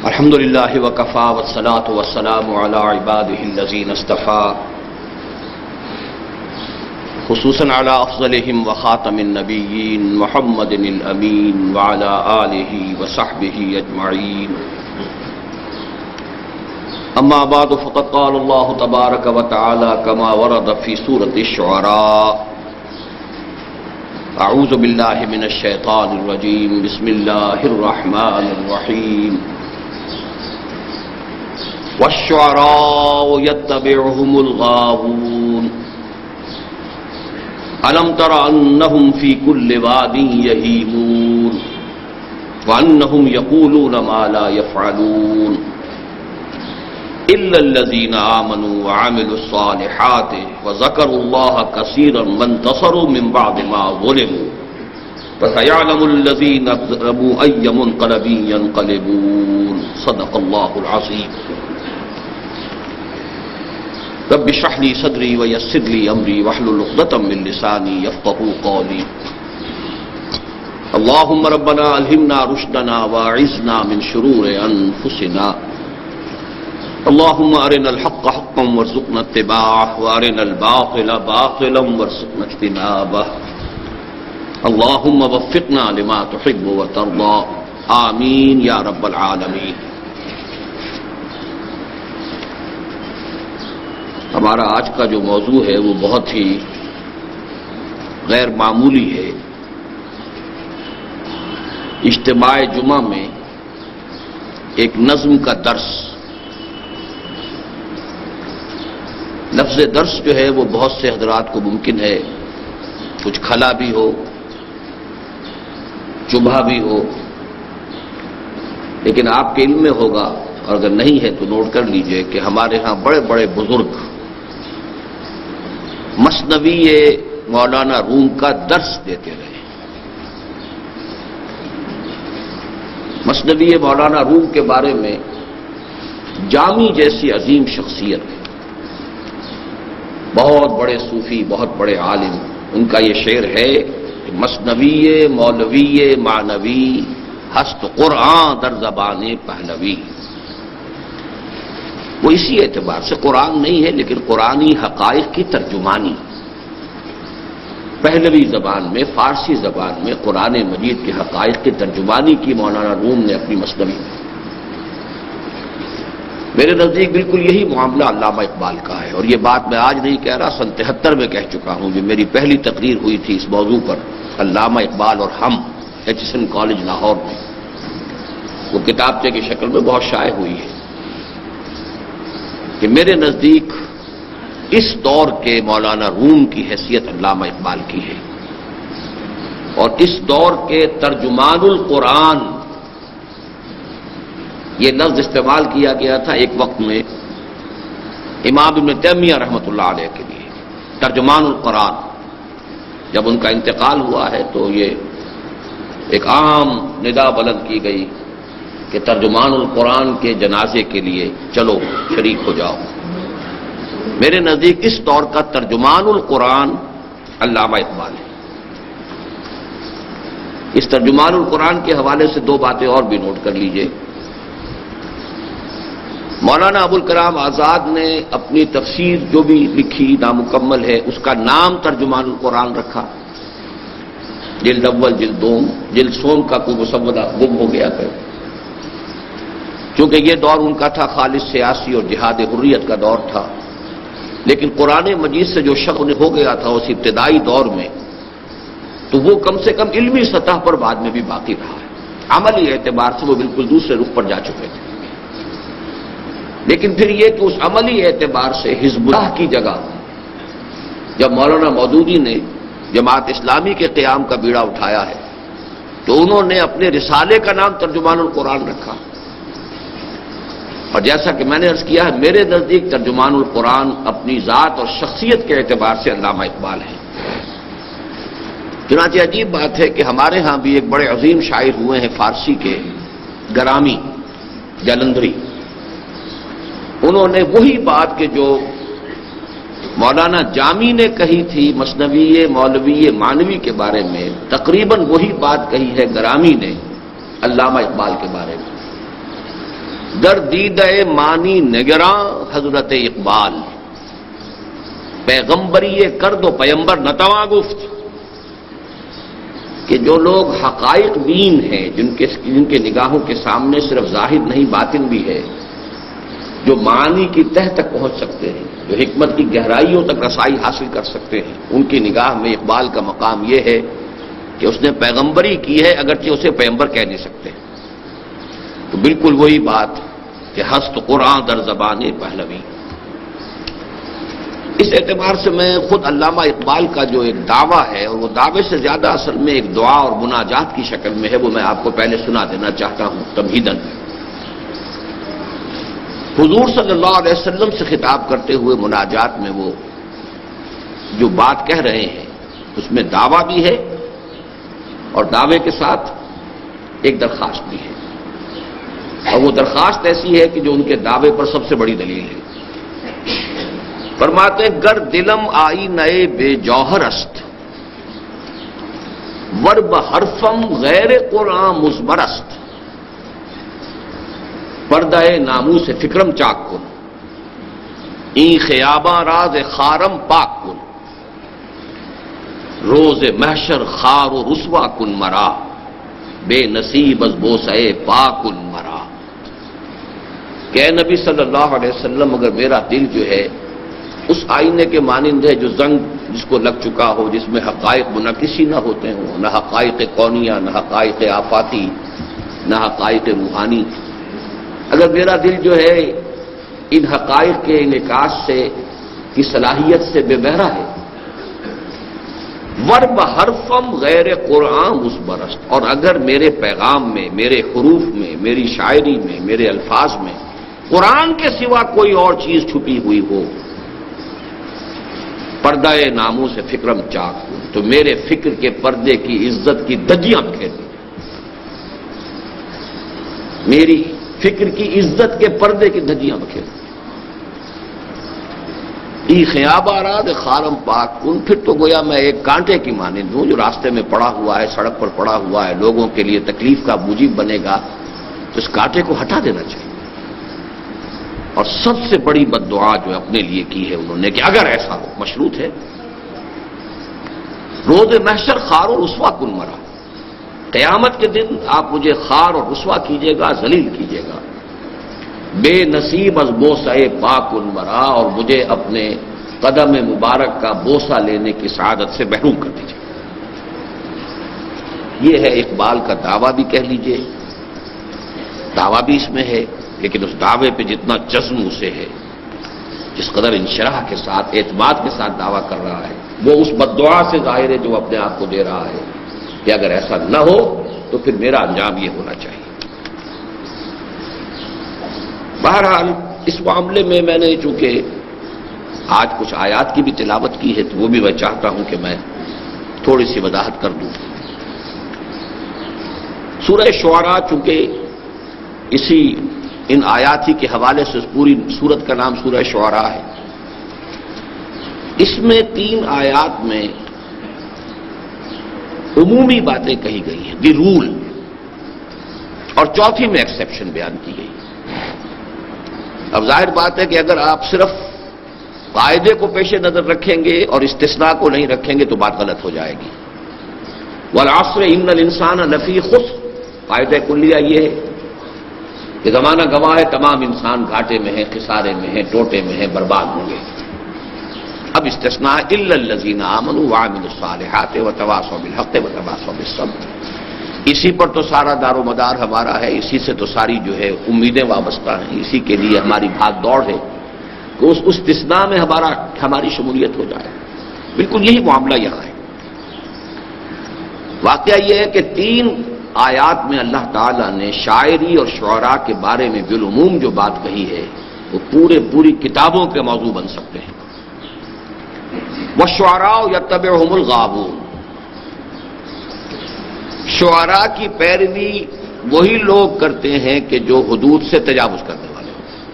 الحمد للہ وکفا والصلاة والسلام علی عباده الذین اصطفى خصوصاً علی افضلهم وخاتم النبیین محمد الامین وعلی آلہ وصحبہ اجمعین اما بعد فقد قال اللہ تبارک وتعالی كما ورد فی سورة الشعراء اعوذ باللہ من الشیطان الرجیم بسم اللہ الرحمن الرحیم والشعراء يتبعهم الغاوون ألم تر أنهم في كل واد يهيمون وأنهم يقولون ما لا يفعلون إلا الذين آمنوا وعملوا الصالحات وذكروا الله كثيرا وانتصروا من بعد ما ظلموا فسيعلم الذين ظلموا أي منقلب ينقلبون صدق الله العظيم رب اشرح لي صدري ويسر لي امري واحلل عقدة من لساني يفقهوا قولي اللهم ربنا الهمنا رشدنا واعذنا من شرور انفسنا اللهم ارنا الحق حقا وارزقنا اتباعه وارنا الباطل باطلا وارزقنا اجتنابه اللهم وفقنا لما تحب وترضى آمين يا رب العالمين. ہمارا آج کا جو موضوع ہے وہ بہت ہی غیر معمولی ہے. اجتماع جمعہ میں ایک نظم کا درس. لفظ درس جو ہے وہ بہت سے حضرات کو ممکن ہے کچھ کھلا بھی ہو، چبھا بھی ہو، لیکن آپ کے علم میں ہوگا، اور اگر نہیں ہے تو نوٹ کر لیجئے کہ ہمارے ہاں بڑے بڑے بزرگ مثنوی مولانا روم کا درس دیتے رہے. مثنوی مولانا روم کے بارے میں جامی جیسی عظیم شخصیت، بہت بڑے صوفی، بہت بڑے عالم، ان کا یہ شعر ہے کہ مثنوی مولوی معنوی ہست قرآن در زبان پہلوی. وہ اسی اعتبار سے قرآن نہیں ہے لیکن قرآنی حقائق کی ترجمانی پہلوی زبان میں، فارسی زبان میں قرآن مجید کے حقائق کی ترجمانی کی مولانا روم نے اپنی مثنوی میں. میرے نزدیک بالکل یہی معاملہ علامہ اقبال کا ہے، اور یہ بات میں آج نہیں کہہ رہا، سن 73 میں کہہ چکا ہوں. جو میری پہلی تقریر ہوئی تھی اس موضوع پر، علامہ اقبال اور ہم، ایچ این کالج لاہور میں، وہ کتابچے کی شکل میں بہت شائع ہوئی ہے کہ میرے نزدیک اس دور کے مولانا روم کی حیثیت علامہ اقبال کی ہے، اور اس دور کے ترجمان القرآن، یہ لفظ استعمال کیا گیا تھا ایک وقت میں امام ابن تیمیہ رحمۃ اللہ علیہ کے لیے، ترجمان القرآن. جب ان کا انتقال ہوا ہے تو یہ ایک عام ندا بلند کی گئی کہ ترجمان القرآن کے جنازے کے لیے چلو شریک ہو جاؤ. میرے نزدیک اس دور کا ترجمان القرآن علامہ اقبال ہے. اس ترجمان القرآن کے حوالے سے دو باتیں اور بھی نوٹ کر لیجئے. مولانا ابوالکلام آزاد نے اپنی تفسیر جو بھی لکھی نامکمل ہے، اس کا نام ترجمان القرآن رکھا. جلد اول، جلد دوم، جلد سوم کا کوئی مسودہ گم ہو گیا ہے، کیونکہ یہ دور ان کا تھا خالص سیاسی اور جہاد حریت کا دور تھا. لیکن قرآن مجید سے جو شغف ہو گیا تھا اس ابتدائی دور میں، تو وہ کم سے کم علمی سطح پر بعد میں بھی باقی رہا ہے. عملی اعتبار سے وہ بالکل دوسرے رخ پر جا چکے تھے. لیکن پھر یہ کہ اس عملی اعتبار سے حزب اللہ کی جگہ جب مولانا مودودی نے جماعت اسلامی کے قیام کا بیڑا اٹھایا ہے تو انہوں نے اپنے رسالے کا نام ترجمان القرآن رکھا. اور جیسا کہ میں نے عرض کیا ہے، میرے نزدیک ترجمان القرآن اپنی ذات اور شخصیت کے اعتبار سے علامہ اقبال ہے. چنانچہ عجیب بات ہے کہ ہمارے ہاں بھی ایک بڑے عظیم شاعر ہوئے ہیں فارسی کے، گرامی جلندھری. انہوں نے وہی بات کہ جو مولانا جامی نے کہی تھی مثنوی مولوی معنوی کے بارے میں، تقریباً وہی بات کہی ہے گرامی نے علامہ اقبال کے بارے میں. در دیدہ مانی نگراں حضرت اقبال، پیغمبری کرد و پیمبر نتواں گفت، کہ جو لوگ حقائق بین ہیں، جن کے نگاہوں کے سامنے صرف ظاہر نہیں باطن بھی ہے، جو معانی کی تہ تک پہنچ سکتے ہیں، جو حکمت کی گہرائیوں تک رسائی حاصل کر سکتے ہیں، ان کی نگاہ میں اقبال کا مقام یہ ہے کہ اس نے پیغمبری کی ہے، اگرچہ اسے پیغمبر کہہ نہیں سکتے۔ تو بالکل وہی بات کہ ہست قرآن در زبان پہلوی۔ اس اعتبار سے میں خود علامہ اقبال کا جو ایک دعویٰ ہے، اور وہ دعوے سے زیادہ اصل میں ایک دعا اور مناجات کی شکل میں ہے، وہ میں آپ کو پہلے سنا دینا چاہتا ہوں تمہیداً۔ حضور صلی اللہ علیہ وسلم سے خطاب کرتے ہوئے مناجات میں وہ جو بات کہہ رہے ہیں، اس میں دعویٰ بھی ہے اور دعوے کے ساتھ ایک درخواست بھی ہے، اور وہ درخواست ایسی ہے کہ جو ان کے دعوے پر سب سے بڑی دلیل ہے۔ فرماتے ہیں گر دلم آئی نئے بے جوہر است، ور بحرفم غیر قرآن مزمر است، پردہ نامو سے فکرم چاک کن، این خیاباں راز خارم پاک کن، روز محشر خار و رسوا کن مرا، بے نصیب از بوسئے پاکن مرا۔ کہ اے نبی صلی اللہ علیہ وسلم، اگر میرا دل جو ہے اس آئینے کے مانند ہے جو زنگ جس کو لگ چکا ہو، جس میں حقائق منعکسی نہ ہوتے ہوں، نہ حقائق کونیہ، نہ حقائق آفاتی، نہ حقائق روحانی، اگر میرا دل جو ہے ان حقائق کے انعکاس سے کی صلاحیت سے بے بہرا ہے، ورب حرفم غیر قرآن مزبرست، اور اگر میرے پیغام میں، میرے حروف میں، میری شاعری میں، میرے الفاظ میں قرآن کے سوا کوئی اور چیز چھپی ہوئی ہو، پردہ ناموں سے فکرم چاک ہو، تو میرے فکر کے پردے کی عزت کی دھجیاں بکھیر دی، میری فکر کی عزت کے پردے کی دھجیاں بکھیر دی۔ ای خیاب آراد خارم پاک کن، پھر تو گویا میں ایک کانٹے کی مانند ہوں جو راستے میں پڑا ہوا ہے، سڑک پر پڑا ہوا ہے، لوگوں کے لیے تکلیف کا موجب بنے گا، تو اس کانٹے کو ہٹا دینا چاہیے۔ اور سب سے بڑی بد دعا جو اپنے لیے کی ہے انہوں نے کہ اگر ایسا ہو، مشروط ہے، روز محشر خار و رسوا کن مرا، قیامت کے دن آپ مجھے خار اور رسوا کیجیے گا، ذلیل کیجیے گا، بے نصیب از بوسہ پاک مرا، اور مجھے اپنے قدم مبارک کا بوسہ لینے کی سعادت سے محروم کر دیجیے۔ یہ ہے اقبال کا دعویٰ بھی کہہ لیجئے، دعویٰ بھی اس میں ہے، لیکن اس دعوے پہ جتنا جزم اسے ہے، جس قدر انشراح کے ساتھ، اعتماد کے ساتھ دعویٰ کر رہا ہے، وہ اس بددعا سے ظاہر ہے جو اپنے آپ کو دے رہا ہے کہ اگر ایسا نہ ہو تو پھر میرا انجام یہ ہونا چاہیے۔ بہرحال اس معاملے میں نے چونکہ آج کچھ آیات کی بھی تلاوت کی ہے، تو وہ بھی میں چاہتا ہوں کہ میں تھوڑی سی وضاحت کر دوں۔ سورہ شعراء چونکہ اسی ان آیات ہی کے حوالے سے اس پوری سورت کا نام سورہ شعراء ہے، اس میں 3 آیات میں عمومی باتیں کہی گئی ہیں، دی رول، اور چوتھی میں ایکسیپشن بیان کی گئی۔ اب ظاہر بات ہے کہ اگر آپ صرف قاعدے کو پیش نظر رکھیں گے اور استثناء کو نہیں رکھیں گے تو بات غلط ہو جائے گی۔ والعصر ان الانسان لفی خسر، قاعدہ کلیہ یہ ہے کہ زمانہ گواہ ہے، تمام انسان گھاٹے میں ہیں، خسارے میں ہیں، ٹوٹے میں ہیں، برباد ہوں گے۔ اب استثناء الا الذین آمنوا وعملوا الصالحات وتواصوا بالحق وتواصوا بالصبر، اسی پر تو سارا دار و مدار ہمارا ہے، اسی سے تو ساری جو ہے امیدیں وابستہ ہیں، اسی کے لیے ہماری بھاگ دوڑ ہے کہ اس استثناء میں ہماری شمولیت ہو جائے۔ بالکل یہی معاملہ یہاں ہے۔ واقعہ یہ ہے کہ 3 آیات میں اللہ تعالیٰ نے شاعری اور شعراء کے بارے میں بالعموم جو بات کہی ہے وہ پوری کتابوں کے موضوع بن سکتے ہیں۔ وَالشُّعَرَاءُ يَتَّبِعُهُمُ الْغَاوُونَ، شعراء کی پیروی وہی لوگ کرتے ہیں کہ جو حدود سے تجاوز کرنے والے ہوتے ہیں۔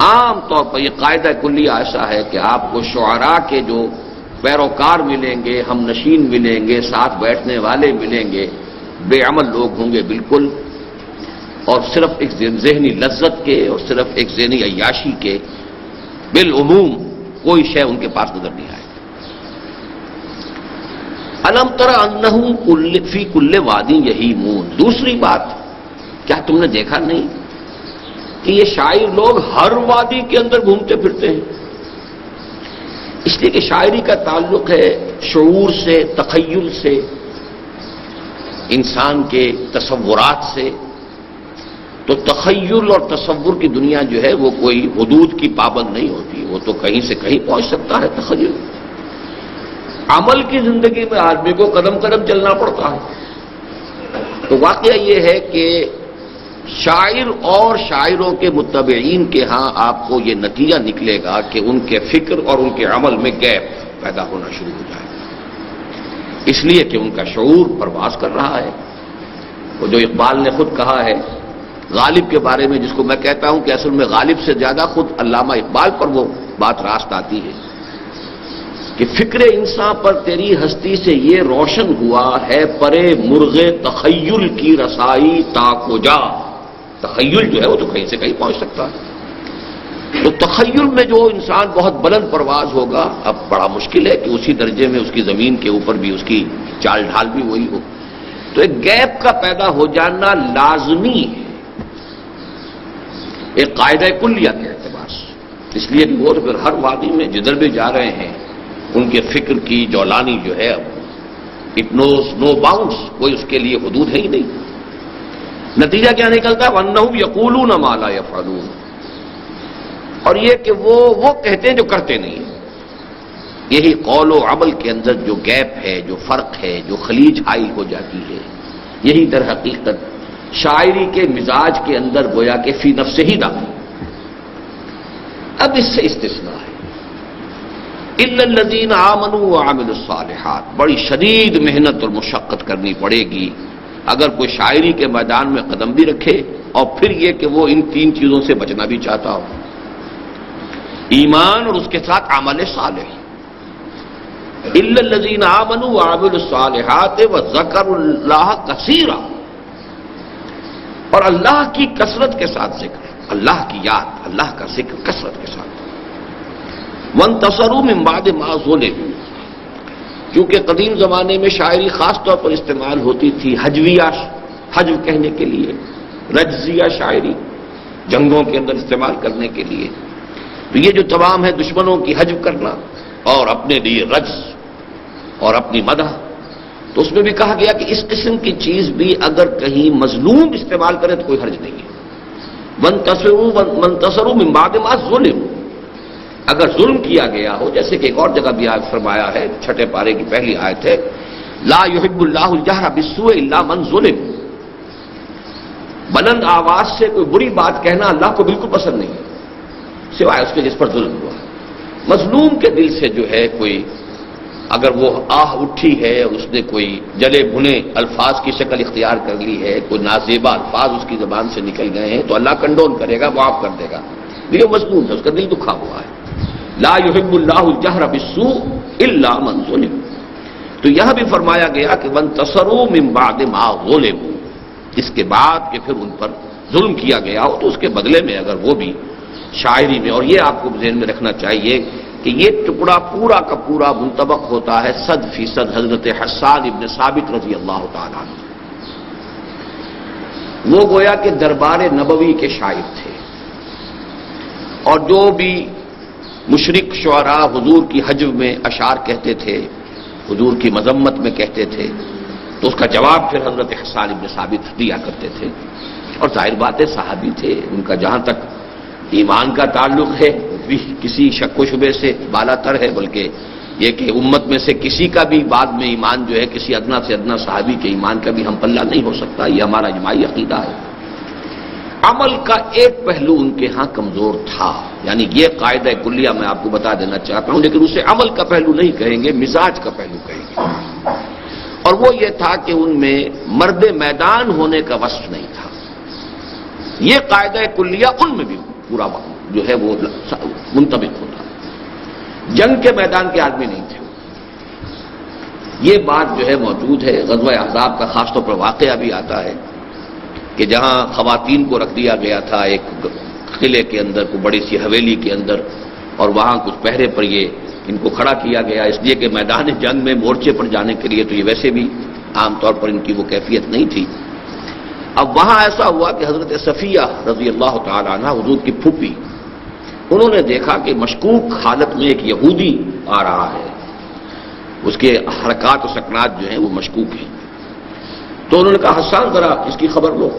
عام طور پر یہ قاعدہ کلی ایسا ہے کہ آپ کو شعراء کے جو پیروکار ملیں گے، ہم نشین ملیں گے، ساتھ بیٹھنے والے ملیں گے، بے عمل لوگ ہوں گے بالکل، اور صرف ایک ذہنی لذت کے اور صرف ایک ذہنی عیاشی کے بالعموم کوئی شے ان کے پاس نظر نہیں آئے. الم تر انہم فی کل وادی یہیمون. دوسری بات، کیا تم نے دیکھا نہیں کہ یہ شاعر لوگ ہر وادی کے اندر گھومتے پھرتے ہیں؟ اس لیے کہ شاعری کا تعلق ہے شعور سے، تخیل سے، انسان کے تصورات سے. تو تخیل اور تصور کی دنیا جو ہے وہ کوئی حدود کی پابند نہیں ہوتی، وہ تو کہیں سے کہیں پہنچ سکتا ہے تخیل. عمل کی زندگی میں آدمی کو قدم قدم چلنا پڑتا ہے. تو واقعہ یہ ہے کہ شاعر اور شاعروں کے متبعین کے ہاں آپ کو یہ نتیجہ نکلے گا کہ ان کے فکر اور ان کے عمل میں گیپ پیدا ہونا شروع ہو جائے گا، اس لیے کہ ان کا شعور پرواز کر رہا ہے. وہ جو اقبال نے خود کہا ہے غالب کے بارے میں، جس کو میں کہتا ہوں کہ اصل میں غالب سے زیادہ خود علامہ اقبال پر وہ بات راست آتی ہے کہ فکر انسان پر تیری ہستی سے یہ روشن ہوا ہے پرے مرغ تخیل کی رسائی تا کو جا. تخیل جو ہے وہ تو کہیں سے کہیں پہنچ سکتا ہے. تو تخیل میں جو انسان بہت بلند پرواز ہوگا، اب بڑا مشکل ہے کہ اسی درجے میں اس کی زمین کے اوپر بھی اس کی چال ڈھال بھی وہی ہو. تو ایک گیپ کا پیدا ہو جانا لازمی ہے ایک قاعدہ کلیہ کے اعتبار سے. اس لیے کہ وہ پھر ہر وادی میں جدھر بھی جا رہے ہیں ان کے فکر کی جولانی جو ہے اٹ نوز نو باؤنڈس، کوئی اس کے لیے حدود ہے ہی نہیں. نتیجہ کیا نکلتا ہے؟ وَأَنَّهُمْ يَقُولُونَ مَا لَا يَفْعَلُونَ. اور یہ کہ وہ کہتے ہیں جو کرتے نہیں ہیں. یہی قول و عمل کے اندر جو گیپ ہے، جو فرق ہے، جو خلیج حائل ہو جاتی ہے، یہی در حقیقت شاعری کے مزاج کے اندر گویا کہ فی نفس ہی داخل. اب اس سے استثناء ہے اِلَّا الَّذِينَ آمَنُوا وَعَمِلُوا الصَّالِحَاتِ. بڑی شدید محنت اور مشقت کرنی پڑے گی اگر کوئی شاعری کے میدان میں قدم بھی رکھے اور پھر یہ کہ وہ ان تین چیزوں سے بچنا بھی چاہتا ہو، ایمان اور اس کے ساتھ عمل صالح. اِلَّا الَّذِينَ آمَنُوا وَعَمِلُوا الصَّالِحَاتِ وَذَكَرُوا اللَّهَ كَثِيرًا. اور اللہ کی کثرت کے ساتھ ذکر، اللہ کی یاد، اللہ کا ذکر کثرت کے ساتھ. وَانْتَصَرُوا مِنْ بَعْدِ مَا ظُلِمُوا. کیونکہ قدیم زمانے میں شاعری خاص طور پر استعمال ہوتی تھی حجویہ، حجو کہنے کے لیے، رجزیہ شاعری جنگوں کے اندر استعمال کرنے کے لیے. تو یہ جو تمام ہے دشمنوں کی حجو کرنا اور اپنے لیے رجز اور اپنی مدح، تو اس میں بھی کہا گیا کہ اس قسم کی چیز بھی اگر کہیں مظلوم استعمال کرے تو کوئی حرج نہیں ہے. وَانْتَصَرُوا مِنْ بَعْدِ مَا ظُلِمُوا. اگر ظلم کیا گیا ہو، جیسے کہ ایک اور جگہ بھی آیت فرمایا ہے، 6 پارے کی پہلی آیت ہے لا يحب اللہ الجہر بالسوء الا من ظلم. بلند آواز سے کوئی بری بات کہنا اللہ کو بالکل پسند نہیں ہے سوائے اس کے جس پر ظلم ہوا. مظلوم کے دل سے جو ہے کوئی اگر وہ آہ اٹھی ہے اور اس نے کوئی جلے بھنے الفاظ کی شکل اختیار کر لی ہے، کوئی نازیبا الفاظ اس کی زبان سے نکل گئے ہیں، تو اللہ کنڈون کرے گا، معاف کر دے گا. یہ مظلوم ہے، اس کا دل دکھا ہوا ہے. لا يحب اللہ الجہر بالسوء الا من ظلم. تو یہاں بھی فرمایا گیا کہ وانتصروا من بعد ما ظلموا. اس کے بعد کہ پھر ان پر ظلم کیا گیا ہو تو اس کے بدلے میں اگر وہ بھی شاعری میں، اور یہ آپ کو ذہن میں رکھنا چاہیے کہ یہ ٹکڑا پورا کا پورا منطبق ہوتا ہے 100% حضرت حسان ابن ثابت رضی اللہ تعالیٰ عنہ. وہ گویا کہ دربار نبوی کے شاعر تھے، اور جو بھی مشرک شعراء حضور کی حجو میں اشعار کہتے تھے، حضور کی مذمت میں کہتے تھے، تو اس کا جواب پھر حضرت حسان ابن ثابت دیا کرتے تھے. اور ظاہر بات ہے صحابی تھے، ان کا جہاں تک ایمان کا تعلق ہے بھی کسی شک و شبے سے بالا تر ہے، بلکہ یہ کہ امت میں سے کسی کا بھی بعد میں ایمان جو ہے کسی ادنا سے ادنا صحابی کے ایمان کا بھی ہم پلہ نہیں ہو سکتا. یہ ہمارا اجماعی عقیدہ ہے. عمل کا ایک پہلو ان کے ہاں کمزور تھا، یعنی یہ قاعدہ کلیہ میں آپ کو بتا دینا چاہتا ہوں، لیکن اسے عمل کا پہلو نہیں کہیں گے، مزاج کا پہلو کہیں گے. اور وہ یہ تھا کہ ان میں مرد میدان ہونے کا وصف نہیں تھا. یہ قاعدہ کلیہ ان میں بھی پورا جو ہے وہ منطبق ہوتا. جنگ کے میدان کے آدمی نہیں تھے. یہ بات جو ہے موجود ہے. غزوہ احزاب کا خاص طور پر واقعہ بھی آتا ہے کہ جہاں خواتین کو رکھ دیا گیا تھا ایک قلعے کے اندر، کو بڑی سی حویلی کے اندر، اور وہاں کچھ پہرے پر یہ ان کو کھڑا کیا گیا، اس لیے کہ میدان جنگ میں مورچے پر جانے کے لیے تو یہ ویسے بھی عام طور پر ان کی وہ کیفیت نہیں تھی۔ اب وہاں ایسا ہوا کہ حضرت صفیہ رضی اللہ تعالی عنہ حضور کی پھوپھی، انہوں نے دیکھا کہ مشکوک حالت میں ایک یہودی آ رہا ہے، اس کے حرکات و سکنات جو ہیں وہ مشکوک ہیں۔ تو انہوں نے کہا حسان ذرا اس کی خبر لو۔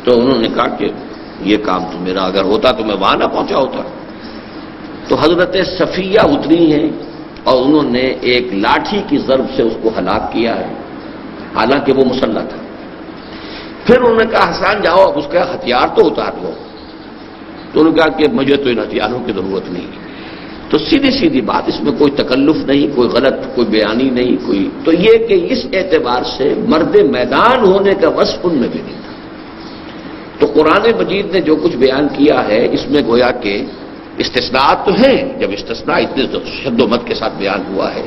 تو انہوں نے کہا کہ یہ کام تو میرا اگر ہوتا تو میں وہاں نہ پہنچا ہوتا۔ تو حضرت صفیہ اتری ہیں اور انہوں نے ایک لاٹھی کی ضرب سے اس کو ہلاک کیا ہے، حالانکہ وہ مسلح تھا۔ پھر انہوں نے کہا حسان جاؤ اب اس کا ہتھیار تو اتار لو۔ تو انہوں نے کہا کہ مجھے تو ان ہتھیاروں کی ضرورت نہیں۔ تو سیدھی سیدھی بات، اس میں کوئی تکلف نہیں، کوئی غلط کوئی بیانی نہیں، کوئی تو یہ کہ اس اعتبار سے مرد میدان ہونے کا وصف ان میں بھی نہیں تھا۔ تو قرآن مجید نے جو کچھ بیان کیا ہے اس میں گویا کہ استثناءات تو ہیں، جب استثناء اتنے شد و مت کے ساتھ بیان ہوا ہے۔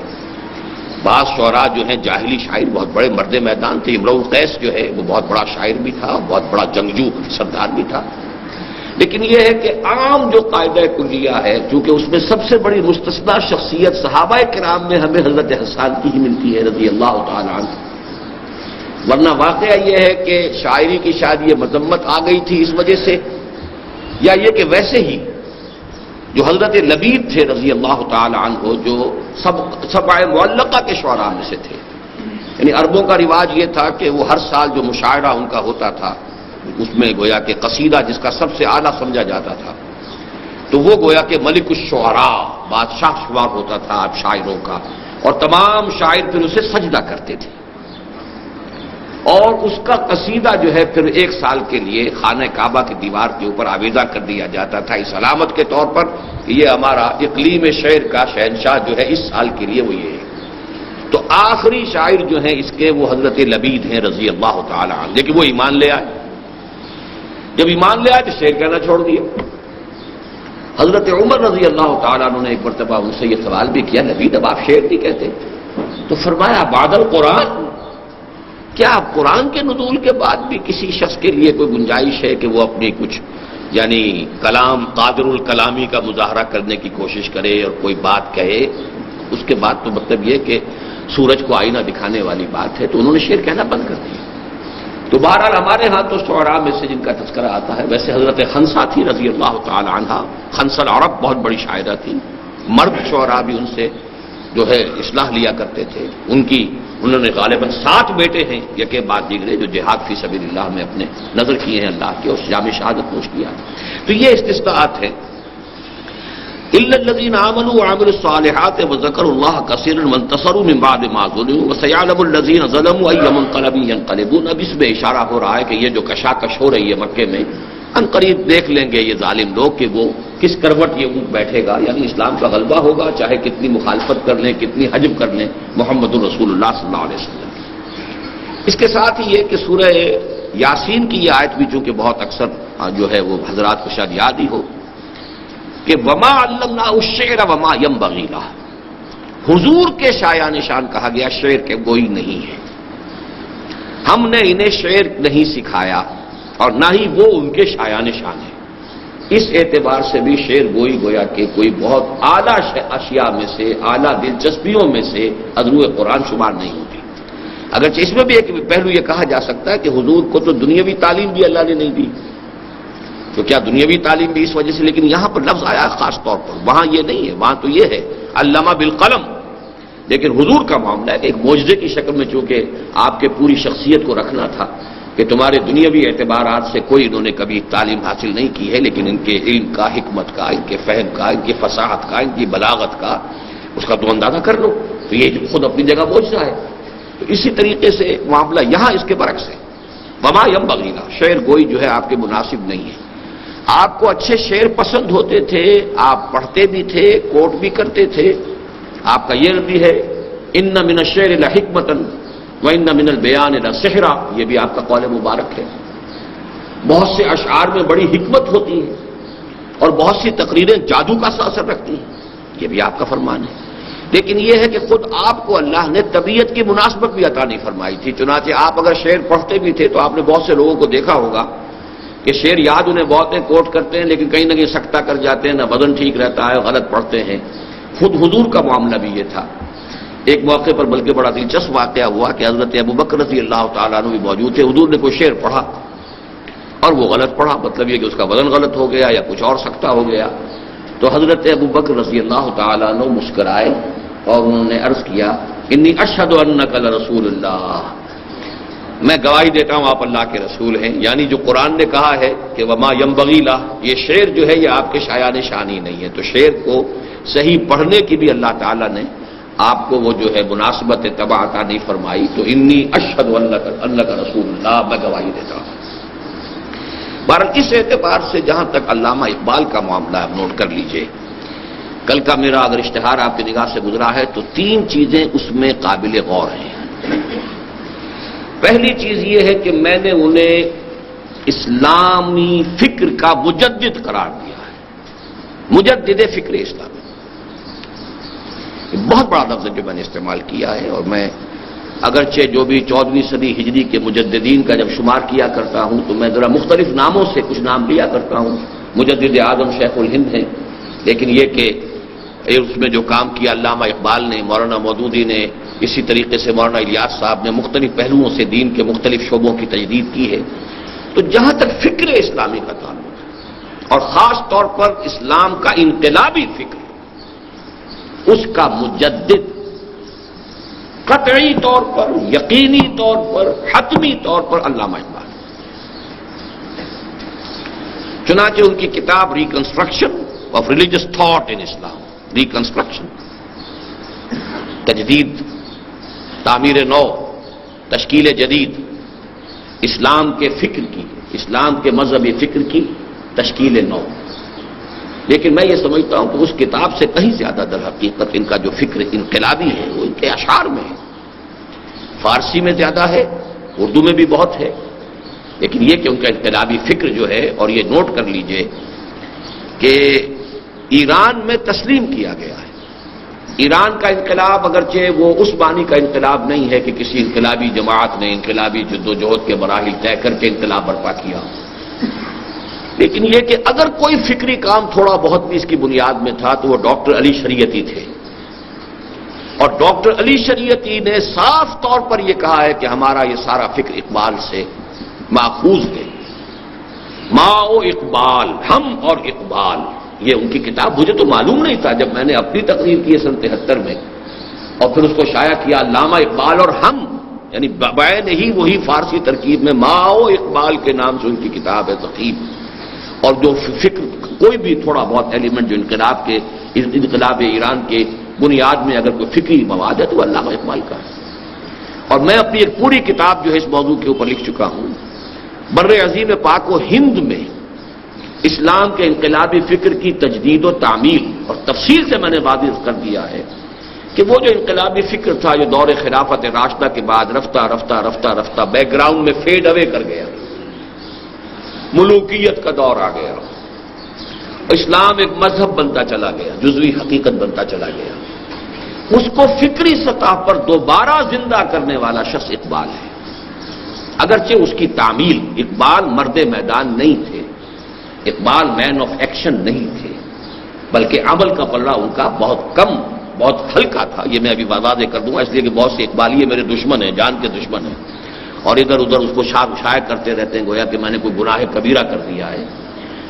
بعض شعراء جو ہیں جاہلی شاعر بہت بڑے مرد میدان تھے، امرؤ القیس جو ہے وہ بہت بڑا شاعر بھی تھا، بہت بڑا جنگجو سردار بھی تھا، لیکن یہ ہے کہ عام جو قاعدہ کلیہ ہے، چونکہ اس میں سب سے بڑی مستثنیٰ شخصیت صحابہ کرام میں ہمیں حضرت حسان کی ہی ملتی ہے رضی اللہ تعالی عنہ، ورنہ واقعہ یہ ہے کہ شاعری کی شاید یہ مذمت آ گئی تھی اس وجہ سے، یا یہ کہ ویسے ہی جو حضرت لبید تھے رضی اللہ تعالی عنہ جو سبع معلقہ کے شعراء میں سے تھے، یعنی عربوں کا رواج یہ تھا کہ وہ ہر سال جو مشاعرہ ان کا ہوتا تھا اس میں گویا کہ قصیدہ جس کا سب سے اعلیٰ سمجھا جاتا تھا، تو وہ گویا کہ ملک الشعراء بادشاہ شمار ہوتا تھا آپ شاعروں کا، اور تمام شاعر پھر اسے سجدہ کرتے تھے، اور اس کا قصیدہ جو ہے پھر ایک سال کے لیے خانہ کعبہ کی دیوار کے اوپر آویزہ کر دیا جاتا تھا اس علامت کے طور پر کہ یہ ہمارا اقلیم شعر کا شہنشاہ جو ہے اس سال کے لیے وہ یہ ہے۔ تو آخری شاعر جو ہیں اس کے وہ حضرت لبید ہیں رضی اللہ تعالی عنہ، لیکن وہ ایمان لے آئے۔ جب ایمان لے آئے تو شعر کہنا چھوڑ دیا۔ حضرت عمر رضی اللہ تعالیٰ عنہ نے ایک مرتبہ ان سے یہ سوال بھی کیا، لبید اب آپ شعر نہیں کہتے؟ تو فرمایا بعد القرآن، کیا قرآن کے نزول کے بعد بھی کسی شخص کے لیے کوئی گنجائش ہے کہ وہ اپنی کچھ یعنی کلام قادر الکلامی کا مظاہرہ کرنے کی کوشش کرے اور کوئی بات کہے؟ اس کے بعد تو مطلب یہ کہ سورج کو آئینہ دکھانے والی بات ہے، تو انہوں نے شعر کہنا بند کر دیا۔ تو بہرحال ہمارے ہاں تو شعراء میں سے جن کا تذکرہ آتا ہے، ویسے حضرت خنسا تھی رضی اللہ تعالی عنہ، خنسا العرب بہت بڑی شاعرہ تھی، مرد شعراء بھی ان سے جو ہے اصلاح لیا کرتے تھے۔ انہوں نے غالباً 7 بیٹے ہیں یکے بعد دیگرے جو جہاد فی سبیل اللہ میں اپنے نظر کیے ہیں اللہ کے، اور جام شہادت نوش کیا۔ تو یہ استثناءات ہیں۔ الا الذين امنوا وعملوا الصالحات وذكروا الله كثيرا وانتصروا من بعد ما ظلموا وسيعلم الذين ظلموا اي منقلب ينقلبون۔ اب اس میں اشارہ ہو رہا ہے کہ یہ جو کشاکش ہو رہی ہے مکے میں، ان قریب دیکھ لیں گے یہ ظالم لوگ کہ وہ کس کروٹ یہ اونٹ بیٹھے گا، یعنی اسلام کا غلبہ ہوگا، چاہے کتنی مخالفت کر لیں، کتنی حجب کر لیں محمد الرسول اللہ صلی اللہ علیہ وسلم۔ اس کے ساتھ ہی یہ کہ سورہ یاسین کی یہ آیت بھی چونکہ بہت اکثر جو ہے وہ حضرات کو شاید یاد ہی ہو کہ وما علمناہ الشعر وما ينبغي له، حضور کے شایان نشان کہا گیا، شعر کے گوئی نہیں ہے، ہم نے انہیں شعر نہیں سکھایا اور نہ ہی وہ ان کے شایان شان ہے۔ اس اعتبار سے بھی شعر گوئی گویا کہ کوئی بہت اعلیٰ اشیاء میں سے، اعلیٰ دلچسپیوں میں سے ادرو قرآن شمار نہیں ہوتی۔ اگرچہ اس میں بھی ایک پہلو یہ کہا جا سکتا ہے کہ حضور کو تو دنیاوی تعلیم بھی اللہ نے نہیں دی، تو کیا دنیاوی تعلیم بھی اس وجہ سے، لیکن یہاں پر لفظ آیا خاص طور پر، وہاں یہ نہیں ہے، وہاں تو یہ ہے علامہ بالقلم۔ لیکن حضور کا معاملہ ہے کہ ایک معجزے کی شکل میں چونکہ آپ کے پوری شخصیت کو رکھنا تھا کہ تمہارے دنیاوی اعتبارات سے کوئی انہوں نے کبھی تعلیم حاصل نہیں کی ہے، لیکن ان کے علم کا، حکمت کا، ان کے فہم کا، ان کی فصاحت کا، ان کی بلاغت کا، اس کا تو اندازہ کر لو، تو یہ خود اپنی جگہ معجزہ ہے۔ تو اسی طریقے سے معاملہ یہاں اس کے برعکس ہے، وما ينبغي له، شعر گوئی جو ہے آپ کے مناسب نہیں ہے۔ آپ کو اچھے شعر پسند ہوتے تھے، آپ پڑھتے بھی تھے، کوٹ بھی کرتے تھے، آپ کا یہ بھی ہے ان من الشعر لحکمۃ وان من البیان لسحرا، یہ بھی آپ کا قول مبارک ہے۔ بہت سے اشعار میں بڑی حکمت ہوتی ہے اور بہت سی تقریریں جادو کا اثر رکھتی ہیں، یہ بھی آپ کا فرمان ہے۔ لیکن یہ ہے کہ خود آپ کو اللہ نے طبیعت کی مناسبت بھی عطا نہیں فرمائی تھی. چنانچہ آپ اگر شعر پڑھتے بھی تھے تو آپ نے بہت سے لوگوں کو دیکھا ہوگا کہ شعر یاد انہیں بہت ہیں، کوٹ کرتے ہیں، لیکن کہیں نہ کہیں سکتہ کر جاتے ہیں، نہ وزن ٹھیک رہتا ہے، غلط پڑھتے ہیں. خود حضور کا معاملہ بھی یہ تھا. ایک موقع پر بلکہ بڑا دلچسپ واقعہ ہوا کہ حضرت ابوبکر رضی اللہ تعالیٰ عنہ بھی موجود تھے. حضور نے کوئی شعر پڑھا اور وہ غلط پڑھا، مطلب یہ کہ اس کا وزن غلط ہو گیا یا کچھ اور سکتہ ہو گیا. تو حضرت ابوبکر رضی اللہ تعالیٰ عنہ مسکرائے اور انہوں نے عرض کیا انی اشہد انک لرسول اللہ، میں گواہی دیتا ہوں آپ اللہ کے رسول ہیں. یعنی جو قرآن نے کہا ہے کہ وما ینبغی لہ، یہ شعر جو ہے یہ آپ کے شایان شانی نہیں ہے. تو شعر کو صحیح پڑھنے کی بھی اللہ تعالیٰ نے آپ کو وہ جو ہے مناسبت تبع عطا نہیں فرمائی. تو انی اشہد انک رسول اللہ، میں گواہی دیتا ہوں. بہرحال اس اعتبار سے جہاں تک علامہ اقبال کا معاملہ ہے نوٹ کر لیجئے. کل کا میرا اگر اشتہار آپ کی نگاہ سے گزرا ہے تو 3 چیزیں اس میں قابل غور ہیں. پہلی چیز یہ ہے کہ میں نے انہیں اسلامی فکر کا مجدد قرار دیا ہے. مجدد فکر اسلامی، بہت بڑا لفظ ہے جو میں نے استعمال کیا ہے. اور میں اگرچہ جو بھی 14ویں صدی ہجری کے مجددین کا جب شمار کیا کرتا ہوں تو میں ذرا مختلف ناموں سے کچھ نام لیا کرتا ہوں. مجدد اعظم شیخ الہند ہیں، لیکن یہ کہ اس میں جو کام کیا علامہ اقبال نے، مولانا مودودی نے، اسی طریقے سے مولانا الیاس صاحب نے مختلف پہلوؤں سے دین کے مختلف شعبوں کی تجدید کی ہے. تو جہاں تک فکر اسلامی کا تعلق ہے اور خاص طور پر اسلام کا انقلابی فکر، اس کا مجدد قطعی طور پر، یقینی طور پر، حتمی طور پر علامہ اقبال. چنانچہ ان کی کتاب reconstruction of religious thought in Islam, reconstruction, تجدید، تعمیر نو، تشکیل جدید، اسلام کے فکر کی، اسلام کے مذہبی فکر کی تشکیل نو. لیکن میں یہ سمجھتا ہوں کہ اس کتاب سے کہیں زیادہ در حقیقت ان کا جو فکر انقلابی ہے وہ ان کے اشعار میں ہے. فارسی میں زیادہ ہے، اردو میں بھی بہت ہے، لیکن یہ کہ ان کا انقلابی فکر جو ہے، اور یہ نوٹ کر لیجئے کہ ایران میں تسلیم کیا گیا ہے. ایران کا انقلاب اگرچہ وہ اس معنی کا انقلاب نہیں ہے کہ کسی انقلابی جماعت نے انقلابی جدوجہد کے مراحل طے کر کے انقلاب برپا کیا، لیکن یہ کہ اگر کوئی فکری کام تھوڑا بہت بھی اس کی بنیاد میں تھا تو وہ ڈاکٹر علی شریعتی تھے. اور ڈاکٹر علی شریعتی نے صاف طور پر یہ کہا ہے کہ ہمارا یہ سارا فکر اقبال سے ماخوذ ہے. ما و اقبال، ہم اور اقبال، یہ ان کی کتاب. مجھے تو معلوم نہیں تھا جب میں نے اپنی تقریر کی سن 73 میں اور پھر اس کو شائع کیا، علامہ اقبال اور ہم، یعنی بین ہی وہی فارسی ترکیب میں ما و اقبال کے نام سے ان کی کتاب ہے تقریب. اور جو فکر کوئی بھی تھوڑا بہت ایلیمنٹ جو انقلاب ایران کے بنیاد میں اگر کوئی فکری مواد ہے تو وہ علامہ اقبال کا ہے. اور میں اپنی ایک پوری کتاب جو ہے اس موضوع کے اوپر لکھ چکا ہوں. بر عظیم پاک و ہند میں اسلام کے انقلابی فکر کی تجدید و تعمیل، اور تفصیل سے میں نے واضح کر دیا ہے کہ وہ جو انقلابی فکر تھا جو دور خلافت راشدہ کے بعد رفتہ رفتہ رفتہ رفتہ بیک گراؤنڈ میں فیڈ اوے کر گیا، ملوکیت کا دور آ گیا، اسلام ایک مذہب بنتا چلا گیا، جزوی حقیقت بنتا چلا گیا. اس کو فکری سطح پر دوبارہ زندہ کرنے والا شخص اقبال ہے. اگرچہ اس کی تعمیل، اقبال مرد میدان نہیں تھے، اقبال مین آف ایکشن نہیں تھے، بلکہ عمل کا پلڑا ان کا بہت کم، بہت ہلکا تھا. یہ میں ابھی واضح کر دوں گا، اس لیے کہ بہت سے اقبالیے میرے دشمن ہیں، جان کے دشمن ہیں، اور ادھر ادھر اس کو شائع کرتے رہتے ہیں گویا کہ میں نے کوئی گناہ کبیرہ کر دیا ہے.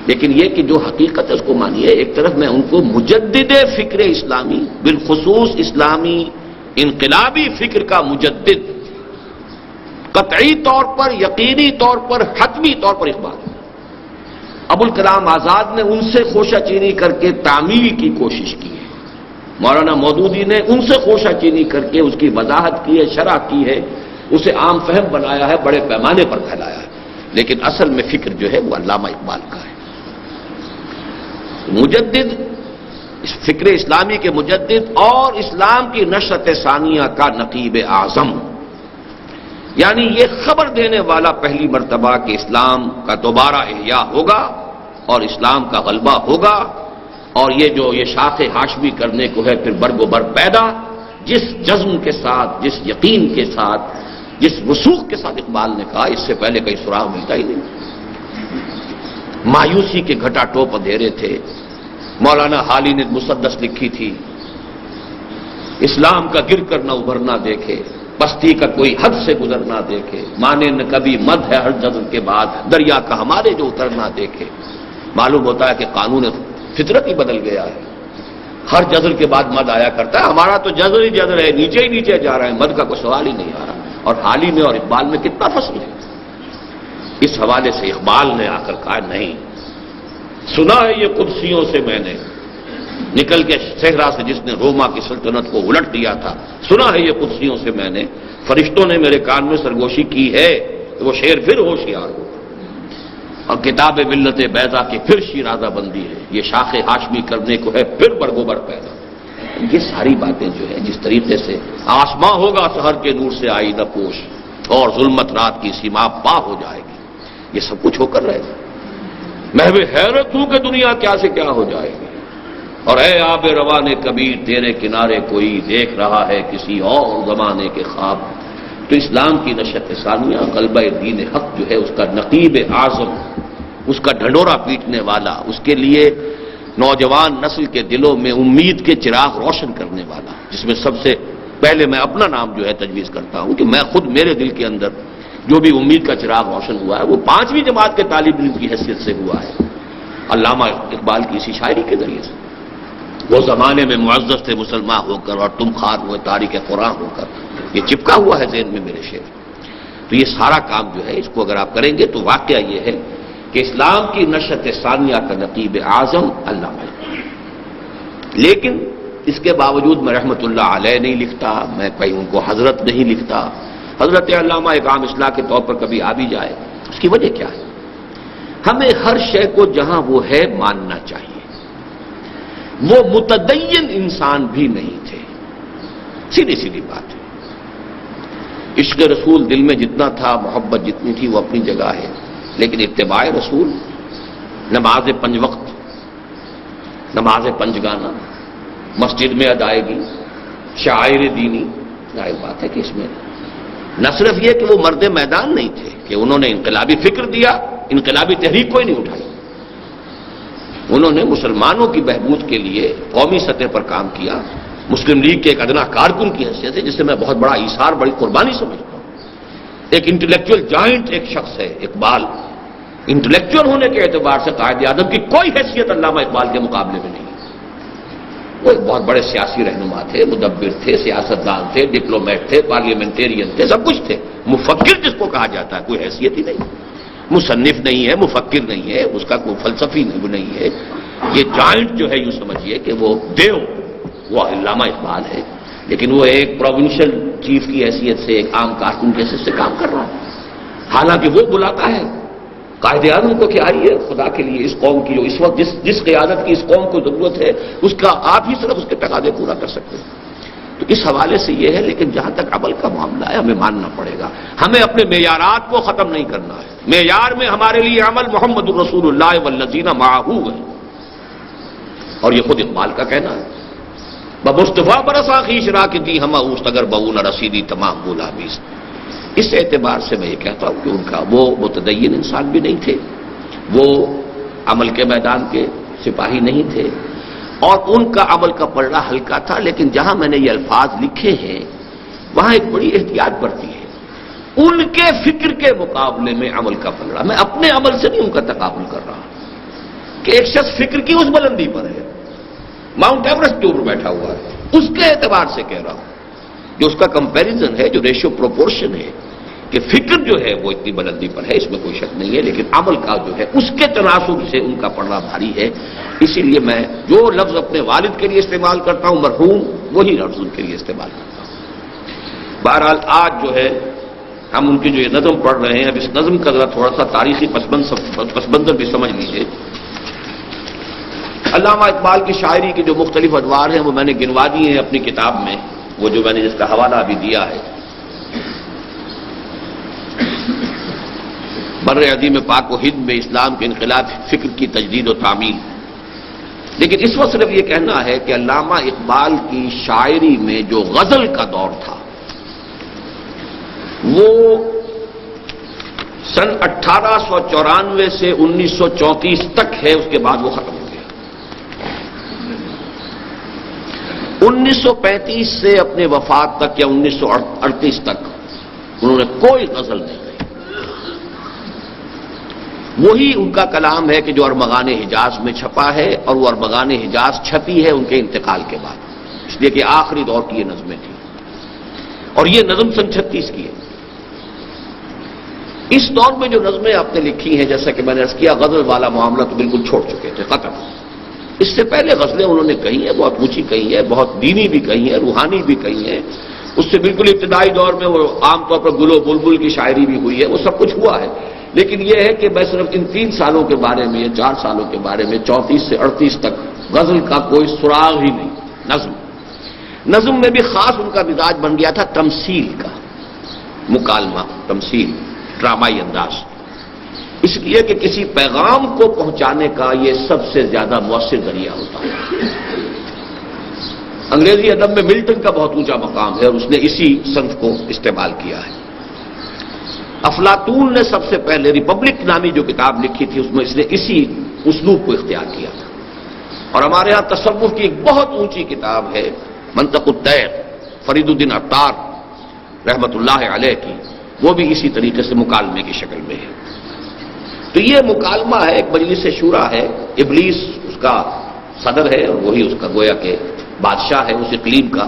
لیکن یہ کہ جو حقیقت ہے اس کو مانیے. ایک طرف میں ان کو مجدد فکر اسلامی، بالخصوص اسلامی انقلابی فکر کا مجدد، قطعی طور پر، یقینی طور پر، حتمی طور پر اقبال. ابوالکلام آزاد نے ان سے خوشہ چینی کر کے تعمیل کی کوشش کی ہے، مولانا مودودی نے ان سے خوشہ چینی کر کے اس کی وضاحت کی ہے، شرح کی ہے، اسے عام فہم بنایا ہے، بڑے پیمانے پر پھیلایا ہے. لیکن اصل میں فکر جو ہے وہ علامہ اقبال کا ہے. مجدد، فکر اسلامی کے مجدد اور اسلام کی نشرت ثانیہ کا نقیب اعظم، یعنی یہ خبر دینے والا پہلی مرتبہ کہ اسلام کا دوبارہ احیاء ہوگا اور اسلام کا غلبہ ہوگا اور یہ شاخ ہاشمی کرنے کو ہے پھر برگ و بر پیدا، جس جزم کے ساتھ، جس یقین کے ساتھ، جس رسوخ کے ساتھ اقبال نے کہا، اس سے پہلے کئی سراغ ملتا ہی نہیں۔ مایوسی کے گھٹا ٹوپ اندھیرے تھے۔ مولانا حالی نے مسدس لکھی تھی، اسلام کا گر کر نہ ابھرنا دیکھے، پستی کا کوئی حد سے گزرنا دیکھے، مانے نہ کبھی مد ہے ہر جزم کے بعد، دریا کا ہمارے جو اترنا دیکھے۔ معلوم ہوتا ہے کہ قانون فطرت ہی بدل گیا ہے، ہر جزر کے بعد مد آیا کرتا ہے، ہمارا تو جزر ہی جزر ہے، نیچے ہی نیچے جا رہا ہے، مد کا کوئی سوال ہی نہیں آ رہا۔ اور حالی میں اور اقبال میں کتنا فصل ہے۔ اس حوالے سے اقبال نے آ کر کہا نہیں، سنا ہے یہ قدسیوں سے میں نے، نکل کے صحرا سے جس نے روما کی سلطنت کو الٹ دیا تھا، سنا ہے یہ قدسیوں سے میں نے، فرشتوں نے میرے کان میں سرگوشی کی ہے، وہ شیر پھر ہوشیار ہو، اور کتاب ملت بیضا کی پھر شیرازہ بندی ہے، یہ شاخ ہاشمی کرنے کو ہے پھر برگوبر پیدا۔ یہ ساری باتیں جو ہے جس طریقے سے آسماں ہوگا سحر کے نور سے آئی نہ پوش، اور ظلمت رات کی سیما پا ہو جائے گی، یہ سب کچھ ہو کر رہے گا۔ محو حیرت ہوں کہ دنیا کیا سے کیا ہو جائے گی، اور اے آب روان کبیر تیرے کنارے کوئی دیکھ رہا ہے کسی اور زمانے کے خواب۔ تو اسلام کی نشت ثانیہ، غلبہ دین حق جو ہے، اس کا نقیب اعظم، اس کا ڈھنڈورا پیٹنے والا، اس کے لیے نوجوان نسل کے دلوں میں امید کے چراغ روشن کرنے والا، جس میں سب سے پہلے میں اپنا نام جو ہے تجویز کرتا ہوں کہ میں خود، میرے دل کے اندر جو بھی امید کا چراغ روشن ہوا ہے وہ 5ویں جماعت کے طالب علم کی حیثیت سے ہوا ہے، علامہ اقبال کی اسی شاعری کے ذریعے سے۔ وہ زمانے میں معزز تھے مسلمان ہو کر، اور تم خار ہوئے تاریخ قرآن ہو کر، یہ چپکا ہوا ہے ذہن میں میرے شعر۔ تو یہ سارا کام جو ہے اس کو اگر آپ کریں گے تو واقعہ یہ ہے کہ اسلام کی نشت ثانیہ کا نقیب اعظم علامہ اقبال۔ لیکن اس کے باوجود میں رحمت اللہ علیہ نہیں لکھتا، میں کہیں ان کو حضرت نہیں لکھتا، حضرت علامہ ایک عام اصلاح کے طور پر کبھی آ بھی جائے۔ اس کی وجہ کیا ہے؟ ہمیں ہر شے کو جہاں وہ ہے ماننا چاہیے۔ وہ متدین انسان بھی نہیں تھے، سیدھی سیدھی بات ہے۔ عشق رسول دل میں جتنا تھا، محبت جتنی تھی، وہ اپنی جگہ ہے، لیکن اتباع رسول، نماز 5 وقت، نماز 5 گانا، مسجد میں ادائیگی، شعائر دینی، ظاہر بات ہے کہ اس میں نہ صرف یہ کہ وہ مرد میدان نہیں تھے کہ انہوں نے انقلابی فکر دیا، انقلابی تحریک کوئی نہیں اٹھائی، انہوں نے مسلمانوں کی بہبود کے لیے قومی سطح پر کام کیا، مسلم لیگ کے ایک ادنا کارکن کی حیثیت سے، جسے میں بہت بڑا ایثار، بڑی قربانی سمجھتا ہوں۔ ایک انٹلیکچوئل جائنٹ ایک شخص ہے اقبال، انٹلیکچوئل ہونے کے اعتبار سے قائد اعظم کی کوئی حیثیت علامہ اقبال کے مقابلے میں نہیں۔ وہ ایک بہت بڑے سیاسی رہنما تھے، مدبر تھے، سیاستدان تھے، ڈپلومیٹ تھے، پارلیمنٹرین تھے، سب کچھ تھے۔ مفکر جس کو کہا جاتا ہے کوئی حیثیت ہی نہیں، مصنف نہیں ہے، مفکر نہیں ہے، اس کا کوئی فلسفی نہیں ہے۔ یہ جائنٹ جو ہے یوں سمجھیے کہ وہ دیو، وہ علامہ اقبال ہے، لیکن وہ ایک پروونشل چیف کی حیثیت سے، ایک عام کارکن کی حیثیت سے کام کر رہا ہے، حالانکہ وہ بلاتا ہے قائد اعظم کو کہ آئیے خدا کے لیے اس قوم کی جو اس وقت جس قیادت کی اس قوم کو ضرورت ہے، اس کا آپ ہی صرف اس کے تقاضے پورا کر سکتے ہیں۔ تو اس حوالے سے یہ ہے، لیکن جہاں تک عمل کا معاملہ ہے ہمیں ماننا پڑے گا، ہمیں اپنے معیارات کو ختم نہیں کرنا ہے۔ معیار میں ہمارے لیے عمل محمد الرسول اللہ والذین معہ ہے، اور یہ خود اقبال کا کہنا ہے، بمصطفیٰ برسا خیش را کی دی ہم اوست اگر بہو نہ رسیدی تمام بولا بیس۔ اس اعتبار سے میں یہ کہتا ہوں کہ ان کا وہ متدین انسان بھی نہیں تھے، وہ عمل کے میدان کے سپاہی نہیں تھے، اور ان کا عمل کا پلڑا ہلکا تھا، لیکن جہاں میں نے یہ الفاظ لکھے ہیں وہاں ایک بڑی احتیاط برتی ہے۔ ان کے فکر کے مقابلے میں عمل کا پلڑا، میں اپنے عمل سے نہیں ان کا تقابل کر رہا کہ ایک شخص فکر کی اس بلندی پر ہے، ماؤنٹ ایورسٹ کے اوپر بیٹھا ہوا ہے، اس کے اعتبار سے کہہ رہا ہوں، جو اس کا کمپیریزن ہے، جو ریشو پروپورشن ہے کہ فکر جو ہے وہ اتنی بلندی پر ہے، اس میں کوئی شک نہیں ہے، لیکن عمل کا جو ہے اس کے تناسب سے ان کا پلڑا بھاری ہے۔ اسی لیے میں جو لفظ اپنے والد کے لیے استعمال کرتا ہوں مرحوم، وہی لفظ ان کے لیے استعمال کرتا ہوں۔ بہرحال آج جو ہے ہم ان کی جو یہ نظم پڑھ رہے ہیں، اب اس نظم کا ذرا تھوڑا سا تاریخی پس منظر بھی سمجھ لیجیے۔ علامہ اقبال کی شاعری کے جو مختلف ادوار ہیں وہ میں نے گنوا دیے ہیں اپنی کتاب میں، وہ جو میں نے جس کا حوالہ ابھی دیا ہے، بر عظیم پاک و ہند میں اسلام کے انقلاب فکر کی تجدید و تعمیل۔ لیکن اس وقت صرف یہ کہنا ہے کہ علامہ اقبال کی شاعری میں جو غزل کا دور تھا وہ سن 1894 سے 1934 تک ہے، اس کے بعد وہ ختم ہو گیا۔ 1935 سے اپنے وفات تک یا 1938 تک انہوں نے کوئی غزل نہیں گئی۔ وہی ان کا کلام ہے کہ جو ارمغان حجاز میں چھپا ہے، اور وہ ارمغان حجاز چھپی ہے ان کے انتقال کے بعد، اس لیے کہ آخری دور کی یہ نظمیں تھیں، اور یہ نظم سن 36 کی ہے۔ اس دور میں جو نظمیں آپ نے لکھی ہیں، جیسا کہ میں نے عرض کیا، غزل والا معاملہ تو بالکل چھوڑ چکے تھے، ختم۔ اس سے پہلے غزلیں انہوں نے کہی ہیں، بہت اونچی کہی ہے، بہت دینی بھی کہی ہے، روحانی بھی کہی ہے۔ اس سے بالکل ابتدائی دور میں وہ عام طور پر گل و بلبل کی شاعری بھی ہوئی ہے، وہ سب کچھ ہوا ہے۔ لیکن یہ ہے کہ میں صرف ان 3 سالوں کے بارے میں یا 4 سالوں کے بارے میں 34 سے 38 تک غزل کا کوئی سراغ ہی نہیں۔ نظم میں بھی خاص ان کا مزاج بن گیا تھا تمثیل کا، مکالمہ، تمثیل، ڈرامائی انداز، اس لیے کہ کسی پیغام کو پہنچانے کا یہ سب سے زیادہ مؤثر ذریعہ ہوتا ہے۔ انگریزی ادب میں ملٹن کا بہت اونچا مقام ہے، اور اس نے اسی صنف کو استعمال کیا ہے۔ افلاطون نے سب سے پہلے ریپبلک نامی جو کتاب لکھی تھی، اس میں اس نے اسی اسلوب کو اختیار کیا تھا۔ اور ہمارے ہاں تصوف کی ایک بہت اونچی کتاب ہے منطق الطیر، فرید الدین عطار رحمت اللہ علیہ کی، وہ بھی اسی طریقے سے مکالمے کی شکل میں ہے۔ تو یہ مکالمہ ہے، ایک مجلس شورا ہے، ابلیس اس کا صدر ہے، اور وہی اس کا گویا کہ بادشاہ ہے اس اقلیم کا،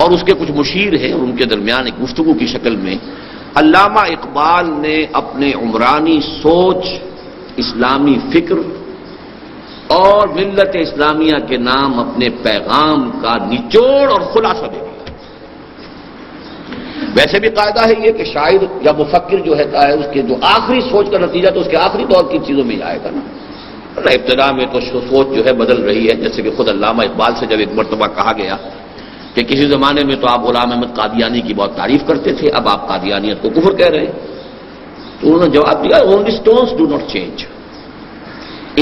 اور اس کے کچھ مشیر ہیں، اور ان کے درمیان ایک گفتگو کی شکل میں علامہ اقبال نے اپنے عمرانی سوچ، اسلامی فکر اور ملت اسلامیہ کے نام اپنے پیغام کا نچوڑ اور خلاصہ دے دیا۔ ویسے بھی قاعدہ ہے یہ کہ شاعر یا مفکر جو ہوتا ہے، اس کے جو آخری سوچ کا نتیجہ تو اس کے آخری دور کی چیزوں میں آئے گا نا۔ ابتدا میں تو سوچ جو ہے بدل رہی ہے، جیسے کہ خود علامہ اقبال سے جب ایک مرتبہ کہا گیا کہ کسی زمانے میں تو آپ غلام احمد قادیانی کی بہت تعریف کرتے تھے، اب آپ قادیانیت کو کفر کہہ رہے ہیں، تو انہوں نے جواب دیا only stones do not change.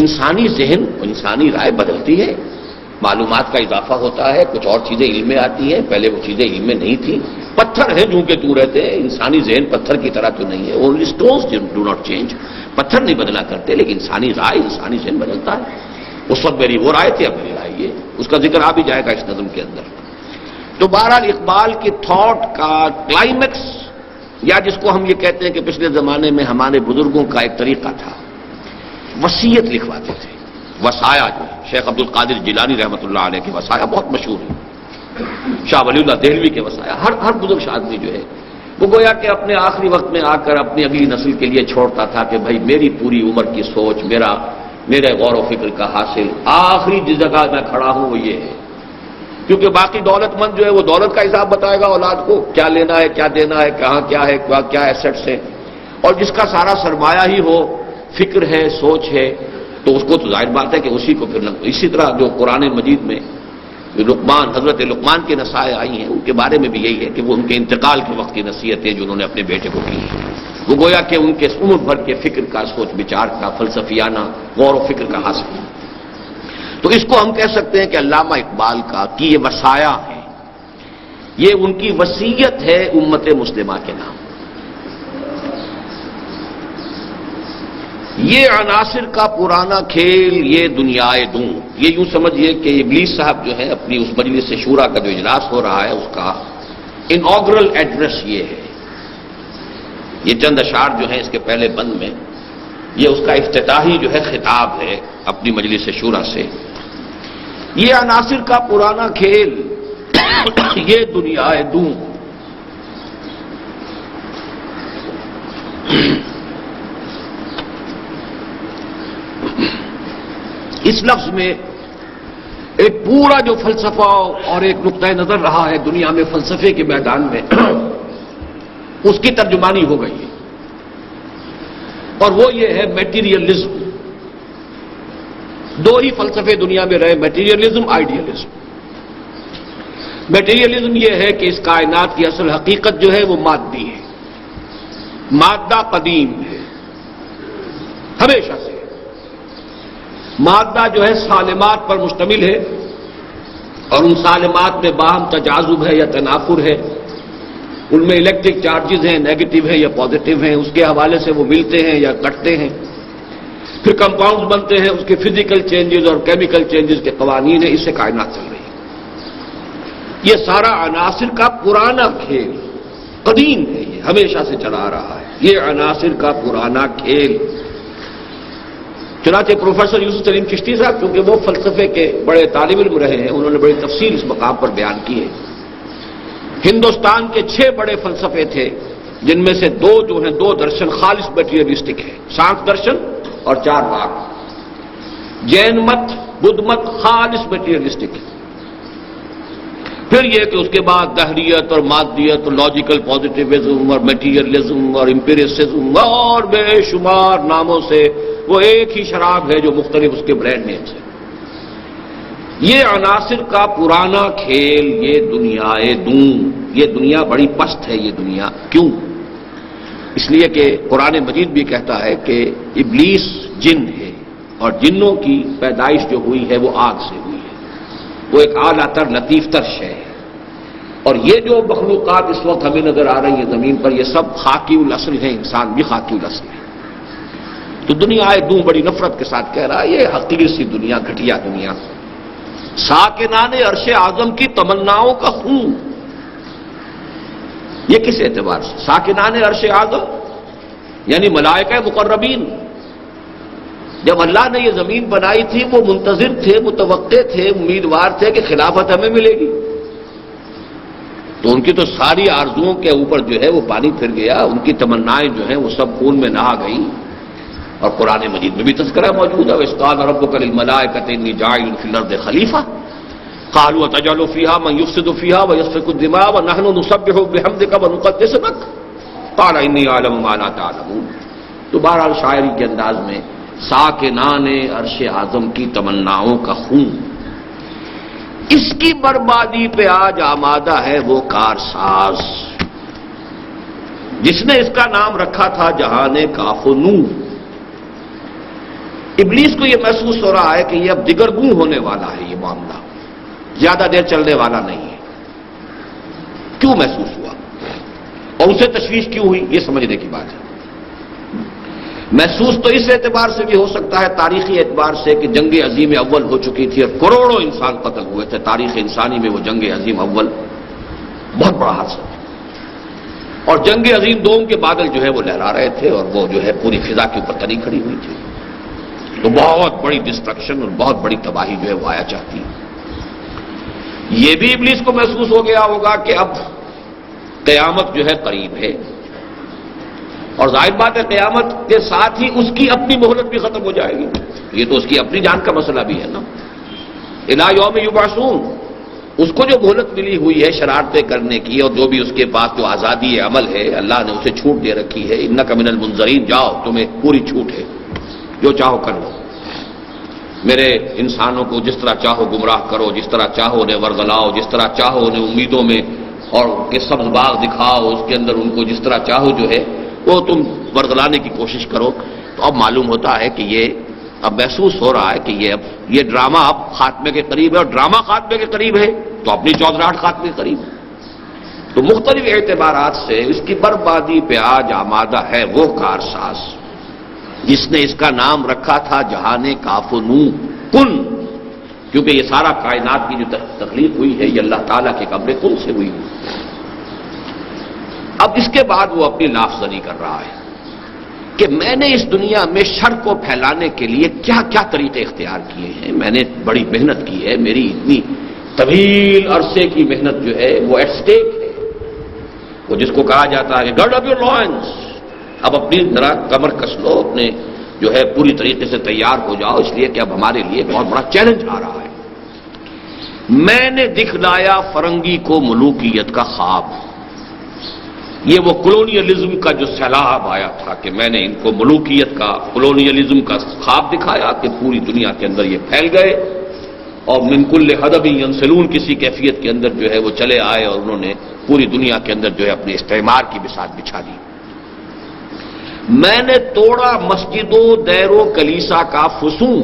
انسانی ذہن، انسانی رائے بدلتی ہے، معلومات کا اضافہ ہوتا ہے، کچھ اور چیزیں علم میں آتی ہیں، پہلے وہ چیزیں علم میں نہیں تھیں۔ پتھر ہیں جو کہ تو رہتے ہیں، انسانی ذہن پتھر کی طرح تو نہیں ہے۔ Only stones do not change, پتھر نہیں بدلا کرتے، لیکن انسانی رائے، انسانی ذہن بدلتا ہے۔ اس وقت میری وہ رائے تھی، اب میری رائے یہ، اس کا ذکر آ بھی جائے گا اس نظم کے اندر۔ تو بہرحال اقبال کی تھاٹ کا کلائمیکس، یا جس کو ہم یہ کہتے ہیں کہ پچھلے زمانے میں ہمارے بزرگوں کا ایک طریقہ تھا، وصیت لکھواتے تھے، وصایا جو شیخ عبد القادر جیلانی رحمۃ اللہ علیہ کے وصایا بہت مشہور ہیں، شاہ ولی اللہ دہلوی کے وصایا، ہر بزرگ آدمی جو ہے وہ گویا کہ اپنے آخری وقت میں آ کر اپنی اگلی نسل کے لیے چھوڑتا تھا کہ بھائی میری پوری عمر کی سوچ، میرے غور و فکر کا حاصل، آخری جس جگہ میں کھڑا ہوں وہ یہ ہے۔ کیونکہ باقی دولت مند جو ہے وہ دولت کا حساب بتائے گا اولاد کو، کیا لینا ہے، کیا دینا ہے، کہاں کیا ہے، کیا ایسٹس ہیں، اور جس کا سارا سرمایہ ہی ہو، فکر ہے، سوچ ہے، تو اس کو تو ظاہر بات ہے کہ اسی کو پھر اسی طرح جو قرآن مجید میں حضرت لقمان کی نصائح آئی ہیں، ان کے بارے میں بھی یہی ہے کہ وہ ان کے انتقال کے وقت کی نصیحتیں جو انہوں نے اپنے بیٹے کو کی ہیں، وہ گویا کہ ان کے عمر بھر کے فکر کا، سوچ بچار کا، فلسفیانہ غور و فکر کا حاصل ہے۔ تو اس کو ہم کہہ سکتے ہیں کہ علامہ اقبال کا کی یہ وصایا ہے، یہ ان کی وصیت ہے امت مسلمہ کے نام۔ یہ عناصر کا پرانا کھیل، یہ دنیائے دوں، یہ یوں سمجھیے کہ ابلیس صاحب جو ہے اپنی اس مجلس شورا کا جو اجلاس ہو رہا ہے، اس کا انوگرل ایڈریس یہ ہے، یہ چند اشعار جو ہیں اس کے پہلے بند میں، یہ اس کا افتتاحی جو ہے خطاب ہے اپنی مجلس شورا سے۔ یہ عناصر کا پرانا کھیل، یہ دنیائے دوں، اس لفظ میں ایک پورا جو فلسفہ اور ایک نقطۂ نظر رہا ہے دنیا میں فلسفے کے میدان میں، اس کی ترجمانی ہو گئی ہے، اور وہ یہ ہے میٹیریلزم۔ دو ہی فلسفے دنیا میں رہے، میٹیریلزم، آئیڈیلزم۔ میٹیریلزم یہ ہے کہ اس کائنات کی اصل حقیقت جو ہے وہ مادی ہے، مادہ قدیم ہے ہمیشہ سے، مادہ جو ہے سالمات پر مشتمل ہے، اور ان سالمات میں باہم تجاذب ہے یا تنافر ہے، ان میں الیکٹرک چارجز ہیں، نیگیٹو ہیں یا پازیٹو ہیں، اس کے حوالے سے وہ ملتے ہیں یا کٹتے ہیں، پھر کمپاؤنڈز بنتے ہیں، اس کے فزیکل چینجز اور کیمیکل چینجز کے قوانین ہیں، اس سے کائنات چل رہی ہے۔ یہ سارا عناصر کا پرانا کھیل قدیم ہے، یہ ہمیشہ سے چلا آ رہا ہے، یہ عناصر کا پرانا کھیل۔ چنانچہ پروفیسر یوسف سلیم چشتی صاحب، کیونکہ وہ فلسفے کے بڑے طالب علم رہے ہیں، انہوں نے بڑی تفصیل اس مقام پر بیان کی ہے۔ ہندوستان کے 6 بڑے فلسفے تھے، جن میں سے 2 جو ہیں 2 درشن خالص میٹیریلسٹک ہیں، سانکھ درشن اور 4 واگ۔ جین مت، بدھ مت خالص میٹیریلسٹک ہے۔ پھر یہ کہ اس کے بعد دہریت اور مادیت اور لاجیکل پازیٹیوزم اور میٹیریلزم اور امپیریسزم اور بے شمار ناموں سے وہ ایک ہی شراب ہے جو مختلف اس کے برانڈ نیمز ہیں۔ یہ عناصر کا پرانا کھیل، یہ دنیائے دوں، یہ دنیا بڑی پست ہے۔ یہ دنیا کیوں؟ اس لیے کہ قرآن مجید بھی کہتا ہے کہ ابلیس جن ہے، اور جنوں کی پیدائش جو ہوئی ہے وہ آگ سے ہوئی ہے، وہ ایک اعلیٰ تر لطیف تر شے ہے۔ اور یہ جو مخلوقات اس وقت ہمیں نظر آ رہی ہیں زمین پر، یہ سب خاکی الاصل ہیں، انسان بھی خاکی الاصل ہے۔ تو دنیا دوں بڑی نفرت کے ساتھ کہہ رہا ہے، یہ حقیر سی دنیا، گھٹیا دنیا، ساکنان عرش اعظم کی تمناؤں کا خون۔ یہ کس اعتبار سے؟ ساکنان عرش اعظم یعنی ملائکہ مقربین۔ جب اللہ نے یہ زمین بنائی تھی، وہ منتظر تھے، متوقع تھے، امیدوار تھے کہ خلافت ہمیں ملے گی، تو ان کی تو ساری آرزوؤں کے اوپر جو ہے وہ پانی پھر گیا، ان کی تمنائیں جو ہیں وہ سب خون میں نہا گئیں۔ اور قرآن مجید میں بھی تذکرہ موجود ہے، وَإِذْ قَالَ رَبُّكَ لِلْمَلَائِكَةِ إِنِّي جَاعِلٌ فِي الْأَرْضِ خَلِيفَةً قَالُوا أَتَجْعَلُ فِيهَا مَن يُفْسِدُ فِيهَا وَيَسْفِكُ الدِّمَاءَ وَنَحْنُ نُسَبِّحُ بِحَمْدِكَ وَنُقَدِّسُ لَكَ قَالَ إِنِّي أَعْلَمُ مَا لَا تَعْلَمُونَ۔ تو بہرحال شاعری کے انداز میں ساکنان عرش اعظم کی تمناؤں کا خون، اس کی بربادی پہ آج آمادہ ہے وہ کارساز جس نے اس کا نام رکھا تھا جہان کاف و نور۔ ابلیس کو یہ محسوس ہو رہا ہے کہ یہ اب دگرگوں ہونے والا ہے، یہ معاملہ زیادہ دیر چلنے والا نہیں ہے۔ کیوں محسوس ہوا اور اسے تشویش کیوں ہوئی، یہ سمجھنے کی بات ہے۔ محسوس تو اس اعتبار سے بھی ہو سکتا ہے، تاریخی اعتبار سے، کہ جنگ عظیم اول ہو چکی تھی اور کروڑوں انسان قتل ہوئے تھے۔ تاریخ انسانی میں وہ جنگ عظیم اول بہت بڑا حادثہ تھا، اور جنگ عظیم دوم کے بادل جو ہے وہ لہرا رہے تھے، اور وہ جو ہے پوری فضا کے اوپر تنی کھڑی ہوئی تھی۔ تو بہت بڑی ڈسٹرکشن اور بہت بڑی تباہی جو ہے وہ آیا چاہتی ہے۔ یہ بھی ابلیس کو محسوس ہو گیا ہوگا کہ اب قیامت جو ہے قریب ہے، اور ظاہر بات ہے قیامت کے ساتھ ہی اس کی اپنی مہلت بھی ختم ہو جائے گی، یہ تو اس کی اپنی جان کا مسئلہ بھی ہے نا۔ الی یوم یبعثون، اس کو جو مہلت ملی ہوئی ہے شرارتیں کرنے کی، اور جو بھی اس کے پاس جو آزادی عمل ہے اللہ نے اسے چھوٹ دے رکھی ہے، انک من المنذرین، جاؤ تمہیں پوری چھوٹ ہے، جو چاہو کر لو، میرے انسانوں کو جس طرح چاہو گمراہ کرو، جس طرح چاہو انہیں ورگلاؤ، جس طرح چاہو انہیں امیدوں میں اور ان کے سبز باغ دکھاؤ، اس کے اندر ان کو جس طرح چاہو جو ہے وہ تم ورگلانے کی کوشش کرو۔ تو اب معلوم ہوتا ہے کہ یہ اب محسوس ہو رہا ہے کہ یہ ڈرامہ اب خاتمے کے قریب ہے، اور ڈرامہ خاتمے کے قریب ہے تو اپنی چودراہٹ خاتمے کے قریب ہے۔ تو مختلف اعتبارات سے اس کی بربادی پہ آج آمادہ ہے وہ کارساز جس نے اس کا نام رکھا تھا جہان کاف و نور، کن، کیونکہ یہ سارا کائنات کی جو تخلیق ہوئی ہے یہ اللہ تعالیٰ کے امر کن سے ہوئی ہے۔ اب اس کے بعد وہ اپنی لافزنی کر رہا ہے کہ میں نے اس دنیا میں شر کو پھیلانے کے لیے کیا کیا طریقے اختیار کیے ہیں، میں نے بڑی محنت کی ہے، میری اتنی طویل عرصے کی محنت جو ہے وہ ایٹ سٹیک ہے، وہ جس کو کہا جاتا ہے کہ گارڈ اپ یور لائنس، اب اپنی ذرا کمر کس لو، اپنے جو ہے پوری طریقے سے تیار ہو جاؤ، اس لیے کہ اب ہمارے لیے بہت بڑا چیلنج آ رہا ہے۔ میں نے دکھلایا فرنگی کو ملوکیت کا خواب، یہ وہ کولونیلزم کا جو سیلاب آیا تھا کہ میں نے ان کو ملوکیت کا، کولونیلزم کا خواب دکھایا کہ پوری دنیا کے اندر یہ پھیل گئے، اور من کل حدب ینسلون، کسی کیفیت کے اندر جو ہے وہ چلے آئے، اور انہوں نے پوری دنیا کے اندر جو ہے اپنے استعمار کی بساط بچھا دی۔ میں نے توڑا مسجد و دیر و کلیسا کا فسون،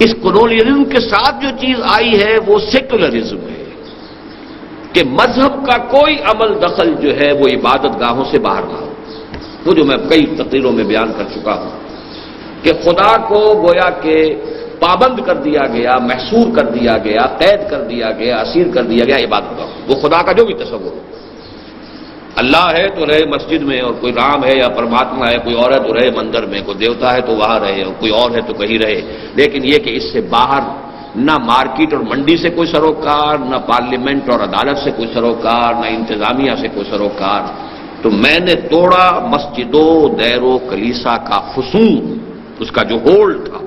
اس کولونیلزم کے ساتھ جو چیز آئی ہے وہ سیکولرزم ہے کہ مذہب کا کوئی عمل دخل جو ہے وہ عبادت گاہوں سے باہر نہ ہو. وہ جو میں کئی تقریروں میں بیان کر چکا ہوں کہ خدا کو گویا کہ پابند کر دیا گیا، محصور کر دیا گیا، قید کر دیا گیا، اسیر کر دیا گیا عبادت گاہ. وہ خدا کا جو بھی تصور ہو، اللہ ہے تو رہے مسجد میں، اور کوئی رام ہے یا پرماتما ہے، کوئی اور ہے تو رہے مندر میں، کوئی دیوتا ہے تو وہاں رہے، اور کوئی اور ہے تو کہیں رہے. لیکن یہ کہ اس سے باہر نہ مارکیٹ اور منڈی سے کوئی سروکار، نہ پارلیمنٹ اور عدالت سے کوئی سروکار، نہ انتظامیہ سے کوئی سروکار. تو میں نے توڑا مسجدوں، دیر و کلیسا کا خصوم، اس کا جو ہولڈ تھا.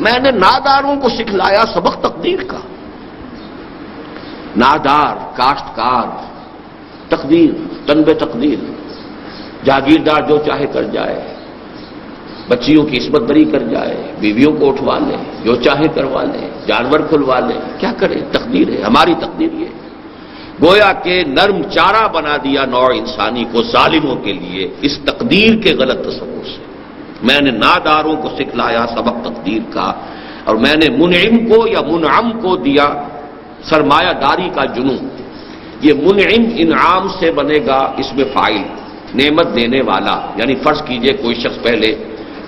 میں نے ناداروں کو سکھلایا سبق تقدیر کا. نادار، کاشتکار، تقدیر، تنبے تقدیر، جاگیردار جو چاہے کر جائے، بچیوں کی عصمت بری کر جائے، بیویوں کو اٹھوا لے، جو چاہے کروا لے، جانور کھلوا لے، کیا کرے؟ تقدیر ہے، ہماری تقدیر یہ. گویا کہ نرم چارہ بنا دیا نوع انسانی کو ظالموں کے لیے اس تقدیر کے غلط تصور سے. میں نے ناداروں کو سکھلایا سبق تقدیر کا، اور میں نے منعم کو یا منعم کو دیا سرمایہ داری کا جنون. یہ منعم انعام سے بنے گا اس میں فاعل، نعمت دینے والا. یعنی فرض کیجئے کوئی شخص پہلے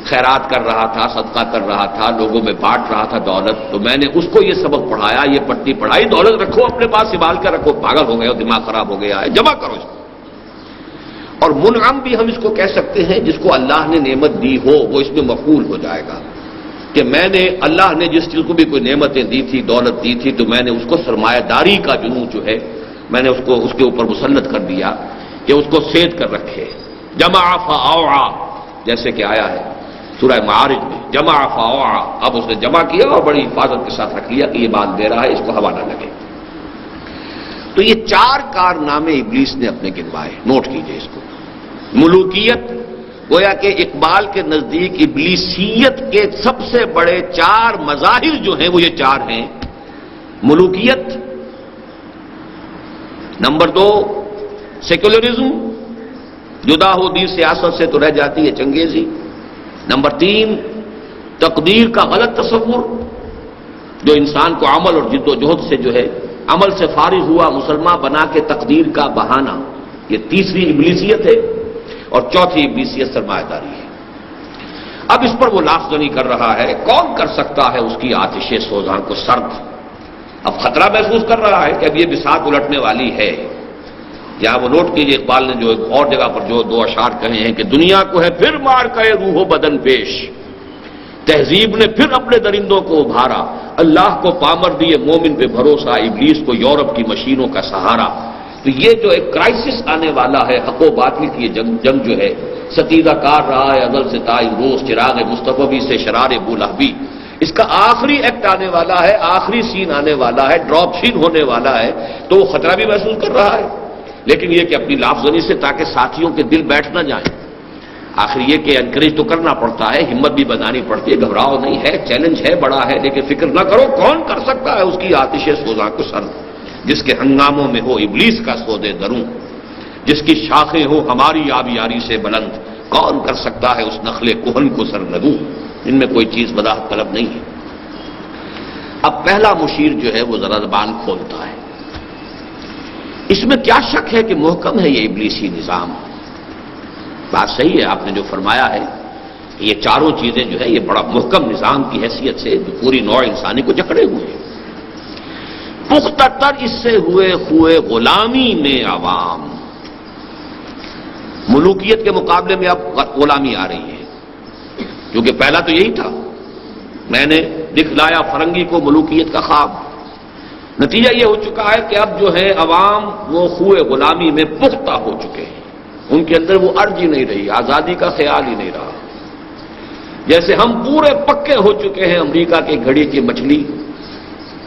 خیرات کر رہا تھا، صدقہ کر رہا تھا، لوگوں میں بانٹ رہا تھا دولت، تو میں نے اس کو یہ سبق پڑھایا، یہ پٹی پڑھائی، دولت رکھو اپنے پاس، سنبھال کر رکھو، پاگل ہو گئے ہو، دماغ خراب ہو گیا ہے، جمع کرو اس کو. اور منعم بھی ہم اس کو کہہ سکتے ہیں جس کو اللہ نے نعمت دی ہو، وہ اس میں مفعول ہو جائے گا کہ میں نے، اللہ نے جس چیز کو بھی کوئی نعمتیں دی تھی، دولت دی تھی، تو میں نے اس کو سرمایہ داری کا جنون جو ہے میں نے اس کو اس کے اوپر مسلط کر دیا کہ اس کو سید کر رکھے. جمع فاوعا، جیسے کہ آیا ہے سورہ معارج میں، جمع فاوعا. اب اس نے جمع کیا اور بڑی حفاظت کے ساتھ رکھ لیا کہ یہ بات دے رہا ہے، اس کو ہوا نہ لگے. تو یہ 4 کارنامے ابلیس نے اپنے گنوائے، نوٹ کیجئے اس کو. ملوکیت، گویا کہ اقبال کے نزدیک ابلیسیت کے سب سے بڑے 4 مظاہر جو ہیں وہ یہ 4 ہیں. ملوکیت. نمبر 2 سیکولرزم، جدا ہو دین سیاست سے تو رہ جاتی ہے چنگیزی. نمبر 3 تقدیر کا غلط تصور، جو انسان کو عمل اور جد و جہد سے جو ہے عمل سے فارغ ہوا مسلمان بنا کے تقدیر کا بہانہ، یہ تیسری ابلیسیت ہے. اور چوتھی ابلیسیت سرمایہ داری ہے. اب اس پر وہ لافزنی کر رہا ہے، کون کر سکتا ہے اس کی آتش سوزاں کو سرد. اب خطرہ محسوس کر رہا ہے کہ اب یہ بساط الٹنے والی ہے. یہاں وہ نوٹ کیجئے اقبال نے جو ایک اور جگہ پر جو 2 اشعار کہے ہیں کہ دنیا کو ہے پھر مار کے روح و بدن پیش، تہذیب نے پھر اپنے درندوں کو ابھارا، اللہ کو پامر دیے مومن پہ بھروسہ، ابلیس کو یورپ کی مشینوں کا سہارا. تو یہ جو ایک کرائسس آنے والا ہے، حق و باطل کی جنگ جو ہے، ستیزہ کار رہا ہے ازل سے تا امروز، چراغ مصطفی سے شرار بولہبی، اس کا آخری ایکٹ آنے والا ہے، آخری سین آنے والا ہے، ڈراپ سین ہونے والا ہے. تو وہ خطرہ بھی محسوس کر رہا ہے، لیکن یہ کہ اپنی لافزنی سے تاکہ ساتھیوں کے دل بیٹھ نہ جائیں. آخر یہ کہ انکریج تو کرنا پڑتا ہے، ہمت بھی بنانی پڑتی ہے. گھبراؤ نہیں ہے، چیلنج ہے، بڑا ہے، لیکن فکر نہ کرو. کون کر سکتا ہے اس کی آتش سوزاں کو سرد، جس کے ہنگاموں میں ہو ابلیس کا سودے دروں، جس کی شاخیں ہو ہماری آبیاری سے بلند. کون کر سکتا ہے اس نخل کہن کو سر نگوں. ان میں کوئی چیز وضاحت طلب نہیں ہے. اب پہلا مشیر جو ہے وہ ذرا زبان کھولتا ہے. اس میں کیا شک ہے کہ محکم ہے یہ ابلیسی نظام. بات صحیح ہے، آپ نے جو فرمایا ہے یہ 4 چیزیں جو ہے یہ بڑا محکم نظام کی حیثیت سے جو پوری نوع انسانی کو جکڑے ہوئے ہیں. پختہ تر اس سے ہوئے خوئے غلامی میں عوام. ملوکیت کے مقابلے میں اب غلامی آ رہی ہے، کیونکہ پہلا تو یہی تھا، میں نے دکھلایا فرنگی کو ملوکیت کا خواب. نتیجہ یہ ہو چکا ہے کہ اب جو ہے عوام وہ خوئے غلامی میں پختہ ہو چکے ہیں. ان کے اندر وہ ارج ہی نہیں رہی، آزادی کا خیال ہی نہیں رہا. جیسے ہم پورے پکے ہو چکے ہیں امریکہ کی گھڑی کی مچھلی.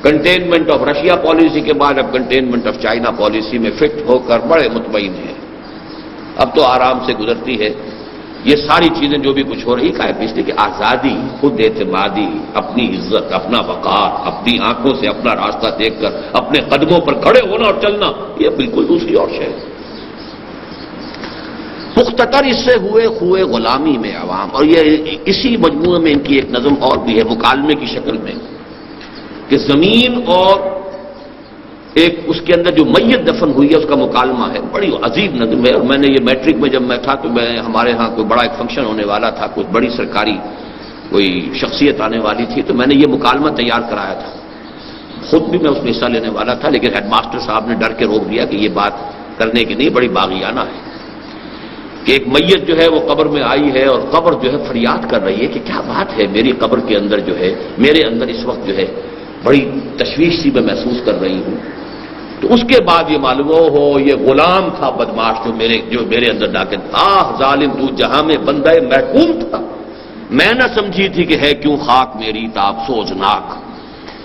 کنٹینمنٹ آف رشیا پالیسی کے بعد اب کنٹینمنٹ آف چائنا پالیسی میں فٹ ہو کر بڑے مطمئن ہیں. اب تو آرام سے گزرتی ہے. یہ ساری چیزیں جو بھی کچھ ہو رہی کا ہے اس لیے کہ آزادی، خود اعتمادی، اپنی عزت، اپنا وقار، اپنی آنکھوں سے اپنا راستہ دیکھ کر اپنے قدموں پر کھڑے ہونا اور چلنا، یہ بالکل دوسری اور شے ہے. پختتر اس سے ہوئے خوئے غلامی میں عوام. اور یہ اسی مجموعے میں ان کی ایک نظم اور بھی ہے مکالمے کی شکل میں کہ زمین اور ایک اس کے اندر جو میت دفن ہوئی ہے اس کا مکالمہ ہے. بڑی عجیب نظم ہے. اور میں نے یہ میٹرک میں جب میں تھا تو ہمارے ہاں کوئی بڑا ایک فنکشن ہونے والا تھا, کوئی بڑی سرکاری کوئی شخصیت آنے والی تھی, تو میں نے یہ مکالمہ تیار کرایا تھا. خود بھی میں اس میں حصہ لینے والا تھا, لیکن ہیڈ ماسٹر صاحب نے ڈر کے روک دیا کہ یہ بات کرنے کی نہیں, بڑی باغیانہ ہے کہ ایک میت جو ہے وہ قبر میں آئی ہے اور قبر جو ہے فریاد کر رہی ہے کہ کیا بات ہے, میری قبر کے اندر جو ہے, میرے اندر اس وقت جو ہے بڑی تشویش سی میں محسوس کر رہی ہوں. تو اس کے بعد یہ معلوم ہو یہ غلام تھا بدماش جو میرے اندر ڈاکے, ظالم تو جہاں میں بندہ محکوم تھا, میں نہ سمجھی تھی کہ ہے کیوں خاک میری تاب سوزناک,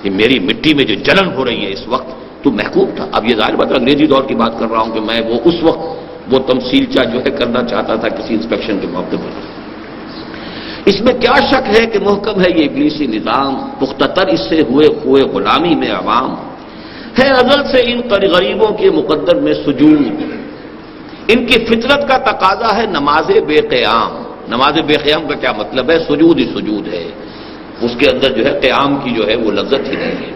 یہ میری مٹی میں جو جلن ہو رہی ہے اس وقت تو محکوم تھا. اب یہ ظاہر بات انگریزی دور کی بات کر رہا ہوں کہ میں وہ اس وقت وہ تمثیلچہ جو ہے کرنا چاہتا تھا کسی انسپیکشن کے موقع پر. اس میں کیا شک ہے کہ محکم ہے یہ ابلیسی نظام, پختتر اس سے ہوئے خوئے غلامی میں عوام, ہے ازل سے ان غریبوں کے مقدر میں سجود, ان کی فطرت کا تقاضا ہے نماز بے قیام. نماز بے قیام کا کیا مطلب ہے؟ سجود ہی سجود ہے, اس کے اندر جو ہے قیام کی جو ہے وہ لذت ہی نہیں ہے.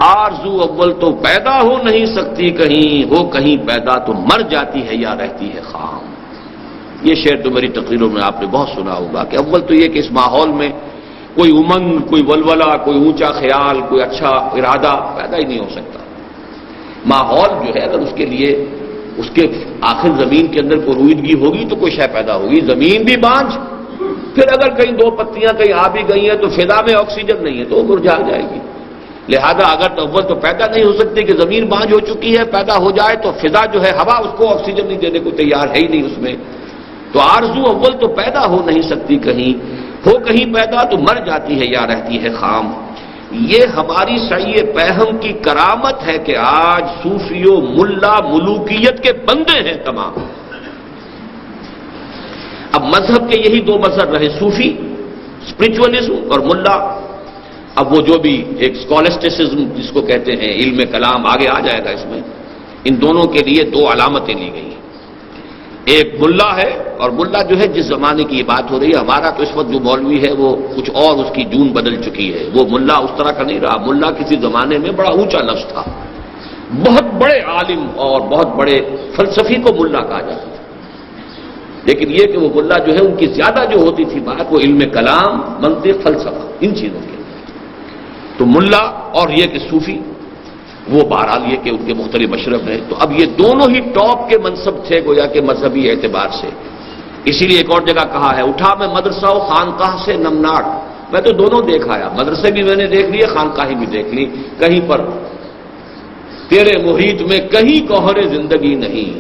آرزو اول تو پیدا ہو نہیں سکتی کہیں, ہو کہیں پیدا تو مر جاتی ہے یا رہتی ہے خام. یہ شعر تو میری تقریروں میں آپ نے بہت سنا ہوگا کہ اول تو یہ کہ اس ماحول میں کوئی امنگ, کوئی ولولہ, کوئی اونچا خیال, کوئی اچھا ارادہ پیدا ہی نہیں ہو سکتا. ماحول جو ہے اگر اس کے لیے اس کے آخر زمین کے اندر کوئی رویدگی ہوگی تو کوئی شے پیدا ہوگی. زمین بھی بانجھ, پھر اگر کہیں دو پتیاں کہیں آ بھی گئی ہیں تو فضا میں آکسیجن نہیں ہے تو وہ مرجھا جائے گی. لہذا اگر تو اول تو پیدا نہیں ہو سکتی کہ زمین بانجھ ہو چکی ہے, پیدا ہو جائے تو فضا جو ہے ہوا اس کو آکسیجن نہیں دینے کو تیار ہے ہی نہیں اس میں. تو آرزو اول تو پیدا ہو نہیں سکتی کہیں, ہو کہیں پیدا تو مر جاتی ہے یا رہتی ہے خام. یہ ہماری سعی پہم کی کرامت ہے کہ آج صوفیوں ملا ملوکیت کے بندے ہیں تمام. اب مذہب کے یہی دو مذہب رہے, صوفی اسپرچولیزم اور ملا. اب وہ جو بھی ایک اسکالسٹسزم جس کو کہتے ہیں, علم کلام آگے آ جائے گا اس میں. ان دونوں کے لیے دو علامتیں لی گئی ہیں. ایک ملا ہے, اور ملا جو ہے جس زمانے کی یہ بات ہو رہی ہے, ہمارا تو اس وقت جو مولوی ہے وہ کچھ اور اس کی جون بدل چکی ہے. وہ ملا اس طرح کا نہیں رہا. ملا کسی زمانے میں بڑا اونچا لفظ تھا, بہت بڑے عالم اور بہت بڑے فلسفی کو ملا کہا جاتا تھا. لیکن یہ کہ وہ ملا جو ہے ان کی زیادہ جو ہوتی تھی بات وہ علم کلام, منطق, فلسفہ, ان چیزوں کے. تو ملا اور یہ کہ صوفی, وہ بہرحال یہ کہ ان کے مختلف مشرب ہیں. تو اب یہ دونوں ہی ٹاپ کے منصب تھے گویا کہ مذہبی اعتبار سے. اسی لیے ایک اور جگہ کہا ہے, اٹھا میں مدرسہ و خانقاہ سے نمناٹ. میں تو دونوں دیکھ آیا, مدرسے بھی میں نے دیکھ لیے, خانقاہیں بھی دیکھ لی. کہیں پر تیرے محیط میں کہیں گوہر زندگی نہیں,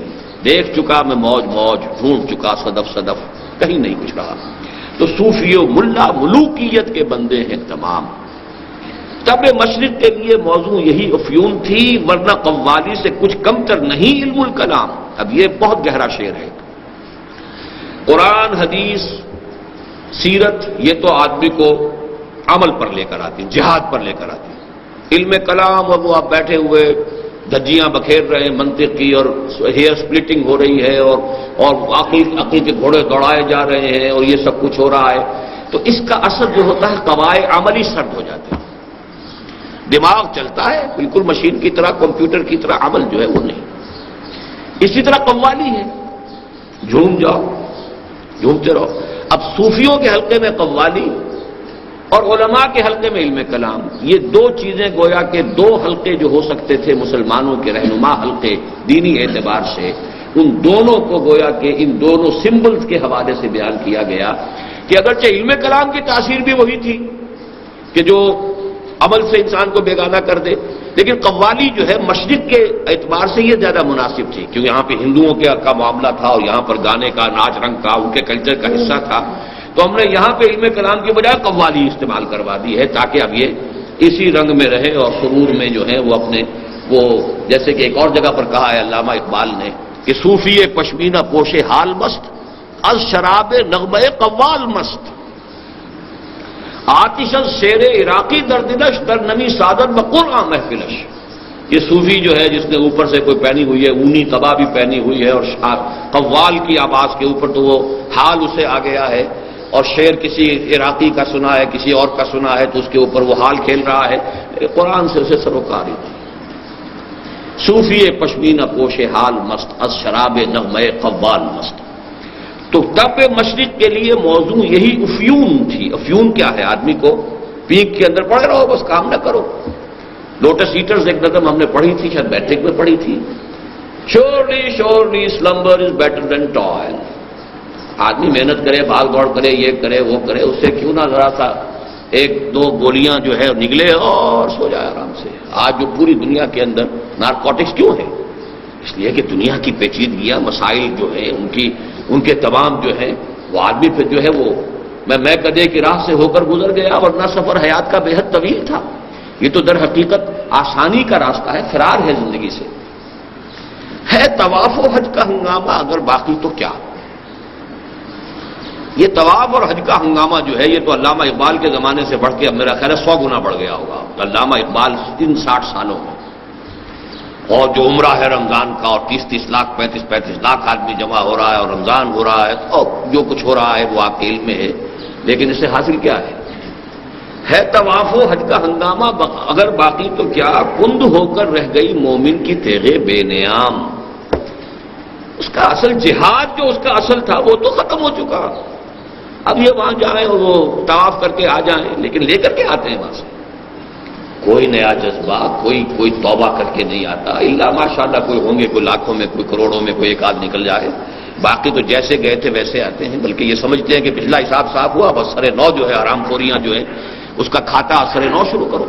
دیکھ چکا میں موج موج, ڈھونڈ چکا صدف صدف, کہیں نہیں کچھ رہا. تو صوفیوں ملا ملوکیت کے بندے ہیں تمام. تب مشرق کے لیے موضوع یہی افیون تھی, ورنہ قوالی سے کچھ کمتر نہیں علم الکلام. اب یہ بہت گہرا شعر ہے. قرآن, حدیث, سیرت, یہ تو آدمی کو عمل پر لے کر آتی, جہاد پر لے کر آتی. علم کلام اور وہ آپ بیٹھے ہوئے دھجیاں بکھیر رہے ہیں منطق کی, اور ہیئر سپلٹنگ ہو رہی ہے, اور عقل کے گھوڑے دوڑائے جا رہے ہیں, اور یہ سب کچھ ہو رہا ہے. تو اس کا اثر جو ہوتا ہے قواعد عملی سرد ہو جاتے ہیں. دماغ چلتا ہے بالکل مشین کی طرح, کمپیوٹر کی طرح, عمل جو ہے وہ نہیں. اسی طرح قوالی ہے, جھوم جاؤ, جھومتے رہو. اب صوفیوں کے حلقے میں قوالی اور علماء کے حلقے میں علم کلام, یہ دو چیزیں گویا کہ دو حلقے جو ہو سکتے تھے مسلمانوں کے رہنما حلقے دینی اعتبار سے, ان دونوں کو گویا کہ ان دونوں سمبلز کے حوالے سے بیان کیا گیا کہ اگرچہ علم کلام کی تاثیر بھی وہی تھی کہ جو عمل سے انسان کو بیگانہ کر دے, لیکن قوالی جو ہے مشرق کے اعتبار سے یہ زیادہ مناسب تھی, کیونکہ یہاں پہ ہندوؤں کا معاملہ تھا, اور یہاں پر گانے کا, ناچ رنگ کا, ان کے کلچر کا حصہ تھا. تو ہم نے یہاں پہ علم کلام کی بجائے قوالی استعمال کروا دی ہے, تاکہ اب یہ اسی رنگ میں رہے اور سرور میں جو ہے وہ اپنے وہ, جیسے کہ ایک اور جگہ پر کہا ہے علامہ اقبال نے کہ صوفی پشمینہ پوش حال مست, از شراب نغمہ قوال مست, آتش شیر عراقی در دلش در نمی سادت بقرآن محفلش. یہ صوفی جو ہے جس نے اوپر سے کوئی پہنی ہوئی ہے اونی قبا بھی پہنی ہوئی ہے اور قوال کی آواز کے اوپر تو وہ حال اسے آ گیا ہے، اور شعر کسی عراقی کا سنا ہے کسی اور کا سنا ہے تو اس کے اوپر وہ حال کھیل رہا ہے، قرآن سے اسے سروکاری نہیں۔ صوفی پشمینہ پوش حال مست، از شراب نغمہ قوال مست۔ تو تب مشرق کے لیے موضوع یہی افیون تھی۔ افیون کیا ہے؟ آدمی کو پیک کے اندر پڑے رہو، بس کام نہ کرو۔ لوٹس ایٹرز ایک نظم ہم نے پڑھی تھی، شاید میٹرک میں پڑھی تھی، شورلی سلمبر از بیٹر دین ٹوائل۔ آدمی محنت کرے، بھاگ دوڑ کرے، یہ کرے وہ کرے، اس سے کیوں نہ ذرا سا ایک دو گولیاں جو ہے نگلے اور سو جائے آرام سے۔ آج جو پوری دنیا کے اندر نارکوٹکس کیوں ہے؟ اس لیے کہ دنیا کی پیچیدگیاں مسائل جو ہیں ان کے تمام جو ہیں وہ آدمی پھر جو ہے وہ میں گدھے کی راہ سے ہو کر گزر گیا، ورنہ سفر حیات کا بے حد طویل تھا۔ یہ تو در حقیقت آسانی کا راستہ ہے، فرار ہے زندگی سے۔ ہے طواف و حج کا ہنگامہ اگر باقی تو کیا؟ یہ طواف اور حج کا ہنگامہ جو ہے یہ تو علامہ اقبال کے زمانے سے بڑھ کے اب میرا خیال ہے 100 گنا بڑھ گیا ہوگا۔ علامہ اقبال ان 60 سالوں میں، اور جو عمرہ ہے رمضان کا، اور 30 لاکھ 35 لاکھ آدمی جمع ہو رہا ہے اور رمضان ہو رہا ہے، اور جو کچھ ہو رہا ہے وہ آپ کے علم میں ہے، لیکن اس سے حاصل کیا ہے طواف و حج کا ہنگامہ اگر باقی تو کیا؟ کند ہو کر رہ گئی مومن کی تیغے بے نیام۔ اس کا اصل جہاد جو اس کا اصل تھا وہ تو ختم ہو چکا۔ اب یہ وہاں جائیں اور وہ طواف کر کے آ جائیں، لیکن لے کر کے آتے ہیں وہاں سے کوئی نیا جذبہ، کوئی توبہ کر کے نہیں آتا، الا ماشاءاللہ کوئی ہوں گے، کوئی لاکھوں میں، کوئی کروڑوں میں، کوئی ایک آدھ نکل جائے، باقی تو جیسے گئے تھے ویسے آتے ہیں، بلکہ یہ سمجھتے ہیں کہ پچھلا حساب صاف ہوا، بس سر نو جو ہے حرام خوریاں جو ہیں اس کا کھاتا سر نو شروع کرو۔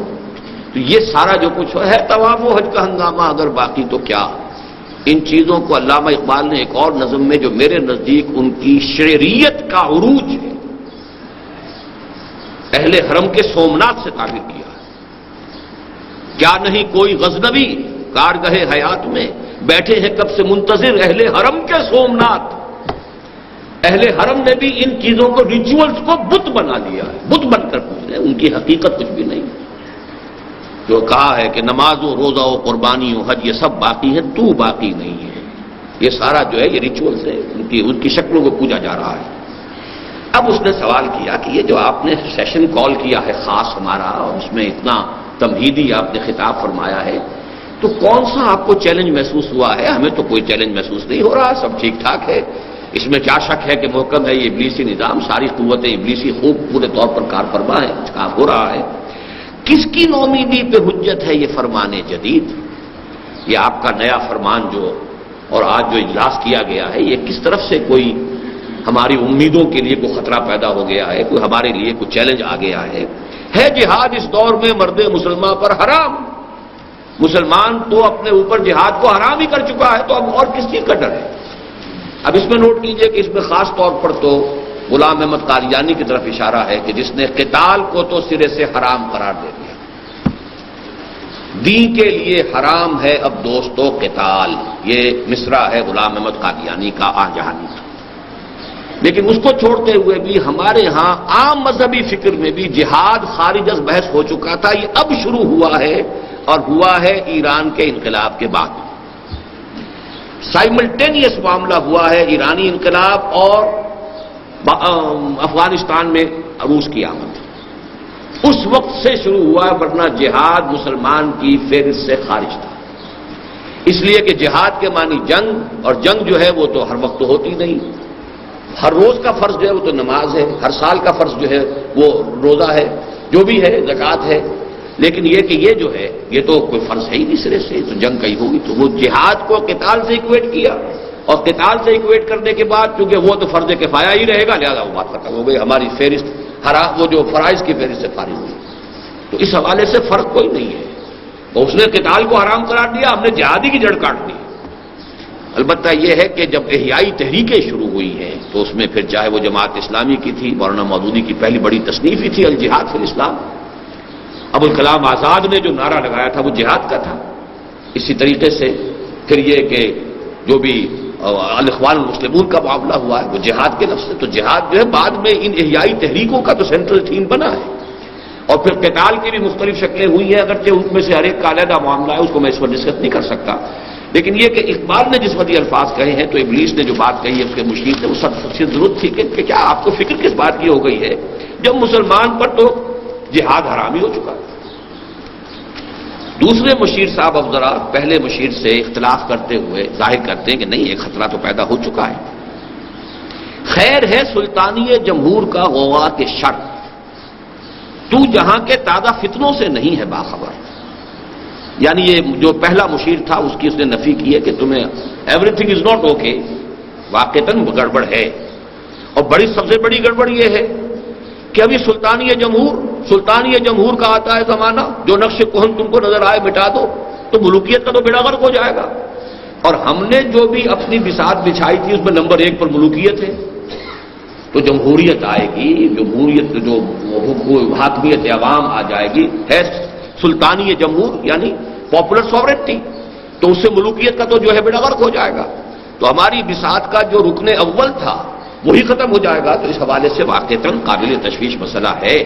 تو یہ سارا جو کچھ ہے طواف و حج کا ہنگامہ اگر باقی تو کیا؟ ان چیزوں کو علامہ اقبال نے ایک اور نظم میں جو میرے نزدیک ان کی شعریت کا عروج ہے، اہل حرم کے سومناتھ سے تعبیر کیا ہے۔ کیا نہیں کوئی غزنوی کارگہ حیات میں، بیٹھے ہیں کب سے منتظر اہل حرم کے سومناتھ۔ اہل حرم نے بھی ان چیزوں کو، ریچولز کو بت بنا لیا ہے، بت بن کر پوچھ رہے ہیں، ان کی حقیقت کچھ بھی نہیں۔ جو کہا ہے کہ نماز و روزہ و قربانی و حج یہ سب باقی ہے، تو باقی نہیں ہے۔ یہ سارا جو ہے یہ ریچولز ہے، ان کی شکلوں کو پوجا جا رہا ہے۔ اب اس نے سوال کیا کہ یہ جو آپ نے سیشن کال کیا ہے خاص ہمارا، اور اس میں اتنا تمہیدی آپ نے خطاب فرمایا ہے، تو کون سا آپ کو چیلنج محسوس ہوا ہے؟ ہمیں تو کوئی چیلنج محسوس نہیں ہو رہا، سب ٹھیک ٹھاک ہے۔ اس میں کیا شک ہے کہ محکم ہے یہ ابلیسی نظام، ساری قوتیں ابلیسی خوب پورے طور پر کار فرما ہے، کام ہو رہا ہے۔ کس کی نومیدی پہ حجت ہے یہ فرمان جدید؟ یہ آپ کا نیا فرمان جو اور آج جو اجلاس کیا گیا ہے، یہ کس طرف سے کوئی ہماری امیدوں کے لیے کوئی خطرہ پیدا ہو گیا ہے، کوئی ہمارے لیے کوئی چیلنج آ گیا ہے؟ جہاد اس دور میں مرد مسلمان پر حرام، مسلمان تو اپنے اوپر جہاد کو حرام ہی کر چکا ہے، تو اب اور کس چیز کا ڈر ہے؟ اب اس میں نوٹ کیجئے کہ اس میں خاص طور پر تو غلام احمد قادیانی کی طرف اشارہ ہے کہ جس نے قتال کو تو سرے سے حرام قرار دے دیا۔ دین کے لیے حرام ہے اب دوستو قتال، یہ مصرع ہے غلام احمد قادیانی کا آجہانی کا۔ لیکن اس کو چھوڑتے ہوئے بھی ہمارے ہاں عام مذہبی فکر میں بھی جہاد خارج از بحث ہو چکا تھا، یہ اب شروع ہوا ہے، اور ہوا ہے ایران کے انقلاب کے بعد۔ سائملٹینیس معاملہ ہوا ہے، ایرانی انقلاب اور افغانستان میں روس کی آمد، اس وقت سے شروع ہوا ہے، ورنہ جہاد مسلمان کی فہرست سے خارج تھا۔ اس لیے کہ جہاد کے معنی جنگ، اور جنگ جو ہے وہ تو ہر وقت تو ہوتی نہیں، ہر روز کا فرض جو ہے وہ تو نماز ہے، ہر سال کا فرض جو ہے وہ روزہ ہے، جو بھی ہے زکوٰۃ ہے، لیکن یہ کہ یہ جو ہے یہ تو کوئی فرض ہے ہی نہیں سرے سے، تو جنگ کہیں ہوگی، تو وہ جہاد کو قتال سے ایکویٹ کیا، اور قتال سے ایکویٹ کرنے کے بعد چونکہ وہ تو فرض کفایہ ہی رہے گا، لہذا وہ بات ختم ہو گئی، ہماری فہرست وہ جو فرائض کی فہرست سے فارغ ہوئی۔ تو اس حوالے سے فرق کوئی نہیں ہے، تو اس نے قتال کو حرام قرار دیا، ہم نے جہادی کی جڑ کاٹ دی۔ البتہ یہ ہے کہ جب احیائی تحریکیں شروع ہوئی ہیں تو اس میں پھر چاہے وہ جماعت اسلامی کی تھی، مولانا مودودی کی پہلی بڑی تصنیف ہی تھی الجہاد فی الاسلام، ابوالکلام آزاد نے جو نعرہ لگایا تھا وہ جہاد کا تھا۔ اسی طریقے سے پھر یہ کہ جو بھی الاخوان المسلمون کا معاملہ ہوا ہے وہ جہاد کے لفظ سے، تو جہاد جو ہے بعد میں ان احیائی تحریکوں کا تو سینٹرل تھیم بنا ہے، اور پھر قتال کی بھی مختلف شکلیں ہوئی ہیں، اگرچہ ان میں سے ہر ایک کا علیحدہ معاملہ ہے، اس کو میں اس پر ڈسکس نہیں کر سکتا، لیکن یہ کہ اقبال نے جس وقت یہ الفاظ کہے ہیں تو ابلیس نے جو بات کہی ہے اس کے مشیر نے، وہ سب سے ضرورت تھی کہ کیا آپ کو فکر کس بات کی ہو گئی ہے جب مسلمان پر تو جہاد حرامی ہو چکا ہے۔ دوسرے مشیر صاحب اب ذرا پہلے مشیر سے اختلاف کرتے ہوئے ظاہر کرتے ہیں کہ نہیں، ایک خطرہ تو پیدا ہو چکا ہے۔ خیر ہے سلطانی جمہور کا غوغا کے شر، تو جہاں کے تازہ فتنوں سے نہیں ہے باخبر۔ یعنی یہ جو پہلا مشیر تھا اس کی اس نے نفی کی ہے کہ تمہیں everything is not okay, واقعتاً گڑبڑ ہے، اور سب سے بڑی گڑبڑ یہ ہے کہ ابھی سلطانی جمہور کا آتا ہے زمانہ، جو نقش کہن تم کو نظر آئے مٹا دو، تو ملوکیت کا تو بیڑا غرق ہو جائے گا۔ اور ہم نے جو بھی اپنی بساط بچھائی تھی اس میں نمبر 1 پر ملوکیت ہے، تو جمہوریت آئے گی، جمہوریت جو حاکمیت عوام آ جائے گی، ہے سلطانی جمہور یعنی پاپولر سوورنٹی، تو اس سے ملوکیت کا تو جو ہے بیڑا غرق ہو جائے گا، تو ہماری بساط کا جو رکن اول تھا وہی ختم ہو جائے گا۔ تو اس حوالے سے واقعتاً قابل تشویش مسئلہ ہے،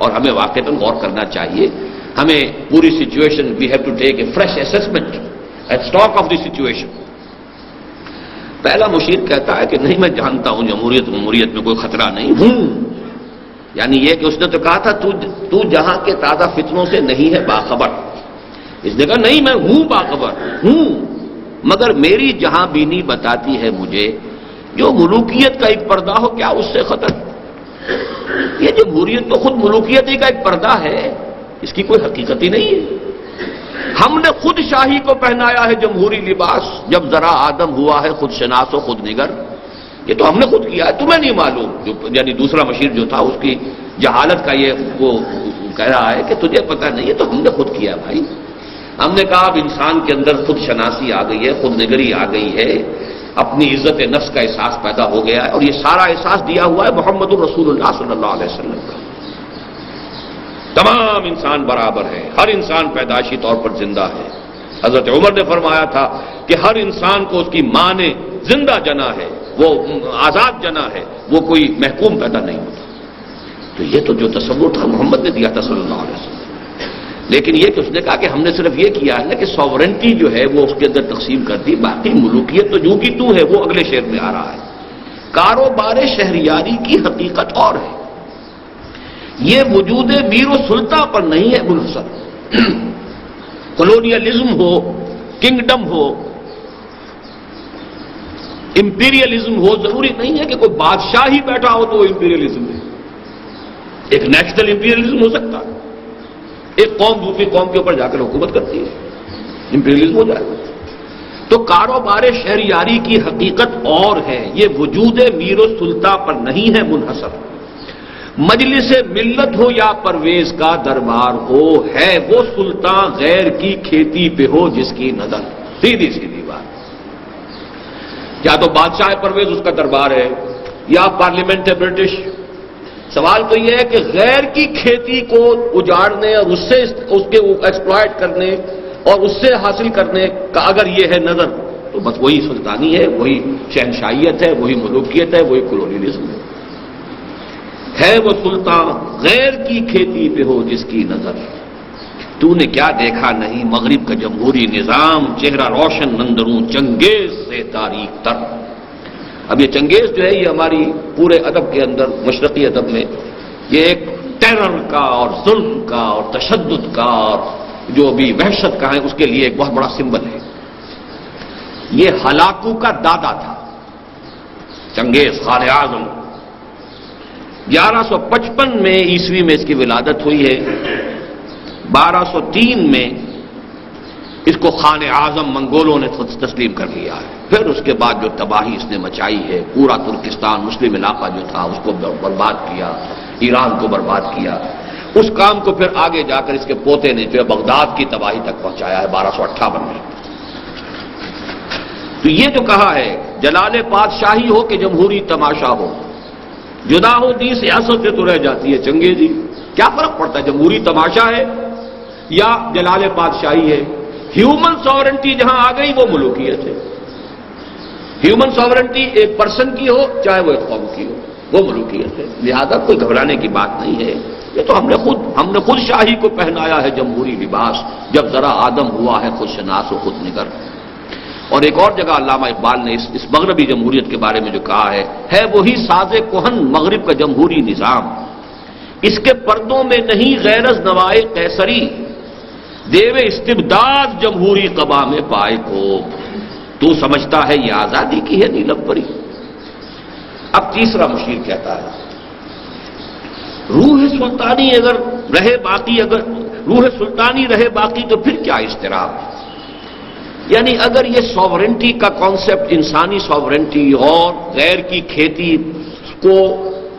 اور ہمیں واقعتاً غور کرنا چاہیے۔ ہمیں پوری situation we have to take a fresh assessment and stock of the situation. پہلا مشیر کہتا ہے کہ نہیں، میں جانتا ہوں جمہوریت میں کوئی خطرہ نہیں ہوں، یعنی یہ کہ اس نے تو کہا تھا تو جہاں کے تازہ فتنوں سے نہیں ہے باخبر، اس نے کہا نہیں، میں ہوں باخبر ہوں، مگر میری جہاں بینی بتاتی ہے مجھے جو ملوکیت کا ایک پردہ ہو کیا اس سے خطر۔ یہ جمہوریت تو خود ملوکیت ہی کا ایک پردہ ہے، اس کی کوئی حقیقت ہی نہیں ہے۔ ہم نے خود شاہی کو پہنایا ہے جمہوری لباس، جب ذرا آدم ہوا ہے خود شناس و خود نگر، یہ تو ہم نے خود کیا ہے، تمہیں نہیں معلوم۔ یعنی دوسرا مشیر جو تھا اس کی جہالت کا یہ وہ کہہ رہا ہے کہ تجھے پتہ نہیں ہے، تو ہم نے خود کیا ہے بھائی۔ ہم نے کہا اب انسان کے اندر خود شناسی آ گئی ہے، خود نگری آ گئی ہے، اپنی عزت نفس کا احساس پیدا ہو گیا ہے، اور یہ سارا احساس دیا ہوا ہے محمد الرسول اللہ صلی اللہ علیہ وسلم کا۔ تمام انسان برابر ہے، ہر انسان پیدائشی طور پر زندہ ہے۔ حضرت عمر نے فرمایا تھا کہ ہر انسان کو اس کی ماں نے زندہ جنا ہے، وہ آزاد جنا ہے، وہ کوئی محکوم پیدا نہیں ہوتا۔ تو یہ تو جو تصور تھا محمد نے دیا تھا صلی اللہ علیہ وسلم، لیکن یہ کہ اس نے کہا کہ ہم نے صرف یہ کیا ہے نا کہ سوورنٹی جو ہے وہ اس کے اندر تقسیم کر دی، باقی ملوکیت تو جو کی تو ہے، وہ اگلے شعر میں آ رہا ہے۔ کاروبار شہریاری کی حقیقت اور ہے، یہ وجود میر و سلطان پر نہیں ہے منحصر۔ کلونیلزم ہو، کنگڈم ہو، امپیریلزم ہو، ضروری نہیں ہے کہ کوئی بادشاہ ہی بیٹھا ہو تو وہ امپیریلزم ہے۔ ایک نیشنل امپیریلزم ہو سکتا ہے، ایک قوم دوسری قوم کے اوپر جا کر حکومت کرتی ہے، امپیریلزم ہو جائے گا۔ تو کاروبار شہریاری کی حقیقت اور ہے، یہ وجود میر و سلطان پر نہیں ہے منحصر۔ مجلس ملت ہو یا پرویز کا دربار ہو، ہے وہ سلطان غیر کی کھیتی پہ ہو جس کی نظر۔ سیدھی سیدھی بات، یا تو بادشاہ پرویز اس کا دربار ہے یا پارلیمنٹ ہے برٹش۔ سوال تو یہ ہے کہ غیر کی کھیتی کو اجاڑنے اور اس کے ایکسپلائٹ کرنے اور اس سے حاصل کرنے کا اگر یہ ہے نظر، تو بس وہی سلطانی ہے، وہی شہنشاہیت ہے، وہی ملوکیت ہے، وہی کلونیلزم ہے وہ سلطان غیر کی کھیتی پہ ہو جس کی نظر۔ تو نے کیا دیکھا نہیں مغرب کا جمہوری نظام، چہرہ روشن نندروں چنگیز سے تاریخ تر۔ اب یہ چنگیز جو ہے یہ ہماری پورے ادب کے اندر، مشرقی ادب میں، یہ ایک ٹیرر کا اور ظلم کا اور تشدد کا اور جو بھی وحشت کا ہے اس کے لیے ایک بہت بڑا سمبل ہے۔ یہ ہلاکو کا دادا تھا چنگیز خان اعظم۔ 1155 میں عیسوی میں اس کی ولادت ہوئی ہے، 1203 میں اس کو خان اعظم منگولوں نے خود تسلیم کر لیا ہے۔ پھر اس کے بعد جو تباہی اس نے مچائی ہے، پورا ترکستان مسلم علاقہ جو تھا اس کو برباد کیا، ایران کو برباد کیا، اس کام کو پھر آگے جا کر اس کے پوتے نے جو بغداد کی تباہی تک پہنچایا ہے 1258 میں۔ تو یہ جو کہا ہے جلال پادشاہی ہو کہ جمہوری تماشا ہو، جدا ہو دی سیاست سے تو رہ جاتی ہے چنگیز جی۔ کیا فرق پڑتا ہے جمہوری تماشا ہے یا جلال پادشاہی ہے؟ ہیومن ساورنٹی جہاں آ گئی وہ ملوکیت ہے۔ ہیومن ساورنٹی ایک پرسن کی ہو چاہے وہ ایک قوم کی ہو، وہ ملوکیت ہے، لہذا کوئی گھبرانے کی بات نہیں ہے۔ یہ تو ہم نے خود شاہی کو پہنایا ہے جمہوری لباس، جب ذرا آدم ہوا ہے خود شناس و خود نگر۔ اور ایک اور جگہ علامہ اقبال نے اس مغربی جمہوریت کے بارے میں جو کہا ہے وہی ساز کہن مغرب کا جمہوری نظام، اس کے پردوں میں نہیں غیرز نوائے قیصری، دیو استبداد جمہوری قبا میں پائے کو، تو سمجھتا ہے یہ آزادی کی ہے نیلم پری۔ اب تیسرا مشیر کہتا ہے روح سلطانی اگر روح سلطانی رہے باقی تو پھر کیا اضطراب، یعنی اگر یہ سوورنٹی کا کانسیپٹ، انسانی سوورنٹی اور غیر کی کھیتی کو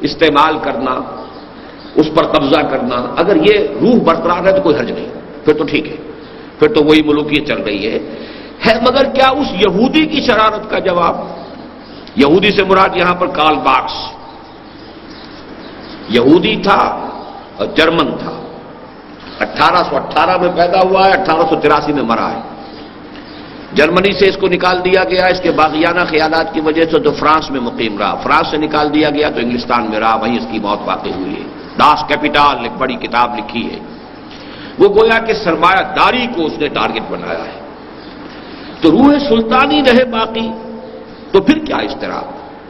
استعمال کرنا، اس پر قبضہ کرنا، اگر یہ روح برقرار ہے تو کوئی حرج نہیں، پھر تو ٹھیک ہے، پھر تو وہی ملوکیت چل رہی ہے مگر کیا اس یہودی کی شرارت کا جواب؟ یہودی سے مراد یہاں پر کارل مارکس یہودی تھا اور جرمن تھا، 1818 میں پیدا ہوا ہے، 1883 میں مرا ہے۔ جرمنی سے اس کو نکال دیا گیا اس کے باغیانہ خیالات کی وجہ سے، تو فرانس میں مقیم رہا، فرانس سے نکال دیا گیا تو انگلستان میں رہا، وہیں اس کی موت واقع ہوئی ہے۔ داس کیپیٹال ایک بڑی کتاب لکھی ہے، وہ گویا کہ سرمایہ داری کو اس نے ٹارگٹ بنایا ہے۔ تو روح سلطانی رہے باقی تو پھر کیا اضطراب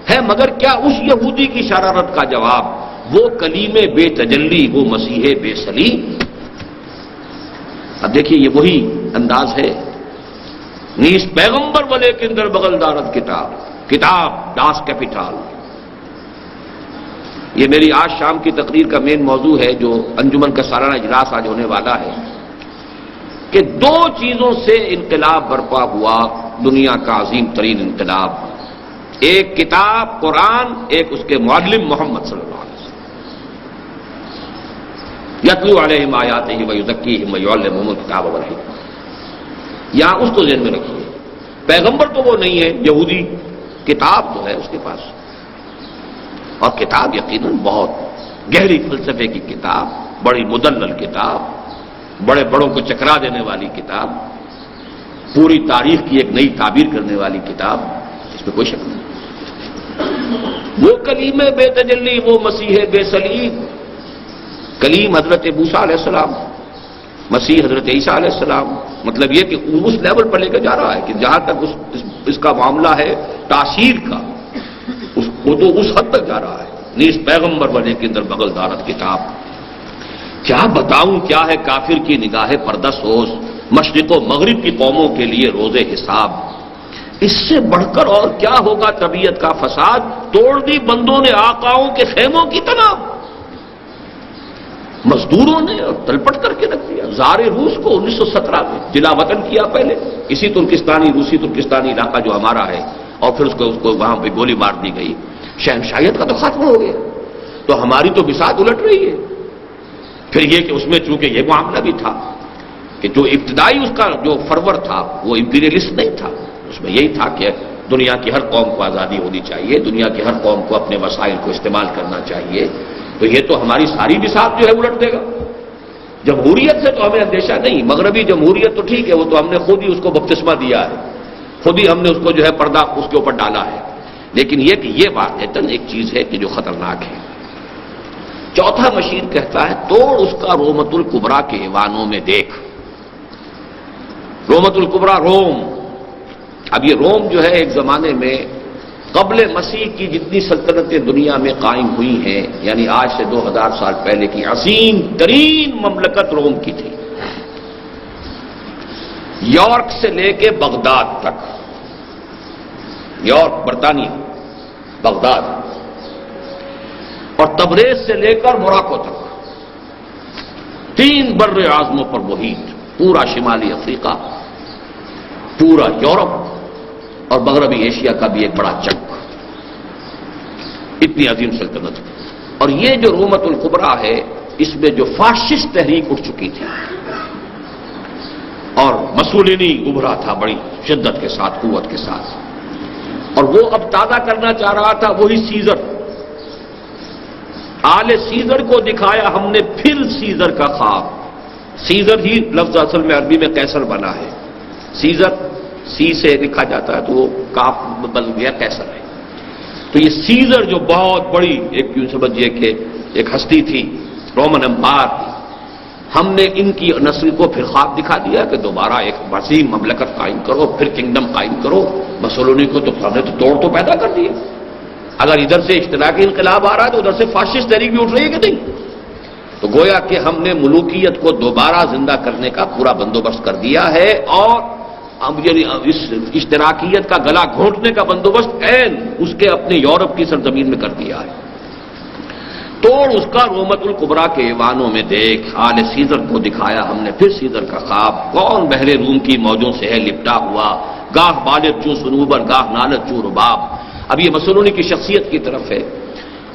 ہے، مگر کیا اس یہودی کی شرارت کا جواب وہ کلیم بے تجلی، وہ مسیح بے سلیم؟ اب دیکھیے یہ وہی انداز ہے، نیز پیغمبر والے کے اندر بغل دارت کتاب داس کیپیٹال۔ یہ میری آج شام کی تقریر کا مین موضوع ہے، جو انجمن کا سالانہ اجلاس آج ہونے والا ہے، کہ دو چیزوں سے انقلاب برپا ہوا، دنیا کا عظیم ترین انقلاب، ایک کتاب قرآن، ایک اس کے معلم محمد صلی اللہ علیہ وسلم، یتلو علیہم آیاتہ ویزکیہم ویعلمہم الکتاب والحکمہ۔ یہاں اس کو ذہن میں رکھیے، پیغمبر تو وہ نہیں ہے، یہودی، کتاب تو ہے اس کے پاس، اور کتاب یقیناً بہت گہری فلسفے کی کتاب، بڑی مدلل کتاب، بڑے بڑوں کو چکرا دینے والی کتاب، پوری تاریخ کی ایک نئی تعبیر کرنے والی کتاب، اس میں کوئی شک نہیں۔ وہ کلیم بے تجلی، وہ مسیح بے سلیم، کلیم حضرت موسیٰ علیہ السلام، مسیح حضرت عیسیٰ علیہ السلام، مطلب یہ کہ اس لیول پر لے کے جا رہا ہے کہ جہاں تک اس کا معاملہ ہے تاثیر کا، وہ تو اس حد تک جا رہا ہے، نیز پیغمبر بنے کے اندر بغل دارت کتاب۔ کیا بتاؤں کیا ہے کافر کی نگاہ پردہ سوز، مشرق و مغرب کی قوموں کے لیے روز حساب، اس سے بڑھ کر اور کیا ہوگا طبیعت کا فساد، توڑ دی بندوں نے آقاؤں کے خیموں کی تناب، مزدوروں نے اور تلپٹ کر کے رکھ دیا۔ زار روس کو 1917 میں جلا وطن کیا، پہلے اسی روسی ترکستانی علاقہ جو ہمارا ہے، اور پھر اس کو وہاں پہ گولی مار دی گئی، شہنشاہیت کا تو خاتمہ ہو گیا، تو ہماری تو بساط الٹ رہی ہے۔ پھر یہ کہ اس میں چونکہ یہ معاملہ بھی تھا کہ جو ابتدائی اس کا جو فرور تھا وہ امپیریلسٹ نہیں تھا، اس میں یہی تھا کہ دنیا کی ہر قوم کو آزادی ہونی چاہیے، دنیا کی ہر قوم کو اپنے وسائل کو استعمال کرنا چاہیے، تو یہ تو ہماری ساری بساط جو ہے الٹ دے گا۔ جمہوریت سے تو ہمیں اندیشہ نہیں، مغربی جمہوریت تو ٹھیک ہے، وہ تو ہم نے خود ہی اس کو بپتسمہ دیا ہے، خود ہی ہم نے اس کو جو ہے پردہ اس کے اوپر ڈالا ہے، لیکن یہ کہ یہ واقعتاً ایک چیز ہے کہ جو خطرناک ہے۔ چوتھا مشیر کہتا ہے توڑ اس کا رومت الکبریٰ کے ایوانوں میں دیکھ۔ رومت الکبریٰ روم، اب یہ روم جو ہے ایک زمانے میں قبل مسیح کی جتنی سلطنتیں دنیا میں قائم ہوئی ہیں، یعنی آج سے 2000 سال پہلے کی عظیم ترین مملکت روم کی تھی، یارک سے لے کے بغداد تک، یارک برطانیہ بغداد، اور تبریز سے لے کر موراکو تک، 3 بر اعظموں پر محیط، پورا شمالی افریقہ، پورا یورپ اور مغربی ایشیا کا بھی ایک بڑا چنک، اتنی عظیم سلطنت۔ اور یہ جو رومت الکبریٰ ہے، اس میں جو فاشسٹ تحریک اٹھ چکی تھی اور مسولینی ابھرا تھا بڑی شدت کے ساتھ، قوت کے ساتھ، اور وہ اب تازہ کرنا چاہ رہا تھا وہی سیزر، آل سیزر کو دکھایا ہم نے پھر سیزر کا خواب۔ سیزر ہی لفظ اصل میں عربی میں قیصر بنا ہے، سیزر سی سے لکھا جاتا ہے تو وہ کاف بن گیا قیصر ہے۔ تو یہ سیزر جو بہت بڑی ایک یوں سمجھیے کہ ایک ہستی تھی، رومن امپائر تھی، ہم نے ان کی نسل کو پھر خواب دکھا دیا کہ دوبارہ ایک وسیع مملکت قائم کرو، پھر کنگڈم قائم کرو۔ مسولینی کو تو ہم نے تو توڑ تو پیدا کر دیا، اگر ادھر سے اشتراکی انقلاب آ رہا ہے تو ادھر سے فاشسٹ تحریک بھی اٹھ رہی ہے کہ نہیں؟ تو گویا کہ ہم نے ملوکیت کو دوبارہ زندہ کرنے کا پورا بندوبست کر دیا ہے، اور اس اشتراکیت کا گلا گھونٹنے کا بندوبست عین اس کے اپنے یورپ کی سرزمین میں کر دیا ہے۔ توڑ اس کا رومت الکبریٰ کے ایوانوں میں دیکھ، آل سیزر کو دکھایا ہم نے پھر سیزر کا خواب، کون بحر روم کی موجوں سے ہے لپٹا ہوا، گاہ بالغ چوں صنوبر گاہ نالت چوں رباب۔ اب یہ مسولینی کی شخصیت کی طرف ہے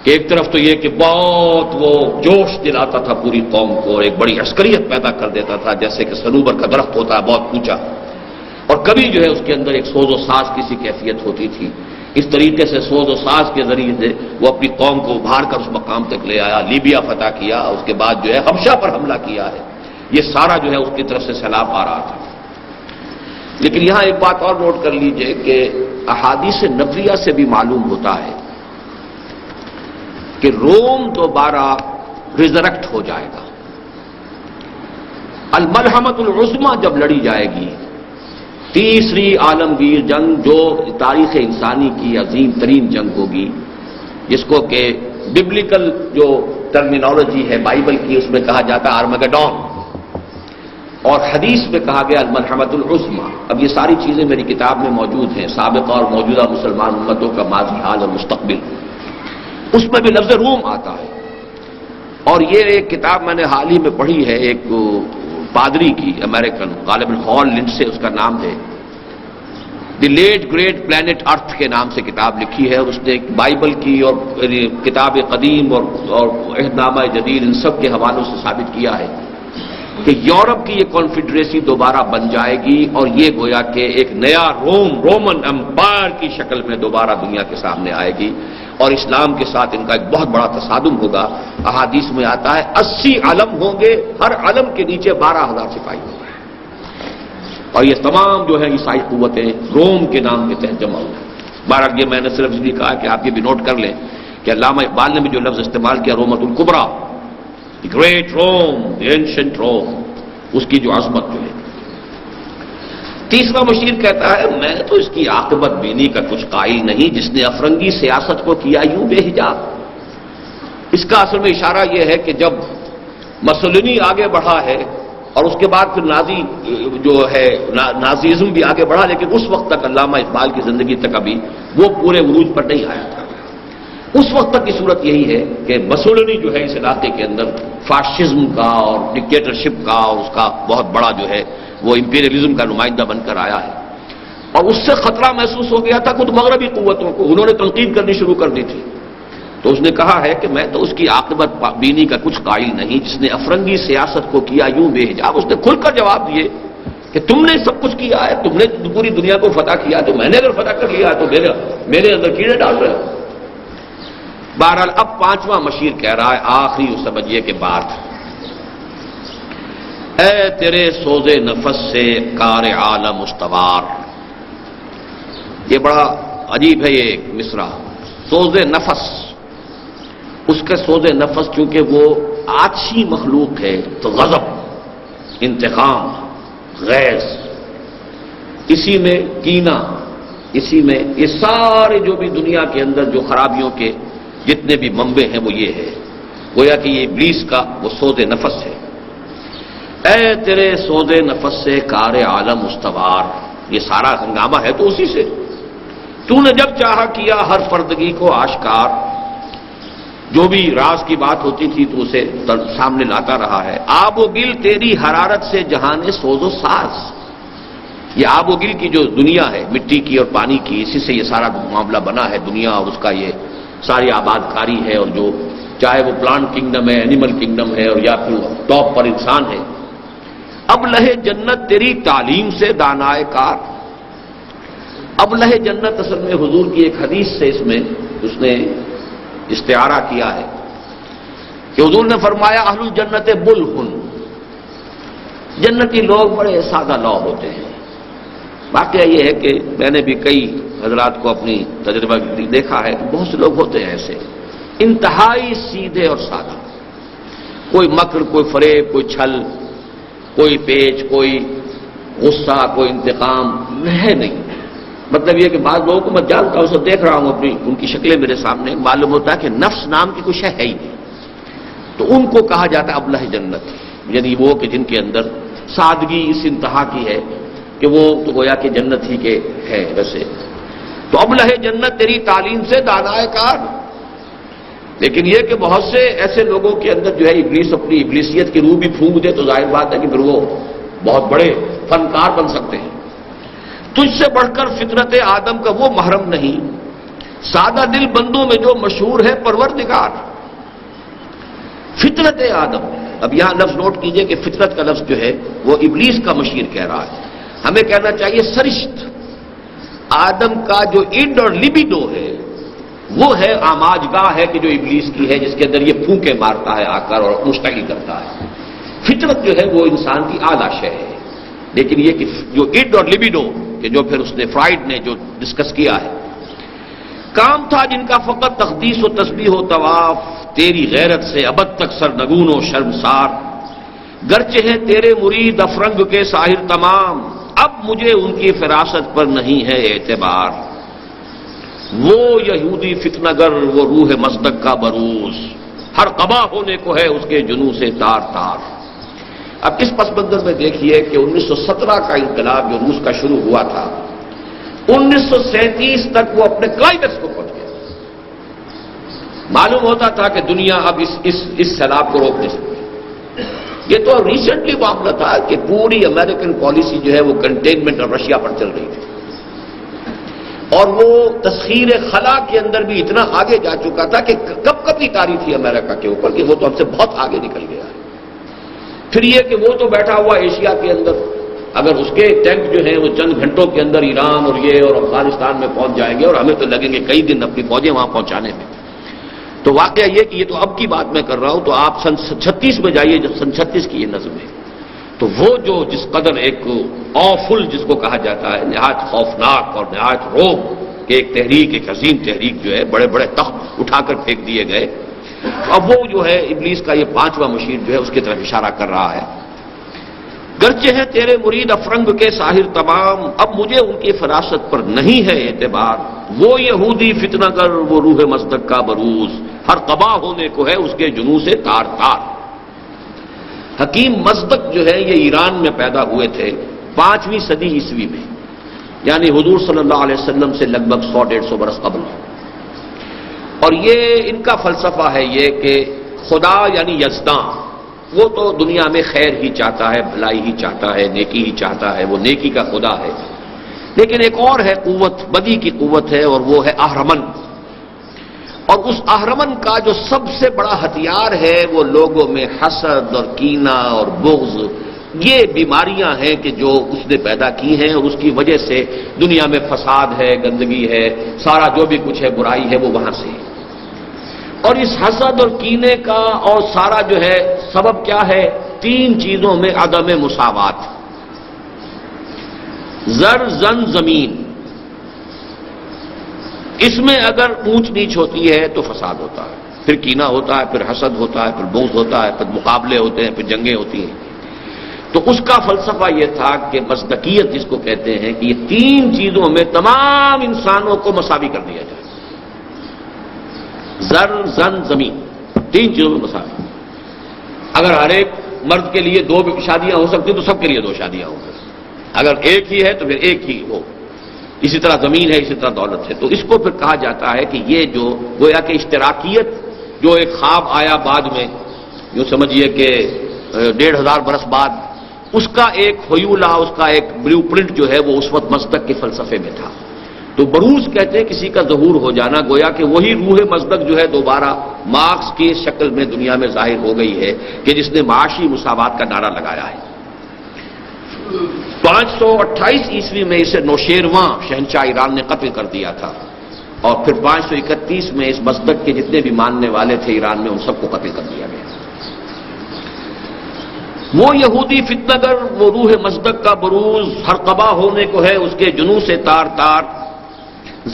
کہ ایک طرف تو یہ کہ بہت وہ جوش دلاتا تھا پوری قوم کو، اور ایک بڑی عسکریت پیدا کر دیتا تھا، جیسے کہ صنوبر کا درخت ہوتا ہے بہت اونچا، اور کبھی جو ہے اس کے اندر ایک سوز و ساز کی سی کیفیت ہوتی تھی۔ اس طریقے سے سوز و ساز کے ذریعے سے وہ اپنی قوم کو ابھار کر اس مقام تک لے آیا، لیبیا فتح کیا، اس کے بعد جو ہے حبشہ پر حملہ کیا ہے۔ یہ سارا جو ہے اس کی طرف سے سیلاب آ رہا تھا۔ لیکن یہاں ایک بات اور نوٹ کر لیجئے کہ احادیث نبویہ سے بھی معلوم ہوتا ہے کہ روم دوبارہ ریزریکٹ ہو جائے گا۔ الملحمۃ العظمیٰ جب لڑی جائے گی، تیسری عالمگیر جنگ جو تاریخ انسانی کی عظیم ترین جنگ ہوگی، جس کو کہ ببلیکل جو ٹرمینالوجی ہے بائبل کی، اس میں کہا جاتا ہے آرمگڈون، اور حدیث میں کہا گیا الملحمۃ العظمیٰ۔ اب یہ ساری چیزیں میری کتاب میں موجود ہیں، سابقہ اور موجودہ مسلمان امتوں کا ماضی، حال اور مستقبل، اس میں بھی لفظ روم آتا ہے۔ اور یہ ایک کتاب میں نے حال ہی میں پڑھی ہے، ایک پادری کی، امریکن، غالباً ہال لنڈ سے اس کا نام ہے، دی لیٹ گریٹ پلانٹ ارتھ کے نام سے کتاب لکھی ہے، اور اس نے بائبل کی اور کتاب قدیم اور عہد نامہ جدید ان سب کے حوالوں سے ثابت کیا ہے کہ یورپ کی یہ کانفیڈریسی دوبارہ بن جائے گی، اور یہ گویا کہ ایک نیا رومن امپائر کی شکل میں دوبارہ دنیا کے سامنے آئے گی، اور اسلام کے ساتھ ان کا ایک بہت بڑا تصادم ہوگا۔ احادیث میں آتا ہے 80 علم ہوں گے، ہر علم کے نیچے 12,000 سپاہی ہوں گے، اور یہ تمام جو ہے عیسائی قوتیں روم کے نام کے تحت جمع ہوں گے۔ بہرحال یہ میں نے صرف اس لیے کہا کہ آپ یہ بھی نوٹ کر لیں کہ علامہ اقبال نے بھی جو لفظ استعمال کیا رومت الکبریٰ، the great room, the ancient روم، اس کی جو عظمت جو ہے۔ تیسرا مشیر کہتا ہے میں تو اس کی عاقبت بینی کا کچھ قائل نہیں، جس نے افرنگی سیاست کو کیا یوں بے حجاب۔ اس کا اصل میں اشارہ یہ ہے کہ جب مسولینی آگے بڑھا ہے، اور اس کے بعد پھر نازی جو ہے نازیزم بھی آگے بڑھا، لیکن اس وقت تک علامہ اقبال کی زندگی تک ابھی وہ پورے عروج پر نہیں آیا تھا۔ اس وقت تک کی صورت یہی ہے کہ مسولینی جو ہے اس علاقے کے اندر فاشزم کا اور ڈکٹیٹرشپ کا اور اس کا بہت بڑا جو ہے وہ امپیریلزم کا نمائندہ بن کر آیا ہے، اور اس سے خطرہ محسوس ہو گیا تھا خود مغربی قوتوں کو، انہوں نے تنقید کرنی شروع کر دی تھی۔ تو اس نے کہا ہے کہ میں تو اس کی عاقبت بینی کا کچھ قائل نہیں، جس نے افرنگی سیاست کو کیا یوں بے حجاب۔ اس نے کھل کر جواب دیے کہ تم نے سب کچھ کیا ہے، تم نے پوری دنیا کو فتح کیا، تو میں نے اگر فتح کر لیا ہے تو میرے اندر کیڑے ڈال رہے ہو۔ بہرحال اب پانچواں مشیر کہہ رہا ہے، آخری سمجھیے کہ بات، اے تیرے سوز نفس سے کار عالم استوار۔ یہ بڑا عجیب ہے یہ مصرع، سوز نفس، اس کے سوز نفس چونکہ وہ آتشی مخلوق ہے تو غضب، انتقام، غیظ، اسی میں کینہ، اسی میں یہ سارے جو بھی دنیا کے اندر جو خرابیوں کے جتنے بھی منبع ہیں وہ یہ ہے، گویا کہ یہ ابلیس کا وہ سوز نفس ہے۔ اے تیرے سوز نفس سے کار عالم استوار، یہ سارا ہنگامہ ہے تو اسی سے۔ تو نے جب چاہا کیا ہر پردگی کو آشکار، جو بھی راز کی بات ہوتی تھی تو اسے سامنے لاتا رہا ہے۔ آب و گل تیری حرارت سے جہان سوز و ساز، یہ آب و گل کی جو دنیا ہے مٹی کی اور پانی کی، اسی سے یہ سارا معاملہ بنا ہے دنیا، اور اس کا یہ ساری آباد کاری ہے، اور جو چاہے وہ پلانٹ کنگڈم ہے، اینیمل کنگڈم ہے، اور یا پھر ٹاپ پر انسان ہے۔ اب لہے جنت تیری تعلیم سے دانائے کار، اب لہے جنت اصل میں حضور کی ایک حدیث سے اس نے استعارہ کیا ہے کہ حضور نے فرمایا اہل الجنت بلہن، جنتی لوگ بڑے سادہ لو ہوتے ہیں، واقعہ یہ ہے کہ میں نے بھی کئی حضرات کو اپنی تجربہ دیکھا ہے کہ بہت سے لوگ ہوتے ہیں ایسے انتہائی سیدھے اور سادہ، کوئی مکر، کوئی فریب، کوئی چھل، کوئی پیچ، کوئی غصہ، کوئی انتقام ہے نہیں۔ مطلب یہ کہ بعض لوگوں کو میں جانتا ہوں، سب دیکھ رہا ہوں اپنی ان کی شکلیں میرے سامنے، معلوم ہوتا ہے کہ نفس نام کی کچھ ہے ہی نہیں، تو ان کو کہا جاتا ہے ابلہ جنت، یعنی وہ کہ جن کے اندر سادگی اس انتہا کی ہے کہ وہ تو گویا کہ جنت ہی کے ہے ویسے۔ تو ابلہ جنت تیری تعلیم سے دانائے کار، لیکن یہ کہ بہت سے ایسے لوگوں کے اندر جو ہے ابلیس اپنی ابلیسیت کی روح بھی پھونک دے تو ظاہر بات ہے کہ پھر وہ بہت بڑے فنکار بن سکتے ہیں۔ تجھ سے بڑھ کر فطرت آدم کا وہ محرم نہیں، سادہ دل بندوں میں جو مشہور ہے پروردگار۔ فطرت آدم، اب یہاں لفظ نوٹ کیجئے کہ فطرت کا لفظ جو ہے وہ ابلیس کا مشیر کہہ رہا ہے، ہمیں کہنا چاہیے سرشت۔ آدم کا جو اڈ اور لبیڈو ہے وہ ہے آماج گاہ ہے کہ جو ابلیس کی ہے، جس کے اندر یہ پھونکے مارتا ہے آ کر اور مشتعل کرتا ہے۔ فطرت جو ہے وہ انسان کی اعلیٰ شے ہے، لیکن یہ کہ جو اڈ اور لبیڈو کہ جو پھر اس نے فرائڈ نے جو ڈسکس کیا ہے، کام تھا جن کا فقط تقدیس و تسبیح و طواف، تیری غیرت سے ابد تک سرنگون و شرمسار، گرچہ ہیں تیرے مرید افرنگ کے ساحر تمام، اب مجھے ان کی فراست پر نہیں ہے اعتبار۔ وہ یہودی فتنہ گر وہ روح مصدق کا بروز، ہر قبا ہونے کو ہے اس کے جنوں سے تار تار۔ اب اس پس منظر میں دیکھیے کہ 1917 کا انقلاب جو روس کا شروع ہوا تھا، 1937 تک وہ اپنے کلائمیکس کو پہنچ گیا۔ معلوم ہوتا تھا کہ دنیا اب اس سیلاب کو روک نہیں سکتی۔ یہ تو ریسنٹلی معاملہ تھا کہ پوری امریکن پالیسی جو ہے وہ کنٹینمنٹ اور رشیا پر چل رہی تھی، اور وہ تسخیر خلا کے اندر بھی اتنا آگے جا چکا تھا کہ کب کی تاریخ تھی امریکہ کے اوپر کہ وہ تو ہم سے بہت آگے نکل گیا ہے۔ پھر یہ کہ وہ تو بیٹھا ہوا ایشیا کے اندر، اگر اس کے ٹینک جو ہیں وہ چند گھنٹوں کے اندر ایران اور یہ اور افغانستان میں پہنچ جائیں گے، اور ہمیں تو لگیں گے کئی دن اپنی فوجیں وہاں پہنچانے میں۔ تو واقعہ یہ کہ یہ تو اب کی بات میں کر رہا ہوں، تو آپ سن 36 میں جائیے، جب سن 36 کی یہ نظم ہے، تو وہ جو جس قدر ایک آفل جس کو کہا جاتا ہے، نہایت خوفناک اور نہایت روب کہ ایک تحریک، ایک عظیم تحریک جو ہے، بڑے بڑے تخت اٹھا کر پھینک دیے گئے۔ اب وہ جو ہے ابلیس کا یہ 5واں مشیر جو ہے اس کی طرف اشارہ کر رہا ہے، گرچہ ہیں تیرے مرید افرنگ کے ساحر تمام، اب مجھے ان کی فراست پر نہیں ہے اعتبار۔ وہ یہودی فتنہ گر وہ روح مصدق کا بروز، ہر قبا ہونے کو ہے اس کے جنوں سے تار تار۔ حکیم مصدق جو ہے یہ ایران میں پیدا ہوئے تھے 5ویں صدی عیسوی میں، یعنی حضور صلی اللہ علیہ وسلم سے لگ بھگ 100-150 برس قبل۔ اور یہ ان کا فلسفہ ہے یہ کہ خدا یعنی یزداں وہ تو دنیا میں خیر ہی چاہتا ہے، بھلائی ہی چاہتا ہے، نیکی ہی چاہتا ہے، وہ نیکی کا خدا ہے، لیکن ایک اور ہے قوت، بدی کی قوت ہے، اور وہ ہے اہرمن۔ اور اس اہرمن کا جو سب سے بڑا ہتھیار ہے وہ لوگوں میں حسد اور کینہ اور بغض، یہ بیماریاں ہیں کہ جو اس نے پیدا کی ہیں، اور اس کی وجہ سے دنیا میں فساد ہے، گندگی ہے، سارا جو بھی کچھ ہے برائی ہے وہ وہاں سے ہے۔ اور اس حسد اور کینے کا اور سارا جو ہے سبب کیا ہے؟ 3 چیزوں میں عدم مساوات، زر زن زمین، اس میں اگر اونچ نیچ ہوتی ہے تو فساد ہوتا ہے، پھر کینہ ہوتا ہے، پھر حسد ہوتا ہے، پھر بغض ہوتا ہے، پھر مقابلے ہوتے ہیں، پھر جنگیں ہوتی ہیں۔ تو اس کا فلسفہ یہ تھا کہ مصداقیت جس کو کہتے ہیں کہ یہ 3 چیزوں میں تمام انسانوں کو مساوی کر دیا جائے، زر زن زمین، 3 چیزوں میں مساوی۔ اگر ہر ایک مرد کے لیے 2 شادیاں ہو سکتی تو سب کے لیے 2 شادیاں ہوں گی، اگر ایک ہی ہے تو پھر ایک ہی ہو، اسی طرح زمین ہے، اسی طرح دولت ہے۔ تو اس کو پھر کہا جاتا ہے کہ یہ جو گویا کہ اشتراکیت جو ایک خواب آیا بعد میں، یوں سمجھیے کہ 1500 برس بعد، اس کا ایک حیولہ، اس کا ایک بلیو پرنٹ جو ہے وہ اس وقت مصدق کے فلسفے میں تھا۔ تو بروز کہتے ہیں کسی کا ظہور ہو جانا، گویا کہ وہی روح مصدق جو ہے دوبارہ مارکس کی شکل میں دنیا میں ظاہر ہو گئی ہے کہ جس نے معاشی مساوات کا نعرہ لگایا ہے۔ 528 عیسوی میں اسے نوشیرواں شہنشاہ ایران نے قتل کر دیا تھا، اور پھر 531 میں اس مصدق کے جتنے بھی ماننے والے تھے ایران میں ان سب کو قتل کر دیا گیا۔ وہ یہودی فتنگر، وہ روح مصدق کا بروز ہر قبا ہونے کو ہے اس کے جنوں سے تار تار،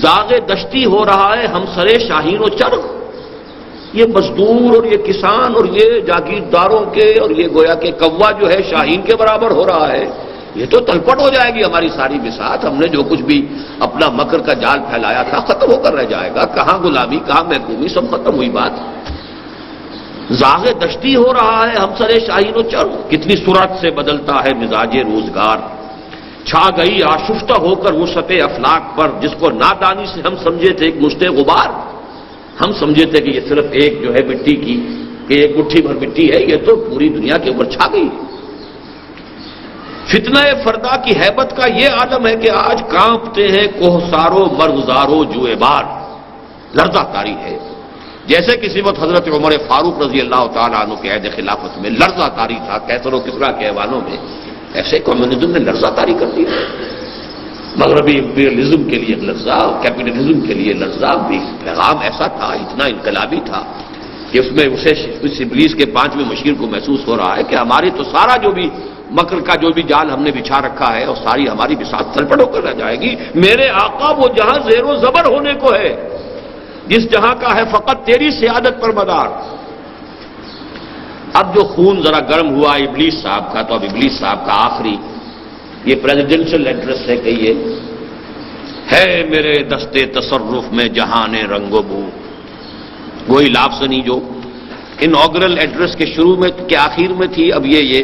زاغ دشتی ہو رہا ہے ہم سرے شاہین و چرغ. یہ مزدور اور یہ کسان اور یہ جاگیرداروں کے اور یہ گویا کہ کوا جو ہے شاہین کے برابر ہو رہا ہے. یہ تو تلپٹ ہو جائے گی ہماری ساری بساط. ہم نے جو کچھ بھی اپنا مکر کا جال پھیلایا تھا ختم ہو کر رہ جائے گا. کہاں غلامی، کہاں محکومی، سب ختم ہوئی بات. زاغ دشتی ہو رہا ہے ہم سرے شاہین و چرغ، کتنی سرعت سے بدلتا ہے مزاج روزگار. چھا گئی آشفتہ ہو کر وسعت افلاک پر، جس کو نادانی سے ہم سمجھے تھے ایک مشت غبار. ہم سمجھے تھے کہ یہ صرف ایک جو ہے مٹی کی، کہ ایک مٹھی بھر مٹی ہے، یہ تو پوری دنیا کے اوپر چھا گئی. فتنہ فردا کی ہیبت کا یہ عالم ہے کہ آج کانپتے ہیں کوہسارو مرغزارو جوئے بار. لرزہ طاری ہے، جیسے کسی وقت حضرت عمر فاروق رضی اللہ تعالیٰ عنہ کے عہد خلافت میں لرزہ طاری تھا کیسر و کسریٰ کے ایوانوں میں، ایسے کمیونزم نے لرزہ طاری کر دی. مغربی امپیریلزم کے لیے لرزہ، کیپٹلزم کے لیے لرزہ. بھی پیغام ایسا تھا، اتنا انقلابی تھا کہ اس میں اسے اس ابلیس کے 5ویں مشیر کو محسوس ہو رہا ہے کہ ہماری تو سارا جو بھی مکر کا جو بھی جال ہم نے بچھا رکھا ہے اور ساری ہماری بساط تلپٹ ہو کر رہ جائے گی. میرے آقا وہ جہاں زیر و زبر ہونے کو ہے، جس جہاں کا ہے فقط تیری سیادت پر مدار. اب جو خون ذرا گرم ہوا ابلیس صاحب کا، تو اب ابلیس صاحب کا آخری یہ پریزیڈنشل ایڈریس ہے کہ یہ ہے میرے دستے تصرف میں جہان رنگ و بو. وہی لافزنی جو انوگرل ایڈریس کے شروع میں کے آخر میں تھی، اب یہ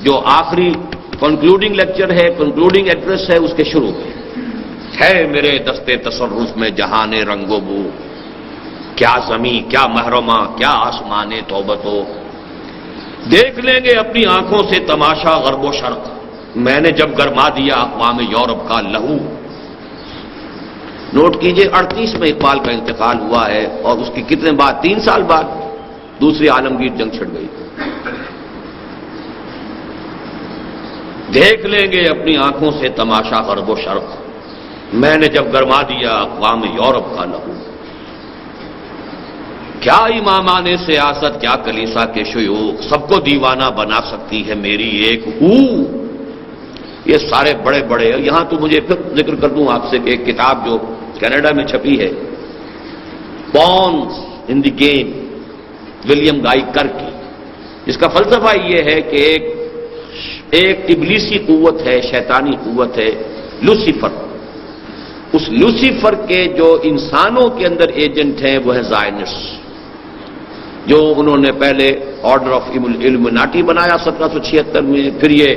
جو آخری کنکلوڈنگ لیکچر ہے، کنکلوڈنگ ایڈریس ہے، اس کے شروع میں ہے میرے دستے تصرف میں جہان رنگ و بو. کیا زمین، کیا محرمہ، کیا آسمان توبتو، دیکھ لیں گے اپنی آنکھوں سے تماشا غرب و شرق. میں نے جب گرما دیا اقوام یورپ کا لہو. نوٹ کیجئے 38 میں اقبال کا انتقال ہوا ہے اور اس کی کتنے بعد، 3 سال بعد دوسری عالمگیر جنگ چھڑ گئی. دیکھ لیں گے اپنی آنکھوں سے تماشا غرب و شرق، میں نے جب گرما دیا اقوام یورپ کا لہو. کیا امامان سیاست، کیا کلیسا کے شیوخ، سب کو دیوانہ بنا سکتی ہے میری ایک ہو. یہ سارے بڑے بڑے، یہاں تو مجھے پھر ذکر کر دوں آپ سے کہ ایک کتاب جو کینیڈا میں چھپی ہے، pawns in the game, William Guy Carr کی، جس کا فلسفہ یہ ہے کہ ایک ابلیسی قوت ہے، شیطانی قوت ہے لوسیفر. اس لوسیفر کے جو انسانوں کے اندر ایجنٹ ہیں وہ ہے زائنسٹ، جو انہوں نے پہلے آرڈر آف ایلومیناٹی بنایا 1776 میں. پھر یہ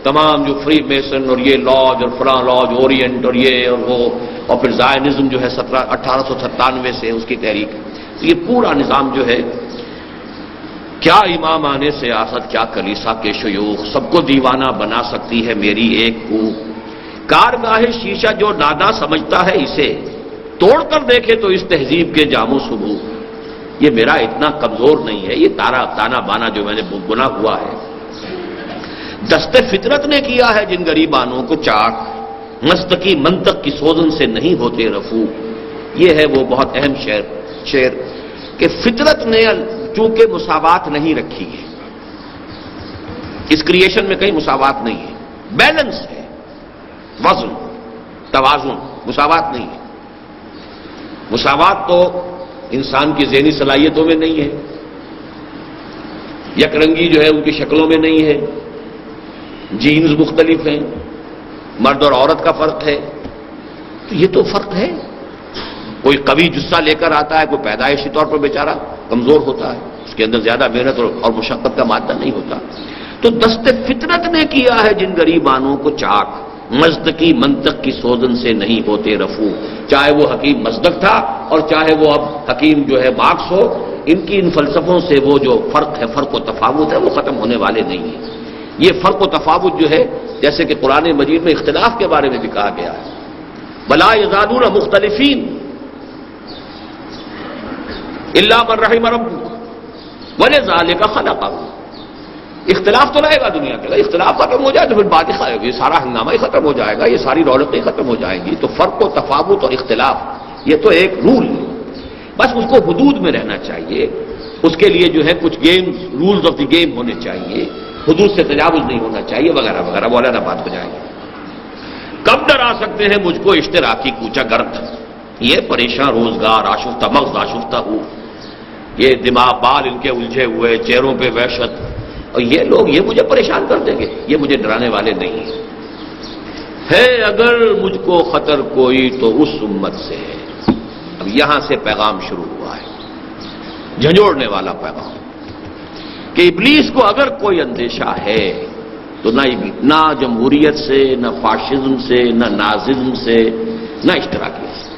تمام جو فری میسن اور یہ لاج اور فلاں لاج اورینٹ اور یہ اور وہ، اور پھر زائنزم جو ہے 1897 سے اس کی تحریک. تو یہ پورا نظام جو ہے، کیا امامان سیاست، کیا کلیسا کے شیوخ، سب کو دیوانہ بنا سکتی ہے میری ایک ہو. کارگاہ شیشہ جو نادا سمجھتا ہے اسے، توڑ کر دیکھے تو اس تہذیب کے جامو صبح. یہ میرا اتنا کمزور نہیں ہے، یہ تانا بانا جو میں نے گناہ ہوا ہے. دست فطرت نے کیا ہے جن غریبانوں کو چاک، مستقی منطق کی سوزن سے نہیں ہوتے رفو. یہ ہے وہ بہت اہم شعر کہ فطرت نے چونکہ مساوات نہیں رکھی ہے، اس کریشن میں کہیں مساوات نہیں ہے، بیلنس ہے، وزن، توازن، مساوات نہیں ہے. مساوات تو انسان کی ذہنی صلاحیتوں میں نہیں ہے، یک رنگی جو ہے ان کی شکلوں میں نہیں ہے، جینز مختلف ہیں، مرد اور عورت کا فرق ہے. تو یہ تو فرق ہے. کوئی قوی جسہ لے کر آتا ہے، کوئی پیدائشی طور پر بیچارہ کمزور ہوتا ہے، اس کے اندر زیادہ محنت اور مشقت کا مادہ نہیں ہوتا. تو دست فطرت نے کیا ہے جن غریبانوں کو چاک، مزدقی منطق کی سوزن سے نہیں ہوتے رفو. چاہے وہ حکیم مصدق تھا اور چاہے وہ اب حکیم جو ہے مارکس ہو، ان کی ان فلسفوں سے وہ جو فرق ہے، فرق و تفاوت ہے، وہ ختم ہونے والے نہیں ہیں. یہ فرق و تفاوت جو ہے، جیسے کہ قرآن مجید میں اختلاف کے بارے میں بھی کہا گیا ہے، بلا یزالون مختلفین الا من رحم ربک ولذالک خلقهم. اختلاف تو رہے گا دنیا کے، اختلاف ختم ہو جائے تو پھر بات یہ سارا ہنگامہ ہی ختم ہو جائے گا، یہ ساری رونقیں ختم ہو جائیں گی. تو فرق و تفاوت اور اختلاف یہ تو ایک رول ہے، بس اس کو حدود میں رہنا چاہیے. اس کے لیے جو ہے کچھ games, rules of the game ہونے چاہیے. حدود سے تجاوز نہیں ہونا چاہیے وغیرہ وغیرہ، وہ علیحدہ بات ہو جائے گی۔ کب ڈرا سکتے ہیں مجھ کو اشتراکی کوچہ گرد، یہ پریشان روزگار آشفتہ مغز آشفتہ ہو، یہ دماغ بال ان کے الجھے ہوئے، چہروں پہ وحشت، اور یہ لوگ یہ مجھے پریشان کر دیں گے، یہ مجھے ڈرانے والے نہیں ہیں۔ ہے اگر مجھ کو خطر کوئی تو اس امت سے ہے۔ اب یہاں سے پیغام شروع ہوا ہے، جھنجھوڑنے والا پیغام، کہ ابلیس کو اگر کوئی اندیشہ ہے تو نہ جمہوریت سے، نہ فاشزم سے، نہ ناززم سے، نہ اشتراکیت سے۔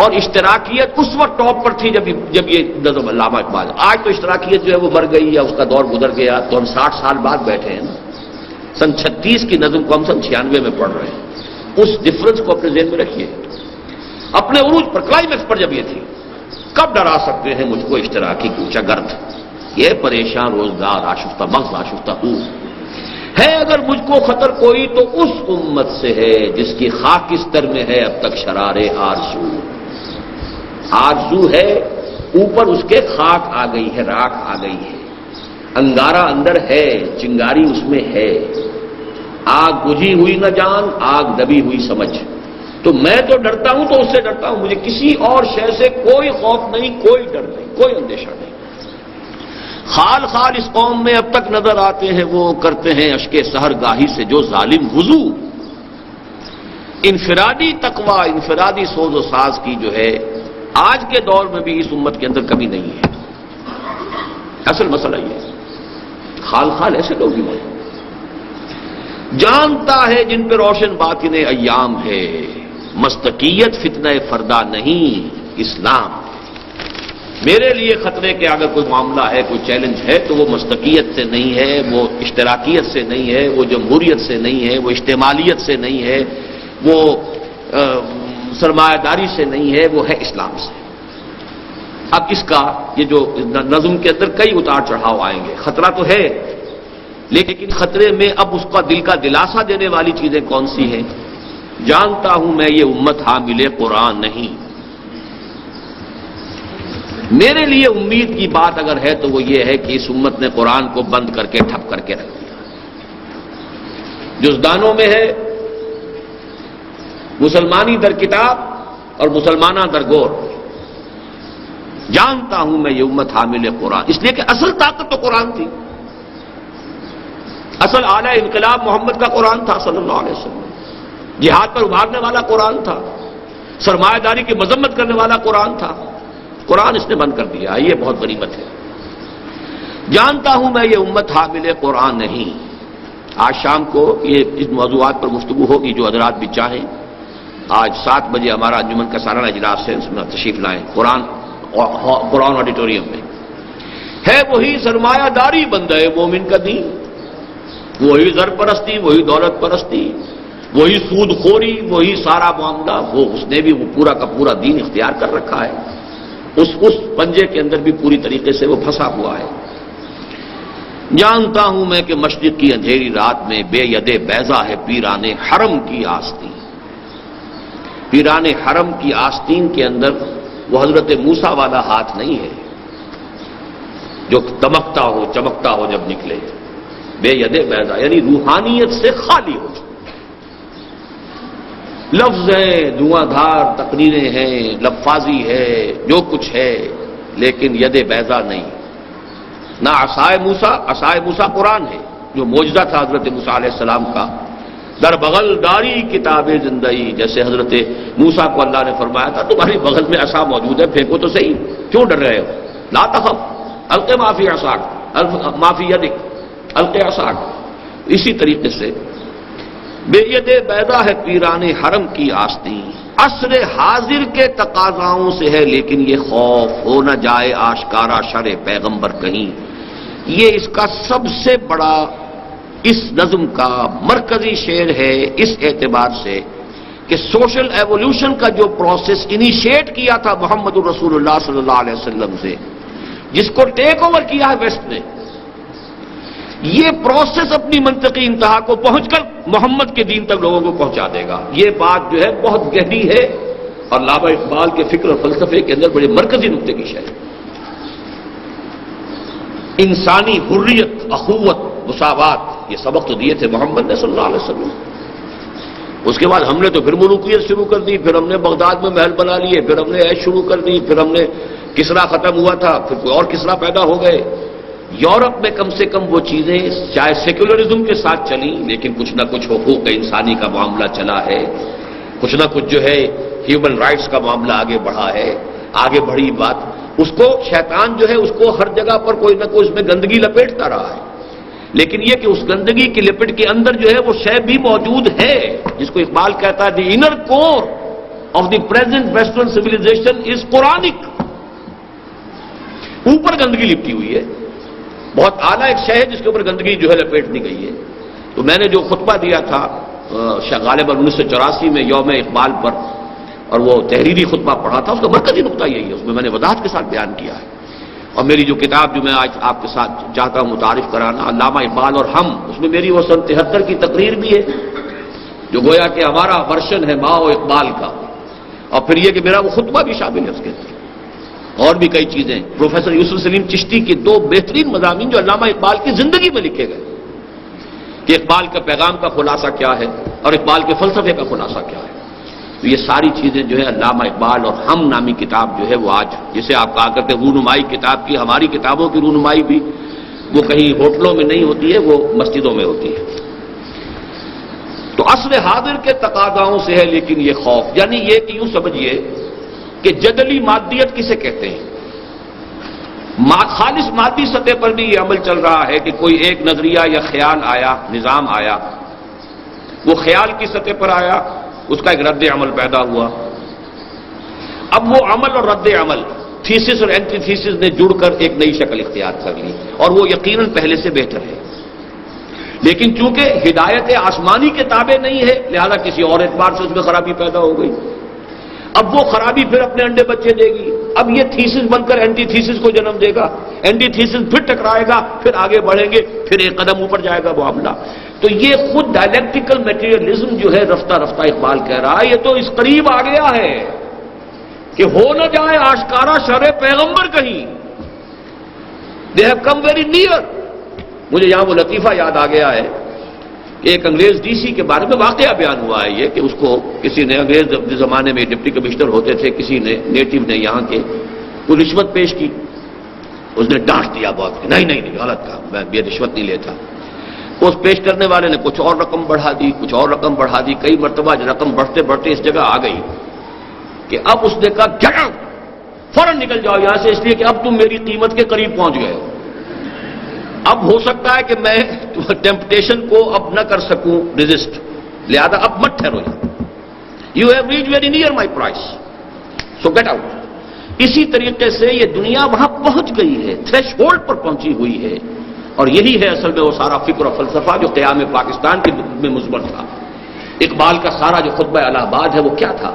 اور اشتراکیت اس وقت ٹاپ پر تھی جب یہ نظم علامہ اقبال، آج تو اشتراکیت جو ہے وہ مر گئی یا اس کا دور گزر گیا، تو ہم 60 سال بعد بیٹھے ہیں نا۔ سن 36 کی نظم کو ہم سن 96 میں پڑھ رہے ہیں، اس ڈفرنس کو اپنے ذہن میں رکھیے۔ اپنے عروج پر کلائمیکس پر جب یہ تھی، کب ڈرا سکتے ہیں مجھ کو اشتراکی کوچہ گرد، یہ پریشان روزگار آشفتہ مغز آشفتہ ہوں، ہے اگر مجھ کو خطر کوئی تو اس امت سے ہے جس کی خاکستر میں ہے اب تک شرار آرزو۔ آرزو ہے اوپر اس کے خاک آ گئی ہے، راکھ آ گئی ہے، انگارہ اندر ہے، چنگاری اس میں ہے، آگ بجھی ہوئی نہ جان، آگ دبی ہوئی سمجھ۔ تو میں تو ڈرتا ہوں تو اس سے ڈرتا ہوں، مجھے کسی اور شے سے کوئی خوف نہیں، کوئی ڈر نہیں، کوئی اندیشہ نہیں۔ خال خال اس قوم میں اب تک نظر آتے ہیں، وہ کرتے ہیں اشک سحر گاہی سے جو ظالم وضو۔ انفرادی تقوی، انفرادی سوز و ساز کی جو ہے آج کے دور میں بھی اس امت کے اندر کمی نہیں ہے۔ اصل مسئلہ یہ ہے، خال خال ایسے لوگ بھی ہیں، جانتا ہے جن پہ روشن باطن ایام ہے، مستقیت فتنہ فردہ نہیں اسلام۔ میرے لیے خطرے کے اگر کوئی معاملہ ہے، کوئی چیلنج ہے، تو وہ مستقیت سے نہیں ہے، وہ اشتراکیت سے نہیں ہے، وہ جمہوریت سے نہیں ہے، وہ اشتمالیت سے نہیں ہے، وہ سرمایہ داری سے نہیں ہے، وہ ہے اسلام سے۔ اب اس کا یہ جو نظم کے اندر کئی اتار چڑھاؤ آئیں گے، خطرہ تو ہے، لیکن خطرے میں اب اس کا دل کا دلاسا دینے والی چیزیں کون سی ہیں؟ جانتا ہوں میں یہ امت حامل قرآن نہیں۔ میرے لیے امید کی بات اگر ہے تو وہ یہ ہے کہ اس امت نے قرآن کو بند کر کے ٹھپ کر کے رکھ دیا، جزدانوں میں ہے، مسلمانی در کتاب اور مسلمانہ در گور۔ جانتا ہوں میں یہ امت حامل قرآن، اس لیے کہ اصل طاقت تو قرآن تھی، اصل اعلی انقلاب محمد کا قرآن تھا صلی اللہ علیہ وسلم، جہاد پر ابھارنے والا قرآن تھا، سرمایہ داری کی مذمت کرنے والا قرآن تھا، قرآن اس نے بند کر دیا، یہ بہت بڑی بات ہے۔ جانتا ہوں میں یہ امت حامل قرآن نہیں۔ آج شام کو یہ اس موضوعات پر گفتگو ہوگی، جو حضرات بھی چاہیں آج 7 بجے ہمارا انجمن کا سالانہ اجلاس ہے، اس میں تشریف لائیں، قرآن آڈیٹوریم میں ہے۔ وہی سرمایہ داری بندہ مومن کا دین، وہی زر پرستی، وہی دولت پرستی، وہی سود خوری، وہی سارا معاملہ، وہ اس نے بھی وہ پورا کا پورا دین اختیار کر رکھا ہے، اس پنجے کے اندر بھی پوری طریقے سے وہ پھنسا ہوا ہے۔ جانتا ہوں میں کہ مشرق کی اندھیری رات میں بے ید بیضا ہے پیران حرم کی آستین۔ پیران حرم کی آستین کے اندر وہ حضرت موسیٰ والا ہاتھ نہیں ہے جو دمکتا ہو چمکتا ہو جب نکلے، بے ید بیضا یعنی روحانیت سے خالی ہو۔ لفظ ہیں، دھواں دھار تقریریں ہیں، لفاظی ہے، جو کچھ ہے، لیکن ید بیضا نہیں۔ نہ عصائے موسیٰ قرآن ہے جو معجزہ تھا حضرت موسیٰ علیہ السلام کا، در بغل داری کتاب زندگی، جیسے حضرت موسیٰ کو اللہ نے فرمایا تھا تمہاری بغل میں عصا موجود ہے، پھینکو تو صحیح، کیوں ڈر رہے ہو؟ لا تخف الق ما فی عصاک ما فی یدک الق عصاک۔ اسی طریقے سے بے ید بیضا ہے پیران حرم کی آستین، عصر حاضر کے تقاضاؤں سے ہے لیکن یہ خوف ہو نہ جائے آشکارا شر پیغمبر کہیں۔ یہ اس کا سب سے بڑا اس نظم کا مرکزی شعر ہے، اس اعتبار سے کہ سوشل ایوولوشن کا جو پروسیس انیشیٹ کیا تھا محمد الرسول اللہ صلی اللہ علیہ وسلم سے، جس کو ٹیک اوور کیا ہے ویسٹ نے، یہ پروسیس اپنی منطقی انتہا کو پہنچ کر محمد کے دین تک لوگوں کو پہنچا دے گا۔ یہ بات جو ہے بہت گہری ہے اور علامہ اقبال کے فکر اور فلسفے کے اندر بڑے مرکزی نقطے کی شے ہے۔ انسانی حریت، اخوت، مساوات، یہ سبق تو دیے تھے محمد نے صلی اللہ علیہ وسلم. اس کے بعد ہم نے تو پھر ملوکیت شروع کر دی، پھر ہم نے بغداد میں محل بنا لیے، پھر ہم نے عیش شروع کر دی، پھر ہم نے کسرا ختم ہوا تھا، پھر کوئی اور کسرا پیدا ہو گئے. یورپ میں کم سے کم وہ چیزیں چاہے سیکولرزم کے ساتھ چلیں لیکن کچھ نہ کچھ حقوق انسانی کا معاملہ چلا ہے، کچھ نہ کچھ جو ہے ہیومن رائٹس کا معاملہ آگے بڑھا ہے. آگے بڑھی بات، اس کو شیطان جو ہے اس کو ہر جگہ پر کوئی نہ کوئی اس میں گندگی لپیٹتا رہا ہے، لیکن یہ کہ اس گندگی کی لپٹ کے اندر جو ہے وہ شے بھی موجود ہے جس کو اقبال کہتا ہے the inner core of the present western civilization is Quranic. اوپر گندگی لپٹی ہوئی ہے، بہت اعلیٰ ایک شے ہے جس کے اوپر گندگی جو ہے لپیٹ دی گئی ہے. تو میں نے جو خطبہ دیا تھا غالباً 1984 میں یوم اقبال پر، اور وہ تحریری خطبہ پڑھا تھا، اس کا مرکزی نقطہ یہی ہے، اس میں نے وضاحت کے ساتھ بیان کیا ہے. اور میری جو کتاب جو میں آج آپ کے ساتھ چاہتا ہوں متعارف کرانا، علامہ اقبال اور ہم، اس میں میری وہ سن 73 کی تقریر بھی ہے جو گویا کہ ہمارا ورشن ہے ماں و اقبال کا، اور پھر یہ کہ میرا وہ خطبہ بھی شامل ہے اس کے اندر، اور بھی کئی چیزیں. پروفیسر یوسف سلیم چشتی کے 2 بہترین مضامین جو علامہ اقبال کی زندگی میں لکھے گئے کہ اقبال کا پیغام کا خلاصہ کیا ہے اور اقبال کے فلسفے کا خلاصہ کیا ہے. تو یہ ساری چیزیں جو ہے علامہ اقبال اور ہم نامی کتاب جو ہے وہ آج جسے آپ کہا کرتے ہیں رونمائی کتاب کی، ہماری کتابوں کی رونمائی بھی وہ کہیں ہوٹلوں میں نہیں ہوتی ہے، وہ مسجدوں میں ہوتی ہے. تو عصر حاضر کے تقاضاؤں سے ہے لیکن یہ خوف، یعنی یہ کہ یوں سمجھیے کہ جدلی مادیت کسے کہتے ہیں. خالص مادی سطح پر بھی یہ عمل چل رہا ہے کہ کوئی ایک نظریہ یا خیال آیا، نظام آیا، وہ خیال کی سطح پر آیا، اس کا ایک رد عمل پیدا ہوا. اب وہ عمل اور رد عمل، تھیسس اور اینٹی تھیسس نے جڑ کر ایک نئی شکل اختیار کر لی، اور وہ یقیناً پہلے سے بہتر ہے. لیکن چونکہ ہدایت آسمانی کے تابع نہیں ہے لہذا کسی اور اعتبار سے اس میں خرابی پیدا ہو گئی. اب وہ خرابی پھر اپنے انڈے بچے دے گی، اب یہ تھیسس بن کر اینٹی تھیسس کو جنم دے گا، اینٹی تھیسس پھر ٹکرائے گا، پھر آگے بڑھیں گے، پھر ایک قدم اوپر جائے گا معاملہ. تو یہ خود ڈائلیکٹیکل میٹیریلزم جو ہے رفتہ رفتہ اقبال کہہ رہا ہے یہ تو اس قریب آ گیا ہے کہ ہو نہ جائے آشکارا شر پیغمبر کہیں. They have come very near. مجھے یہاں وہ لطیفہ یاد آ گیا ہے کہ ایک انگریز ڈی سی کے بارے میں واقعہ بیان ہوا ہے یہ کہ اس کو کسی نے، انگریز زمانے میں ڈپٹی کمشنر ہوتے تھے، کسی نے نیٹو نے یہاں کے کوئی رشوت پیش کی، اس نے ڈانٹ دیا بہت کہ نہیں نہیں نہیں غلط کہا، میں یہ رشوت نہیں لیتا. اس پیش کرنے والے نے کچھ اور رقم بڑھا دی، کچھ اور رقم بڑھا دی، کئی مرتبہ رقم بڑھتے بڑھتے اس جگہ آ گئی کہ اب اس نے کہا کیا فوراً نکل جاؤ یہاں سے، اس لیے کہ اب تم میری قیمت کے قریب پہنچ گئے ہو. اب ہو سکتا ہے کہ میں ٹیمپٹیشن کو اب نہ کر سکوں ریزسٹ، لہذا اب مت ٹھہرو یہاں. You have reach very near my price so get out. اسی طریقے سے یہ دنیا وہاں پہنچ گئی ہے، تھریش ہولڈ پر پہنچی ہوئی ہے، اور یہی ہے اصل میں وہ سارا فکر و فلسفہ جو قیام پاکستان کے میں مضمر تھا. اقبال کا سارا جو خطبہ الہ آباد ہے وہ کیا تھا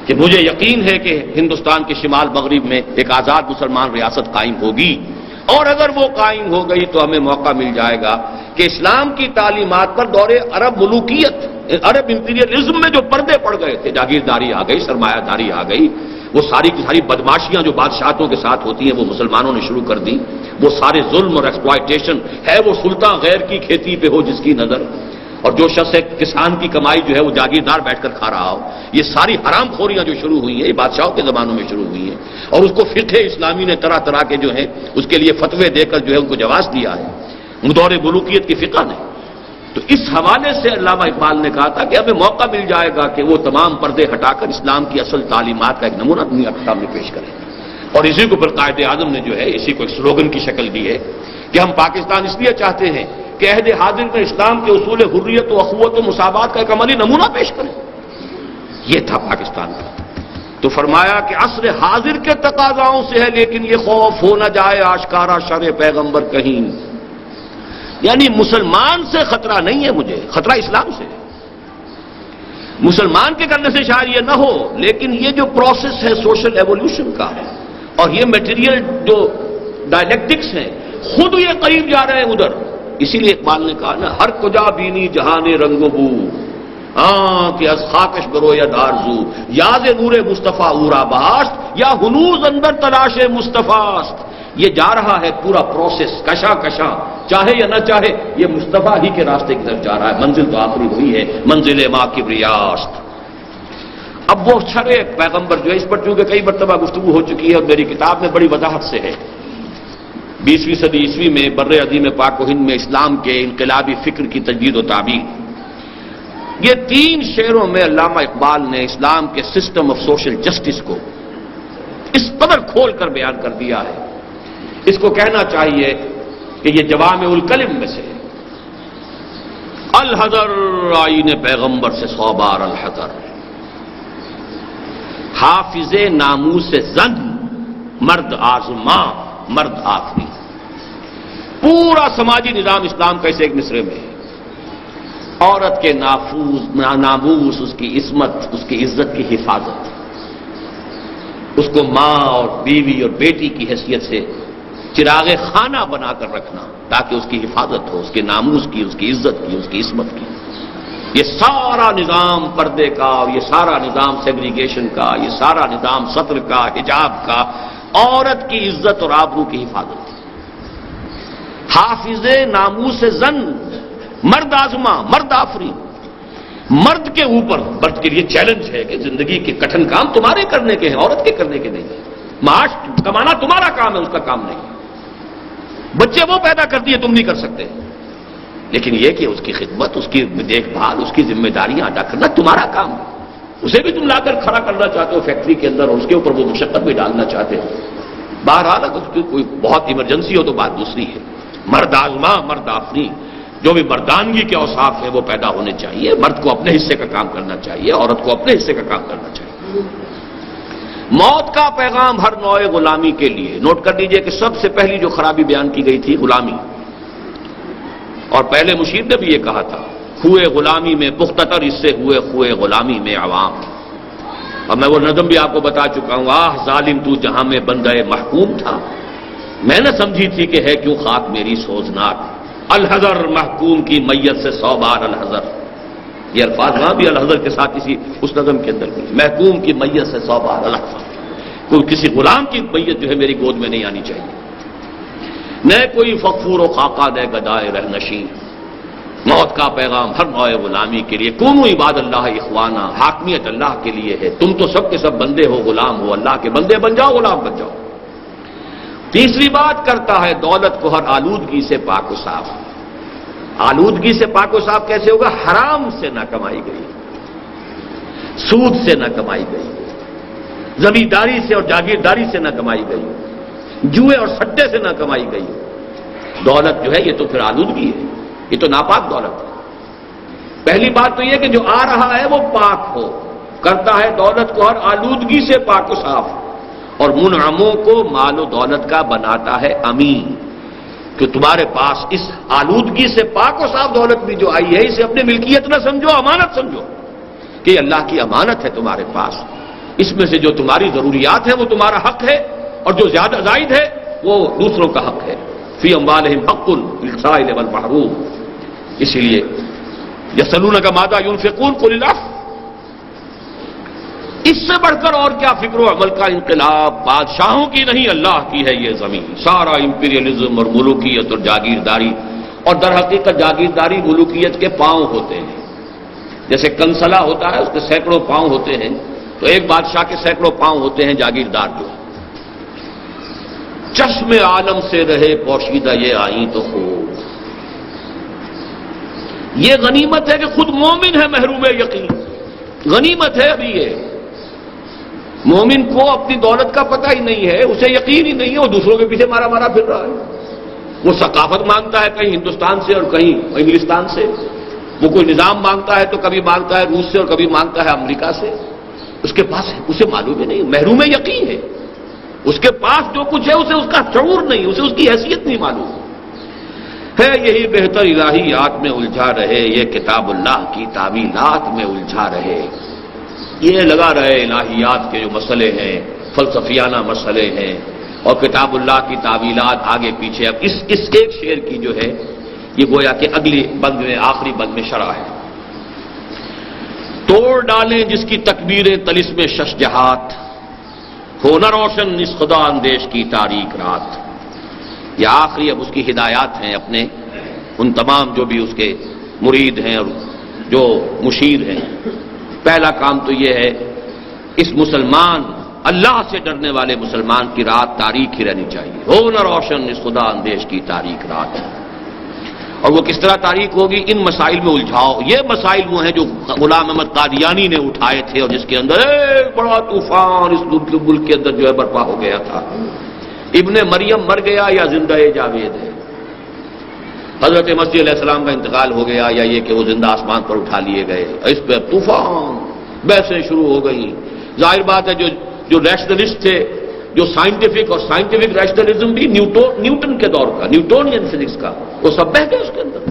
کہ مجھے یقین ہے کہ ہندوستان کے شمال مغرب میں ایک آزاد مسلمان ریاست قائم ہوگی، اور اگر وہ قائم ہو گئی تو ہمیں موقع مل جائے گا کہ اسلام کی تعلیمات پر دور عرب ملوکیت، عرب امپیریلزم میں جو پردے پڑ گئے تھے، جاگیرداری آ گئی، سرمایہ داری آ گئی، وہ ساری کی ساری بدماشیاں جو بادشاہتوں کے ساتھ ہوتی ہیں وہ مسلمانوں نے شروع کر دی، وہ سارے ظلم اور ایکسپلائٹیشن ہے، وہ سلطان غیر کی کھیتی پہ ہو جس کی نظر، اور جو شخص ایک کسان کی کمائی جو ہے وہ جاگیردار بیٹھ کر کھا رہا ہو. یہ ساری حرام خوریاں جو شروع ہوئی ہیں یہ بادشاہوں کے زمانوں میں شروع ہوئی ہیں، اور اس کو فقہ اسلامی نے طرح طرح کے جو ہے اس کے لیے فتوے دے کر جو ہے ان کو جواز دیا ہے دور ملوکیت کی فقہ نے. تو اس حوالے سے علامہ اقبال نے کہا تھا کہ ہمیں موقع مل جائے گا کہ وہ تمام پردے ہٹا کر اسلام کی اصل تعلیمات کا ایک نمونہ دنیا کے سامنے پیش کریں. اور اسی کو پھر قائد اعظم نے جو ہے اسی کو ایک سلوگن کی شکل دی ہے کہ ہم پاکستان اس لیے چاہتے ہیں کہ عہد حاضر میں اسلام کے اصول حریت و اخوت و مساوات کا ایک عملی نمونہ پیش کریں. یہ تھا پاکستان کا. تو فرمایا کہ عصر حاضر کے تقاضاؤں سے ہے لیکن یہ خوف ہو نہ جائے آشکارا شر پیغمبر کہیں. یعنی مسلمان سے خطرہ نہیں ہے مجھے، خطرہ اسلام سے ہے. مسلمان کے کرنے سے شاید یہ نہ ہو، لیکن یہ جو پروسیس ہے سوشل ایوولوشن کا اور یہ میٹیریل جو ڈائلیکٹکس ہیں خود یہ قریب جا رہے ہیں ادھر. اسی لیے اقبال نے کہا نا ہر کجا بینی جہان رنگ و بو، ہاں کہ از خاکش برو یا دارزو، یاد نور مصطفیٰ اورا باشت یا ہنوز اندر تلاش مصطفیٰ است. یہ جا رہا ہے پورا پروسیس کشاں کشاں چاہے یا نہ چاہے یہ مصطفیٰ ہی کے راستے کی طرف جا رہا ہے، منزل تو آخری وہی ہے، منزل ما کبریاست۔ اب وہ چھڑے پیغمبر جو ہے، اس پر چونکہ کئی مرتبہ گفتگو ہو چکی ہے اور میری کتاب میں بڑی وضاحت سے ہے، 20ویں صدی عیسوی میں بر عظیم پاک و ہند میں اسلام کے انقلابی فکر کی تجدید و تعبیر، یہ 3 شعروں میں علامہ اقبال نے اسلام کے سسٹم آف سوشل جسٹس کو اس قدر کھول کر بیان کر دیا ہے، اس کو کہنا چاہیے کہ یہ جوامع الکلم میں سے الحذر آئین پیغمبر سے 100 بار الحذر، حافظ ناموس زن مرد آزما مرد آخری۔ پورا سماجی نظام اسلام کا اس ایک مصرے میں ہے، عورت کے ناموس، اس کی عصمت، اس کی عزت کی حفاظت، اس کو ماں اور بیوی اور بیٹی کی حیثیت سے چراغ خانہ بنا کر رکھنا تاکہ اس کی حفاظت ہو، اس کے ناموس کی، اس کی عزت کی، اس کی عصمت کی۔ یہ سارا نظام پردے کا، اور یہ سارا نظام سیگریگیشن کا، یہ سارا نظام ستر کا، حجاب کا، عورت کی عزت اور آبرو کی حفاظت۔ حافظ ناموس زن مرد آزما مرد آفرین، مرد کے اوپر، مرد کے لیے چیلنج ہے کہ زندگی کے کٹھن کام تمہارے کرنے کے ہیں، عورت کے کرنے کے نہیں ہیں۔ معاش کمانا تمہارا کام ہے، اس کا کام نہیں ہے۔ بچے وہ پیدا کرتی ہے، تم نہیں کر سکتے، لیکن یہ کہ اس کی خدمت، اس کی دیکھ بھال، اس کی ذمہ داریاں ادا کرنا تمہارا کام ہے۔ اسے بھی تم لا کر کھڑا کرنا چاہتے ہو فیکٹری کے اندر، اور اس کے اوپر وہ مشقت بھی ڈالنا چاہتے ہو۔ بہرحال اگر اس کی کوئی بہت ایمرجنسی ہو تو بات دوسری ہے۔ مرد آزما مرد آفرین، جو بھی مردانگی کے اوصاف ہیں وہ پیدا ہونے چاہیے۔ مرد کو اپنے حصے کا کام کرنا چاہیے، عورت کو اپنے حصے کا کام کرنا چاہیے۔ موت کا پیغام ہر نوع غلامی کے لیے۔ نوٹ کر لیجئے کہ سب سے پہلی جو خرابی بیان کی گئی تھی غلامی، اور پہلے مشیر نے بھی یہ کہا تھا، ہوئے غلامی میں پختتر اس سے ہوئے غلامی میں عوام۔ اور میں وہ نظم بھی آپ کو بتا چکا ہوں، آہ ظالم تو جہاں میں بندہ محکوم تھا، میں نہ سمجھی تھی کہ ہے کیوں خاک میری سوزناک، الحذر محکوم کی میت سے 100 بار الحذر۔ یہ الفاظ وہاں بھی الحذر کے ساتھ اس نظم کے اندر بھی، محکوم کی میت سے 100 بار الحذر۔ کوئی کسی غلام کی میت جو ہے میری گود میں نہیں آنی چاہیے، نہ کوئی فقفور و خاقہ نہ گدائے رہنشین۔ موت کا پیغام ہر نوع غلامی کے لیے۔ کونوا عباد اللہ اخوانا، حاکمیت اللہ کے لیے ہے، تم تو سب کے سب بندے ہو، غلام ہو، اللہ کے بندے بن جاؤ، غلام بن جاؤ۔ تیسری بات کرتا ہے دولت کو ہر آلودگی سے پاک و صاف۔ آلودگی سے پاک و صاف کیسے ہوگا؟ حرام سے نہ کمائی گئی، سود سے نہ کمائی گئی، زمینداری سے اور جاگیرداری سے نہ کمائی گئی، جوئے اور سٹے سے نہ کمائی گئی۔ دولت جو ہے یہ تو پھر آلودگی ہے، یہ تو ناپاک دولت ہے۔ پہلی بات تو یہ کہ جو آ رہا ہے وہ پاک ہو، کرتا ہے دولت کو ہر آلودگی سے پاک و صاف، اور منعموں کو مال و دولت کا بناتا ہے امین، کہ تمہارے پاس اس آلودگی سے پاک و صاف دولت بھی جو آئی ہے اسے اپنی ملکیت نہ سمجھو، امانت سمجھو کہ یہ اللہ کی امانت ہے تمہارے پاس۔ اس میں سے جو تمہاری ضروریات ہیں وہ تمہارا حق ہے، اور جو زیادہ زائد ہے وہ دوسروں کا حق ہے۔ فی اموالہم حق للسائل والمحروم۔ اسی لیے یسألونک ماذا ینفقون قل العفو۔ اس سے بڑھ کر اور کیا فکر و عمل کا انقلاب؟ بادشاہوں کی نہیں، اللہ کی ہے یہ زمین۔ سارا امپیریلزم اور ملوکیت اور جاگیرداری، اور در حقیقت جاگیرداری ملوکیت کے پاؤں ہوتے ہیں۔ جیسے کنسلا ہوتا ہے، اس کے سینکڑوں پاؤں ہوتے ہیں، تو ایک بادشاہ کے سینکڑوں پاؤں ہوتے ہیں جاگیردار جو ہے۔ چشم عالم سے رہے پوشیدہ یہ آئیں تو خوب۔ یہ غنیمت ہے کہ خود مومن ہے محروم یقین، غنیمت ہے ابھی یہ۔ مومن کو اپنی دولت کا پتہ ہی نہیں ہے، اسے یقین ہی نہیں ہے، وہ دوسروں کے پیچھے مارا مارا پھر رہا ہے۔ وہ ثقافت مانگتا ہے کہیں ہندوستان سے اور کہیں انگلستان سے، وہ کوئی نظام مانگتا ہے تو کبھی مانگتا ہے روس سے اور کبھی مانگتا ہے امریکہ سے۔ اس کے پاس اسے معلوم ہی نہیں، محروم یقین ہے۔ اس کے پاس جو کچھ ہے اسے اس کا شعور نہیں، اسے اس کی حیثیت نہیں معلوم ہے۔ یہی بہتر الہیات میں الجھا رہے، یہ کتاب اللہ کی تعویلات میں الجھا رہے۔ یہ لگا رہے الہیات کے جو مسئلے ہیں، فلسفیانہ مسئلے ہیں، اور کتاب اللہ کی تعویلات آگے پیچھے۔ اب اس ایک شعر کی جو ہے یہ گویا کہ اگلی بند میں، آخری بند میں شرح ہے۔ توڑ ڈالیں جس کی تکبیریں طلسم شش جہات، ہو نہ روشن اس خدا اندیش کی تاریک رات۔ یہ آخری اب اس کی ہدایات ہیں اپنے ان تمام جو بھی اس کے مرید ہیں اور جو مشیر ہیں، پہلا کام تو یہ ہے اس مسلمان اللہ سے ڈرنے والے مسلمان کی رات تاریک ہی رہنی چاہیے، ہو نہ روشن اس خدا اندیش کی تاریک رات۔ اور وہ کس طرح تاریک ہوگی؟ ان مسائل میں الجھاؤ۔ یہ مسائل وہ ہیں جو غلام احمد قادیانی نے اٹھائے تھے اور جس کے اندر ایک بڑا طوفان اس ملک کے اندر جو ہے برپا ہو گیا تھا۔ ابن مریم مر گیا یا زندہ جاوید ہے؟ حضرت مسیح علیہ السلام کا انتقال ہو گیا یا یہ کہ وہ زندہ آسمان پر اٹھا لیے گئے؟ اس پہ طوفان بحثیں شروع ہو گئی۔ ظاہر بات ہے جو ریشنلسٹ تھے، جو سائنٹیفک اور سائنٹیفک ریشنلزم بھی نیوٹن کے دور کا، نیوٹونین فزکس کا، وہ سب بہ گئے اس کے اندر۔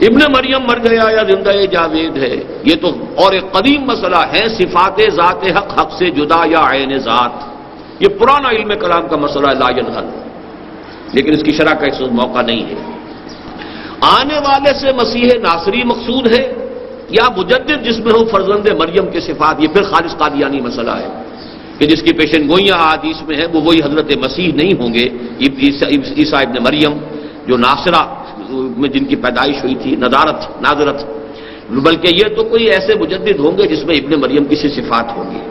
ابن مریم مر گیا یا زندہ جاوید ہے؟ یہ تو اور ایک قدیم مسئلہ ہے، صفات ذات حق حق سے جدا یا عین ذات، یہ پرانا علم کلام کا مسئلہ لا ينحل، لیکن اس کی شرح کا اس وقت موقع نہیں ہے۔ آنے والے سے مسیح ناصری مقصود ہے یا مجدد جس میں ہو فرزند مریم کے صفات؟ یہ پھر خالص قادیانی مسئلہ ہے کہ جس کی پیشن گوئیاں احادیث میں ہیں وہ وہی حضرت مسیح نہیں ہوں گے، عیسیٰ ابن مریم جو ناصرہ میں جن کی پیدائش ہوئی تھی، ناظرت، بلکہ یہ تو کوئی ایسے مجدد ہوں گے جس میں ابن مریم کی سی صفات ہوں گی۔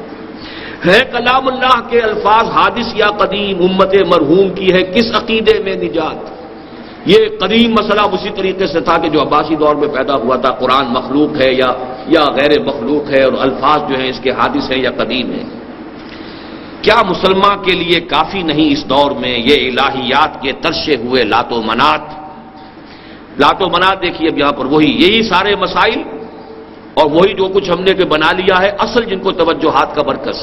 ہے کلام اللہ کے الفاظ حادث یا قدیم، امت مرحوم کی ہے کس عقیدے میں نجات؟ یہ قدیم مسئلہ اسی طریقے سے تھا کہ جو عباسی دور میں پیدا ہوا تھا، قرآن مخلوق ہے یا غیر مخلوق ہے، اور الفاظ جو ہیں اس کے حادث ہیں یا قدیم ہیں۔ کیا مسلمان کے لیے کافی نہیں اس دور میں یہ الہیات کے ترشے ہوئے لات و منات؟ لات و منات دیکھیے اب یہاں پر وہی یہی سارے مسائل اور وہی جو کچھ ہم نے کہ بنا لیا ہے، اصل جن کو توجہات کا مرکز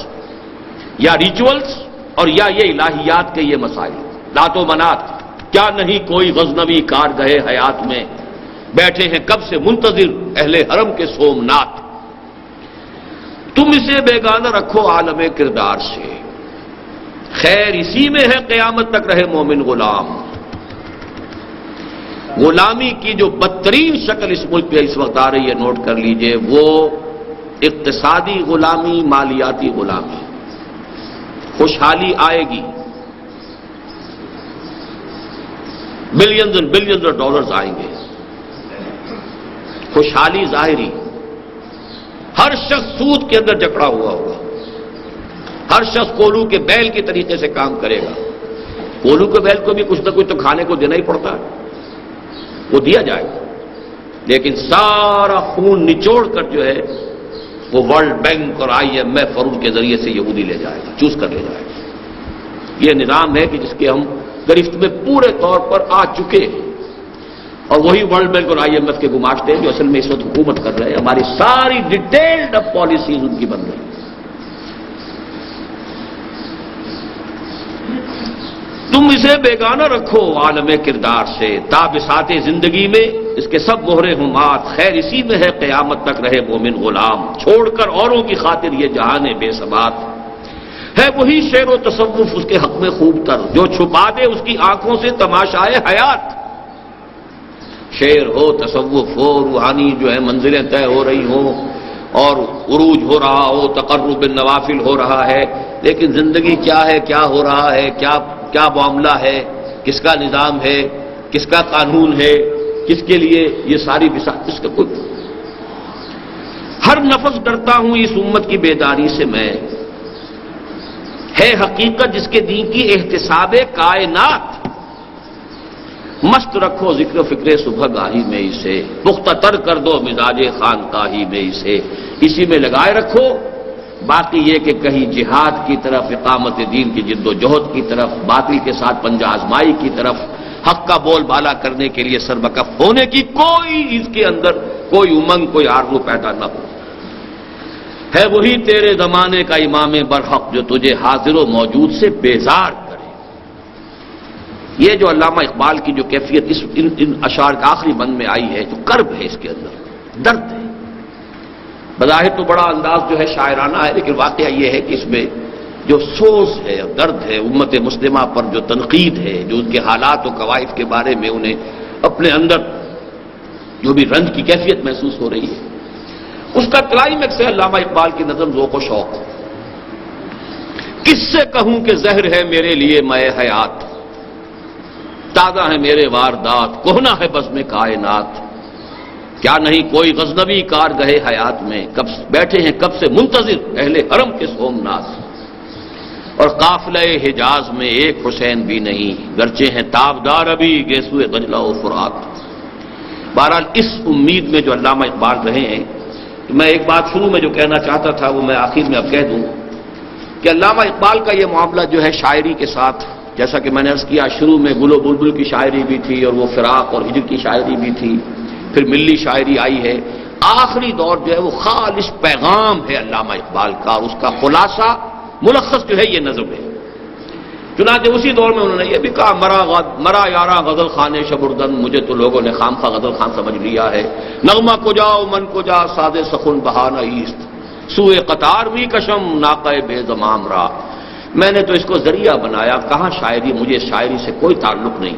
یا ریچولز اور یا یہ الہیات کے یہ مسائل لات و منات۔ کیا نہیں کوئی غزنوی کارگاہ حیات میں بیٹھے ہیں کب سے منتظر اہل حرم کے سومنات؟ تم اسے بیگانہ رکھو عالم کردار سے، خیر اسی میں ہے قیامت تک رہے مومن غلام۔ غلامی کی جو بدترین شکل اس ملک پہ اس وقت آ رہی ہے، نوٹ کر لیجئے، وہ اقتصادی غلامی، مالیاتی غلامی۔ خوشحالی آئے گی، billions and billions of dollars آئیں گے، خوشحالی ظاہری، ہر شخص سود کے اندر جکڑا ہوا ہوگا، ہر شخص کولو کے بیل کے طریقے سے کام کرے گا۔ کولو کے بیل کو بھی کچھ نہ کچھ تو کھانے کو دینا ہی پڑتا ہے، وہ دیا جائے گا، لیکن سارا خون نچوڑ کر جو ہے وہ ورلڈ بینک اور IMF اور ان کے ذریعے سے یہودی لے جائے گا، چوز کر لے جائے گا۔ یہ نظام ہے کہ جس کے ہم گرفت میں پورے طور پر آ چکے ہیں، اور وہی ورلڈ بینک اور IMF کے گماشتے ہیں جو اصل میں اس وقت حکومت کر رہے ہیں۔ ہماری ساری ڈیٹیلڈ اب پالیسیز ان کی بن رہی ہیں۔ تم اسے بیگانہ رکھو عالم کردار سے، تابسات زندگی میں اس کے سب مہرے ہوں مات، خیر اسی میں ہے قیامت تک رہے مومن غلام۔ چھوڑ کر اوروں کی خاطر یہ جہان بے ثبات، ہے وہی شعر و تصوف اس کے حق میں خوب تر، جو چھپا دے اس کی آنکھوں سے تماشائے حیات۔ شعر ہو، تصوف ہو، روحانی جو ہے منزلیں طے ہو رہی ہوں اور عروج ہو رہا ہو، تقرب بالنوافل ہو رہا ہے، لیکن زندگی کیا ہے، کیا ہو رہا ہے، کیا معاملہ ہے، کس کا نظام ہے، کس کا قانون ہے، کس کے لیے یہ ساری بساط، اس کا کوئی ہر نفس ڈرتا ہوں اس امت کی بیداری سے میں، ہے حقیقت جس کے دین کی احتساب کائنات۔ مست رکھو ذکر و فکر صبح گاہی میں اسے، پختہ تر کر دو مزاج خانقاہی میں اسے، اسی میں لگائے رکھو۔ باقی یہ کہ کہیں جہاد کی طرف، اقامت دین کی جد و جہد کی طرف، باطل کے ساتھ پنجہ آزمائی کی طرف، حق کا بول بالا کرنے کے لیے سربکف ہونے کی کوئی اس کے اندر کوئی امنگ، کوئی آرزو پیدا نہ ہو۔ ہے وہی تیرے زمانے کا امام برحق جو تجھے حاضر و موجود سے بیزار کرے۔ یہ جو علامہ اقبال کی جو کیفیت ان اشعار کا آخری بند میں آئی ہے، جو کرب ہے اس کے اندر، درد ہے، بظاہر تو بڑا انداز جو ہے شاعرانہ ہے، لیکن واقعہ یہ ہے کہ اس میں جو سوز ہے اور درد ہے، امت مسلمہ پر جو تنقید ہے، جو ان کے حالات و قوائف کے بارے میں انہیں اپنے اندر جو بھی رنج کی کیفیت محسوس ہو رہی ہے، اس کا کلائمیکس ہے علامہ اقبال کی نظم ذوق و شوق۔ کس سے کہوں کہ زہر ہے میرے لیے میں حیات، تازہ ہے میرے واردات، کہنا ہے بزم کائنات، کیا نہیں کوئی غزنوی کارگہ حیات میں، کب بیٹھے ہیں کب سے منتظر اہل حرم کے سومنات، اور قافلہ حجاز میں ایک حسین بھی نہیں، گرچہ ہیں تابدار ابھی گیسوئے دجلہ و فرات۔ بہرحال اس امید میں جو علامہ اقبال رہے ہیں، میں ایک بات شروع میں جو کہنا چاہتا تھا وہ میں آخر میں اب کہہ دوں کہ علامہ اقبال کا یہ معاملہ جو ہے شاعری کے ساتھ، جیسا کہ میں نے عرض کیا شروع میں گل و بلبل کی شاعری بھی تھی اور وہ فراق اور ہجر کی شاعری بھی تھی، پھر ملی شاعری آئی ہے، آخری دور جو ہے وہ خالص پیغام ہے علامہ اقبال کا، اور اس کا خلاصہ ملخص جو ہے یہ نظم ہے۔ چنانچہ اسی دور میں انہوں نے یہ بھی کہا، مرا یارا غزل خانے شبردن، مجھے تو لوگوں نے خامخواہ غزل خان سمجھ لیا ہے، نغمہ کو جاؤ من کو جا ساد سخن بہانہ ایست، سوئے قطار بھی کشم ناقہ بے زمام را۔ میں نے تو اس کو ذریعہ بنایا، کہاں شاعری، مجھے شاعری سے کوئی تعلق نہیں۔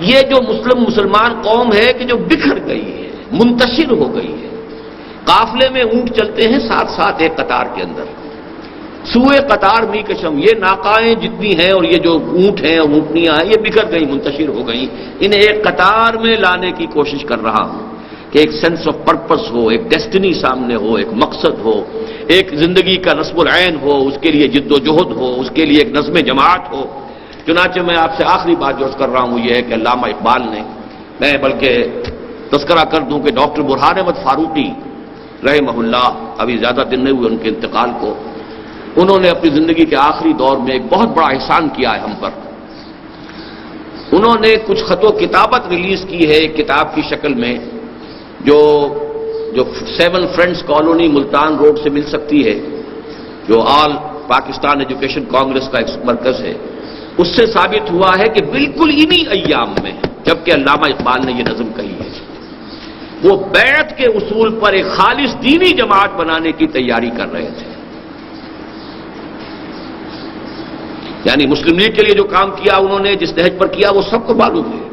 یہ جو مسلمان قوم ہے کہ جو بکھر گئی ہے، منتشر ہو گئی ہے، قافلے میں اونٹ چلتے ہیں ساتھ ساتھ ایک قطار کے اندر، سوئے قطار می کشم، یہ ناقائیں جتنی ہیں اور یہ جو اونٹ ہیں اور اونٹنیاں ہیں یہ بکھر گئی، منتشر ہو گئی، انہیں ایک قطار میں لانے کی کوشش کر رہا ہوں کہ ایک سینس آف پرپس ہو، ایک ڈیسٹنی سامنے ہو، ایک مقصد ہو، ایک زندگی کا نصب العین ہو، اس کے لیے جد و جہد ہو، اس کے لیے ایک نظم جماعت ہو۔ چنانچہ میں آپ سے آخری بات جو عرض کر رہا ہوں یہ ہے کہ علامہ اقبال نے، میں بلکہ تذکرہ کر دوں کہ ڈاکٹر برہان احمد فاروقی رحمہ اللہ، ابھی زیادہ دن نہیں ہوئے ان کے انتقال کو، انہوں نے اپنی زندگی کے آخری دور میں ایک بہت بڑا احسان کیا ہے ہم پر۔ انہوں نے کچھ خط و کتابت ریلیز کی ہے ایک کتاب کی شکل میں، جو 7 فرینڈز کالونی ملتان روڈ سے مل سکتی ہے، جو آل پاکستان ایجوکیشن کانگریس کا ایک مرکز ہے، اس سے ثابت ہوا ہے کہ بالکل انہی ایام میں جبکہ علامہ اقبال نے یہ نظم کہی ہے، وہ بیعت کے اصول پر ایک خالص دینی جماعت بنانے کی تیاری کر رہے تھے۔ یعنی مسلم لیگ کے لیے جو کام کیا انہوں نے، جس نہج پر کیا، وہ سب کو معلوم ہے،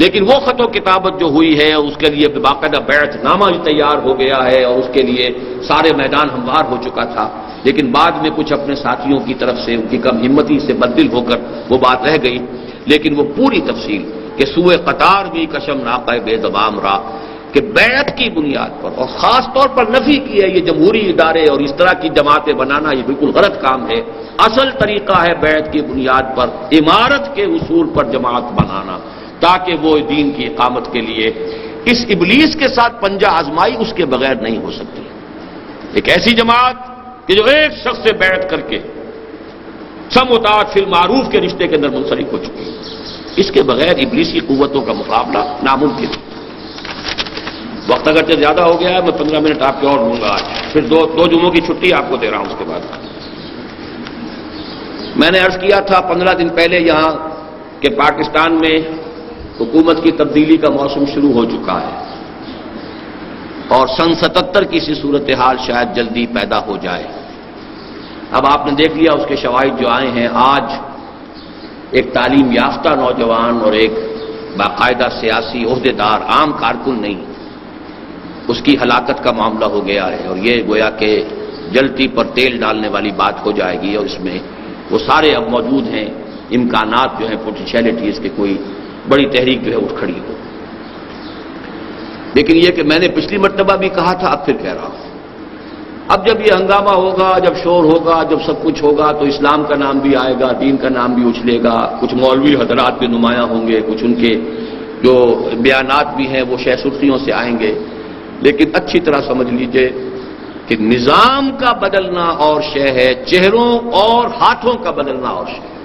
لیکن وہ خط و کتابت جو ہوئی ہے اس کے لیے باقاعدہ بیعت نامہ تیار ہو گیا ہے اور اس کے لیے سارے میدان ہموار ہو چکا تھا، لیکن بعد میں کچھ اپنے ساتھیوں کی طرف سے ان کی کم ہمتی سے بددل ہو کر وہ بات رہ گئی، لیکن وہ پوری تفصیل کہ سوئے قطار بھی کشم ناقہ بے زمام را، کہ بیعت کی بنیاد پر، اور خاص طور پر نفی کی ہے یہ جمہوری ادارے اور اس طرح کی جماعتیں بنانا، یہ بالکل غلط کام ہے۔ اصل طریقہ ہے بیعت کی بنیاد پر، عمارت کے اصول پر جماعت بنانا، تاکہ وہ دین کی اقامت کے لیے اس ابلیس کے ساتھ پنجہ آزمائی اس کے بغیر نہیں ہو سکتی۔ ایک ایسی جماعت کہ جو ایک شخص سے بیعت کر کے سم و طاعت فی المعروف کے رشتے کے اندر منسلک ہو چکی ہے، اس کے بغیر ابلیسی قوتوں کا مقابلہ ناممکن ہے۔ وقت اگرچہ زیادہ ہو گیا ہے، میں 15 منٹ آپ کے اور لوں گا آج، پھر دو جمعوں کی چھٹی آپ کو دے رہا ہوں اس کے بعد۔ میں نے عرض کیا تھا 15 دن پہلے یہاں کہ پاکستان میں حکومت کی تبدیلی کا موسم شروع ہو چکا ہے، اور سن 77 کی سی صورتحال شاید جلدی پیدا ہو جائے۔ اب آپ نے دیکھ لیا اس کے شواہد جو آئے ہیں، آج ایک تعلیم یافتہ نوجوان اور ایک باقاعدہ سیاسی عہدیدار، عام کارکن نہیں، اس کی ہلاکت کا معاملہ ہو گیا ہے، اور یہ گویا کہ جلتی پر تیل ڈالنے والی بات ہو جائے گی، اور اس میں وہ سارے اب موجود ہیں امکانات جو ہیں، پوٹینشیلٹیز کے کوئی بڑی تحریک جو ہے اٹھ کھڑی ہو۔ لیکن یہ کہ میں نے پچھلی مرتبہ بھی کہا تھا، اب پھر کہہ رہا ہوں، اب جب یہ ہنگامہ ہوگا، جب شور ہوگا، جب سب کچھ ہوگا، تو اسلام کا نام بھی آئے گا، دین کا نام بھی اچھلے گا، کچھ مولوی حضرات بھی نمایاں ہوں گے، کچھ ان کے جو بیانات بھی ہیں وہ شہ سرخیوں سے آئیں گے، لیکن اچھی طرح سمجھ لیجئے کہ نظام کا بدلنا اور شے ہے، چہروں اور ہاتھوں کا بدلنا اور شے ہے۔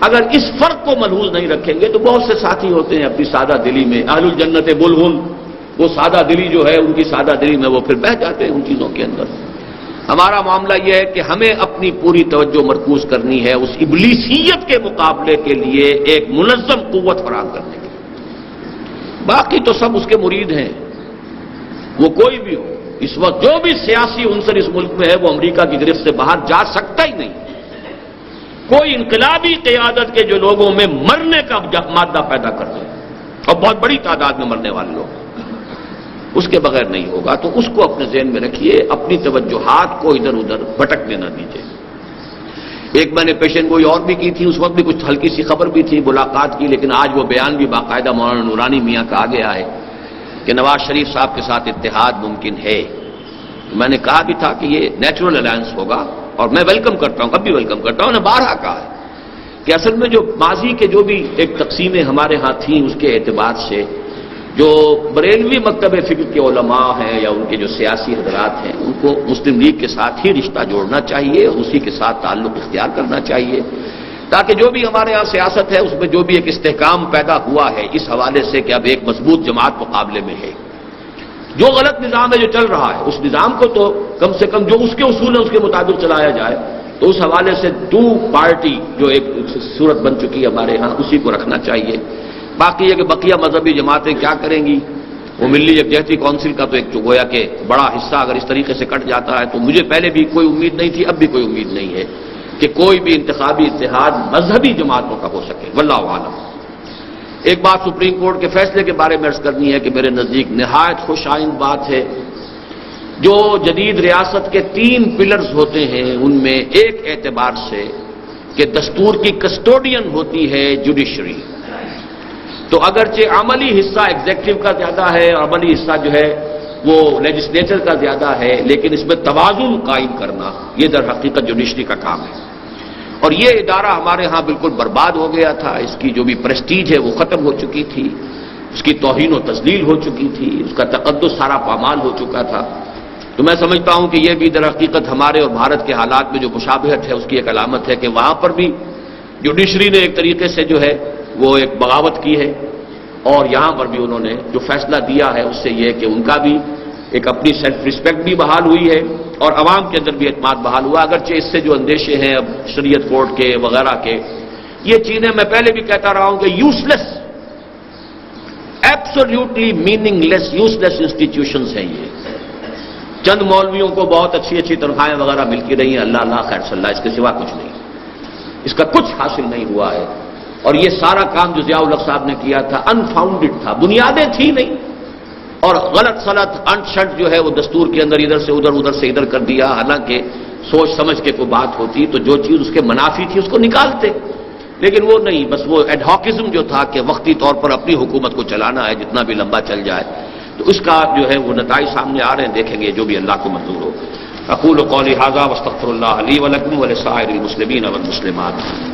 اگر اس فرق کو ملحوظ نہیں رکھیں گے تو بہت سے ساتھی ہوتے ہیں اپنی سادہ دلی میں، اہل الجنت بلہن، وہ سادہ دلی جو ہے ان کی سادہ دلی میں وہ پھر بہہ جاتے ہیں ان چیزوں کے اندر۔ ہمارا معاملہ یہ ہے کہ ہمیں اپنی پوری توجہ مرکوز کرنی ہے اس ابلیسیت کے مقابلے کے لیے ایک منظم قوت فراہم کرنے کی۔ باقی تو سب اس کے مرید ہیں، وہ کوئی بھی ہو، اس وقت جو بھی سیاسی عنصر اس ملک میں ہے وہ امریکہ کی گرفت سے باہر جا سکتا ہی نہیں۔ کوئی انقلابی قیادت کے جو لوگوں میں مرنے کا مادہ پیدا کرتے ہیں، اور بہت بڑی تعداد میں مرنے والے لوگ، اس کے بغیر نہیں ہوگا۔ تو اس کو اپنے ذہن میں رکھیے، اپنی توجہات کو ادھر ادھر بھٹکنے نہ دیجیے۔ ایک میں نے پیشن گوئی اور بھی کی تھی، اس وقت بھی کچھ ہلکی سی خبر بھی تھی ملاقات کی، لیکن آج وہ بیان بھی باقاعدہ مولانا نورانی میاں کا آ گیا ہے کہ نواز شریف صاحب کے ساتھ اتحاد ممکن ہے۔ میں نے کہا بھی تھا کہ یہ نیچرل الائنس ہوگا، اور میں ویلکم کرتا ہوں، اب بھی ویلکم کرتا ہوں، نے بارہا کہا ہے کہ اصل میں جو ماضی کے جو بھی ایک تقسیمیں ہمارے ہاں تھیں اس کے اعتبار سے جو بریلوی مکتب فکر کے علماء ہیں یا ان کے جو سیاسی حضرات ہیں ان کو مسلم لیگ کے ساتھ ہی رشتہ جوڑنا چاہیے، اسی کے ساتھ تعلق اختیار کرنا چاہیے، تاکہ جو بھی ہمارے ہاں سیاست ہے اس میں جو بھی ایک استحکام پیدا ہوا ہے اس حوالے سے کہ اب ایک مضبوط جماعت مقابلے میں ہے۔ جو غلط نظام ہے جو چل رہا ہے اس نظام کو تو کم سے کم جو اس کے اصول ہیں اس کے مطابق چلایا جائے، تو اس حوالے سے ٹو پارٹی جو ایک صورت بن چکی ہے ہمارے ہاں اسی کو رکھنا چاہیے۔ باقی یہ کہ بقیہ مذہبی جماعتیں کیا کریں گی، وہ ملی یکجہتی کونسل کا تو ایک گویا کہ بڑا حصہ اگر اس طریقے سے کٹ جاتا ہے تو مجھے پہلے بھی کوئی امید نہیں تھی، اب بھی کوئی امید نہیں ہے کہ کوئی بھی انتخابی اتحاد مذہبی جماعتوں کا ہو سکے، واللہ عالم۔ ایک بات سپریم کورٹ کے فیصلے کے بارے میں عرض کرنی ہے کہ میرے نزدیک نہایت خوش آئند بات ہے۔ جو جدید ریاست کے 3 پلرز ہوتے ہیں ان میں ایک اعتبار سے کہ دستور کی کسٹوڈین ہوتی ہے جوڈیشری، تو اگرچہ عملی حصہ ایگزیکٹو کا زیادہ ہے، عملی حصہ جو ہے وہ لیجسلیچر کا زیادہ ہے، لیکن اس میں توازن قائم کرنا یہ در حقیقت جوڈیشری کا کام ہے۔ اور یہ ادارہ ہمارے ہاں بالکل برباد ہو گیا تھا، اس کی جو بھی پریسٹیج ہے وہ ختم ہو چکی تھی، اس کی توہین و تذلیل ہو چکی تھی، اس کا تقدس سارا پامال ہو چکا تھا۔ تو میں سمجھتا ہوں کہ یہ بھی در حقیقت ہمارے اور بھارت کے حالات میں جو مشابہت ہے اس کی ایک علامت ہے کہ وہاں پر بھی جوڈیشری نے ایک طریقے سے جو ہے وہ ایک بغاوت کی ہے، اور یہاں پر بھی انہوں نے جو فیصلہ دیا ہے اس سے یہ کہ ان کا بھی ایک اپنی سیلف رسپیکٹ بھی بحال ہوئی ہے اور عوام کے اندر بھی اعتماد بحال ہوا، اگرچہ اس سے جو اندیشے ہیں اب شریعت کورٹ کے وغیرہ کے، یہ چیزیں میں پہلے بھی کہتا رہا ہوں کہ یوز لیس، ایبسولوٹلی میننگ لیس، یوز لیس انسٹیٹیوشنز ہیں یہ۔ چند مولویوں کو بہت اچھی اچھی تنخواہیں وغیرہ ملتی رہی ہیں، اللہ اللہ خیر صلی اللہ، اس کے سوا کچھ نہیں، اس کا کچھ حاصل نہیں ہوا ہے۔ اور یہ سارا کام جو ضیاء الحق صاحب نے کیا تھا انفاؤنڈڈ تھا، بنیادیں تھی نہیں، اور غلط سلط انٹ شنٹ جو ہے وہ دستور کے اندر ادھر سے ادھر، ادھر سے ادھر کر دیا، حالانکہ سوچ سمجھ کے کوئی بات ہوتی تو جو چیز اس کے منافی تھی اس کو نکالتے، لیکن وہ نہیں، بس وہ ایڈہاکزم جو تھا کہ وقتی طور پر اپنی حکومت کو چلانا ہے جتنا بھی لمبا چل جائے، تو اس کا جو ہے وہ نتائج سامنے آ رہے ہیں، دیکھیں گے جو بھی اللہ کو منظور ہو۔ اقول قولی ھذا واستغفر اللہ لی ولکم ولسائر المسلمین والمسلمات۔